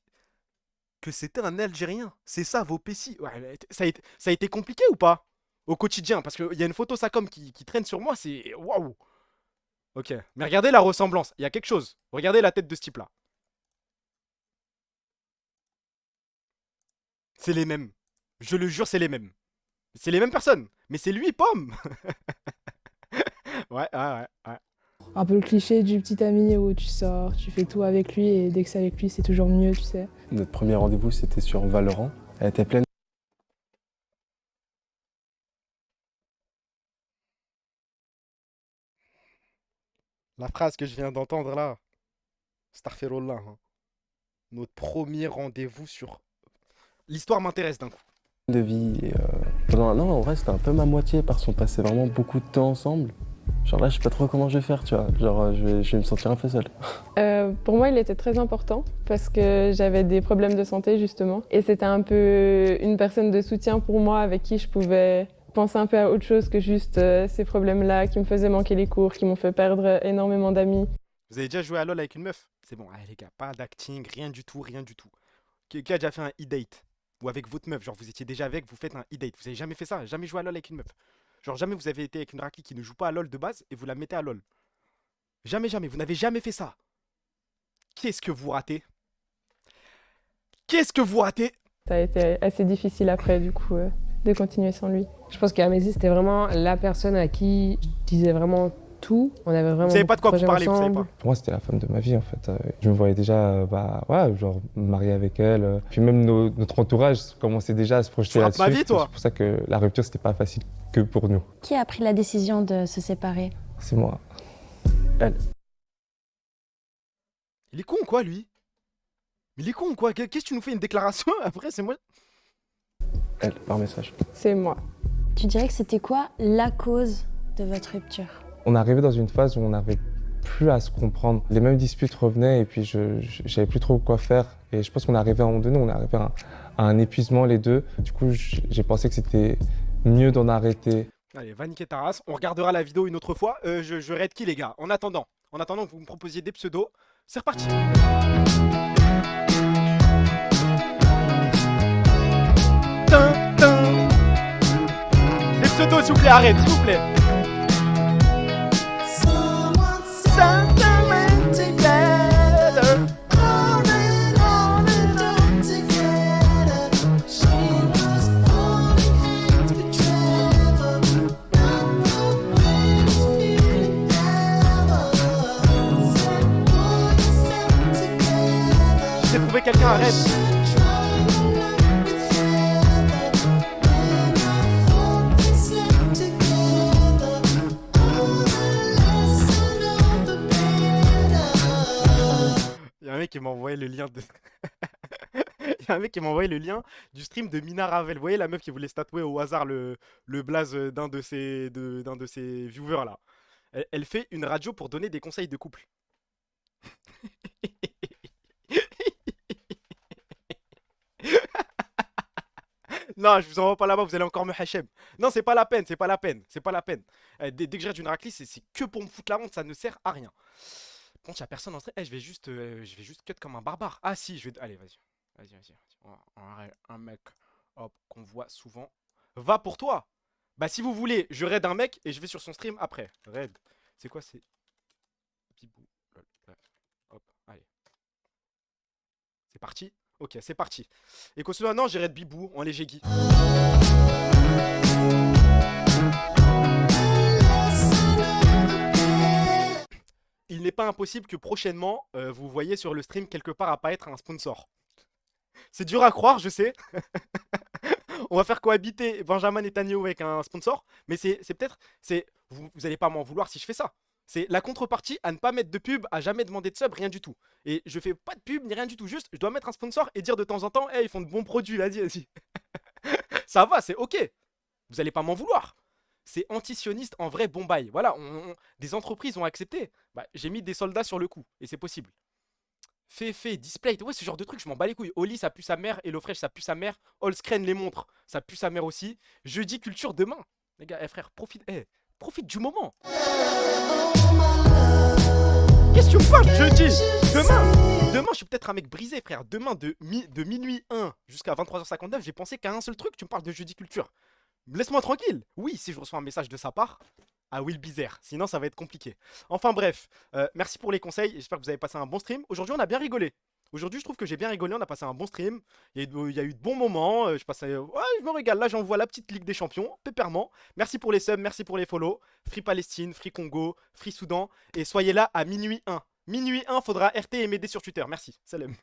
que c'était un Algérien. C'est ça, vos pécis. Ouais, ça a été compliqué ou pas? Au quotidien, parce qu'il y a une photo Sacom qui traîne sur moi, c'est... Waouh. Ok, mais regardez la ressemblance. Il y a quelque chose. Regardez la tête de ce type-là. C'est les mêmes. Je le jure, c'est les mêmes. C'est les mêmes personnes. Mais c'est lui, Pomme. Ouais. Un peu le cliché du petit ami où tu sors, tu fais tout avec lui et dès que c'est avec lui, c'est toujours mieux, tu sais. Notre premier rendez-vous, c'était sur Valorant. Elle était pleine. La phrase que je viens d'entendre là. Starferollah. Hein. Notre premier rendez-vous sur... L'histoire m'intéresse d'un coup. De vie. Et, pendant un an, en vrai, c'était un peu ma moitié parce qu'on passait vraiment beaucoup de temps ensemble. Genre là, je sais pas trop comment je vais faire, tu vois. Genre, je vais me sentir un peu seul. Pour moi, il était très important parce que j'avais des problèmes de santé justement. Et c'était un peu une personne de soutien pour moi avec qui je pouvais penser un peu à autre chose que juste ces problèmes-là qui me faisaient manquer les cours, qui m'ont fait perdre énormément d'amis. Vous avez déjà joué à LoL avec une meuf? C'est bon, allez les gars, pas d'acting, rien du tout. Qui a déjà fait un e-date? Ou avec votre meuf, genre vous étiez déjà avec, vous faites un e-date. Vous avez jamais fait ça? Jamais joué à LoL avec une meuf? Genre jamais vous avez été avec une raki qui ne joue pas à LoL de base et vous la mettez à LoL? Jamais, vous n'avez jamais fait ça. Qu'est-ce que vous ratez? Ça a été assez difficile après du coup de continuer sans lui. Je pense qu'Amézi c'était vraiment la personne à qui je disais vraiment tout. On avait vraiment. Vous savez pas de quoi vous parlez, vous savez pas. Pour moi, c'était la femme de ma vie, en fait. Je me voyais déjà, genre, marié avec elle. Puis même notre entourage commençait déjà à se projeter là-dessus. ma vie, toi. C'est pour ça que la rupture, c'était pas facile que pour nous. Qui a pris la décision de se séparer? C'est moi. Elle. Il est con ou quoi, lui? Il est con ou quoi? Qu'est-ce que tu nous fais une déclaration? Après, c'est moi. Elle, par message. C'est moi. Tu dirais que c'était quoi la cause de votre rupture? On arrivait dans une phase où on n'arrivait plus à se comprendre. Les mêmes disputes revenaient et puis je savais plus trop quoi faire. Et je pense qu'on arrivait à un moment donné, on arrivait à un épuisement les deux. Du coup, j'ai pensé que c'était mieux d'en arrêter. Allez, va niquer ta race. On regardera la vidéo une autre fois. Je raid qui, les gars? En attendant que vous me proposiez des pseudos, c'est reparti. Les pseudos, s'il vous plaît, arrête, s'il vous plaît. J'ai trouvé quelqu'un, arrête. Il y a un mec qui m'a envoyé le lien de... Il y a un mec qui m'a envoyé le lien du stream de Mina Ravel. Vous voyez la meuf qui voulait se tatouer au hasard le blaze d'un de ses viewers là. Elle fait une radio pour donner des conseils de couple. Non, je vous envoie pas là-bas, vous allez encore me hachem. Non, c'est pas la peine. Dès que je reste une raclisse, c'est que pour me foutre la honte, ça ne sert à rien. Bon, il y a personne en stream. Je vais juste cut comme un barbare. Ah si, je vais... Allez, vas-y. Un mec qu'on voit souvent. Va pour toi. Bah si vous voulez, je raid un mec et je vais sur son stream après. Raid. C'est quoi, c'est... Bibou. Hop, allez. C'est parti. Ok, c'est parti. Et qu'au soit non, j'ai raid Bibou en léger Guy. Il n'est pas impossible que prochainement, vous voyez sur le stream quelque part apparaître un sponsor. C'est dur à croire, je sais. On va faire cohabiter Benjamin Netanyahu avec un sponsor. Mais c'est peut-être... Vous allez pas m'en vouloir si je fais ça. C'est la contrepartie à ne pas mettre de pub, à jamais demander de sub, rien du tout. Et je fais pas de pub ni rien du tout. Juste, je dois mettre un sponsor et dire de temps en temps, hey, ils font de bons produits, vas-y. Ça va, c'est ok. Vous allez pas m'en vouloir. C'est anti-sioniste en vrai bon bail. Voilà, des entreprises ont accepté. Bah, j'ai mis des soldats sur le coup, et c'est possible. Fait, display, ouais, ce genre de truc, je m'en bats les couilles. Oli, ça pue sa mère, HelloFresh, ça pue sa mère. Allscreen, les montres, ça pue sa mère aussi. Jeudi, culture, demain. Les gars, frère, profite du moment. Qu'est-ce que tu me parles, jeudi? Demain, je suis peut-être un mec brisé, frère. Demain, de minuit 1 jusqu'à 23h59, j'ai pensé qu'à un seul truc, tu me parles de jeudi culture. Laisse-moi tranquille. Oui, si je reçois un message de sa part, I will be there. Sinon, ça va être compliqué. Enfin bref, merci pour les conseils. J'espère que vous avez passé un bon stream. Aujourd'hui, on a bien rigolé. Aujourd'hui, je trouve que j'ai bien rigolé. On a passé un bon stream. Il y a eu de bons moments. Ouais, je me régale. Là, j'envoie la petite Ligue des Champions. Pépèrement. Merci pour les subs. Merci pour les follow. Free Palestine, Free Congo, Free Soudan. Et soyez là à minuit 1. Minuit 1, faudra RT et m'aider sur Twitter. Merci. Salam.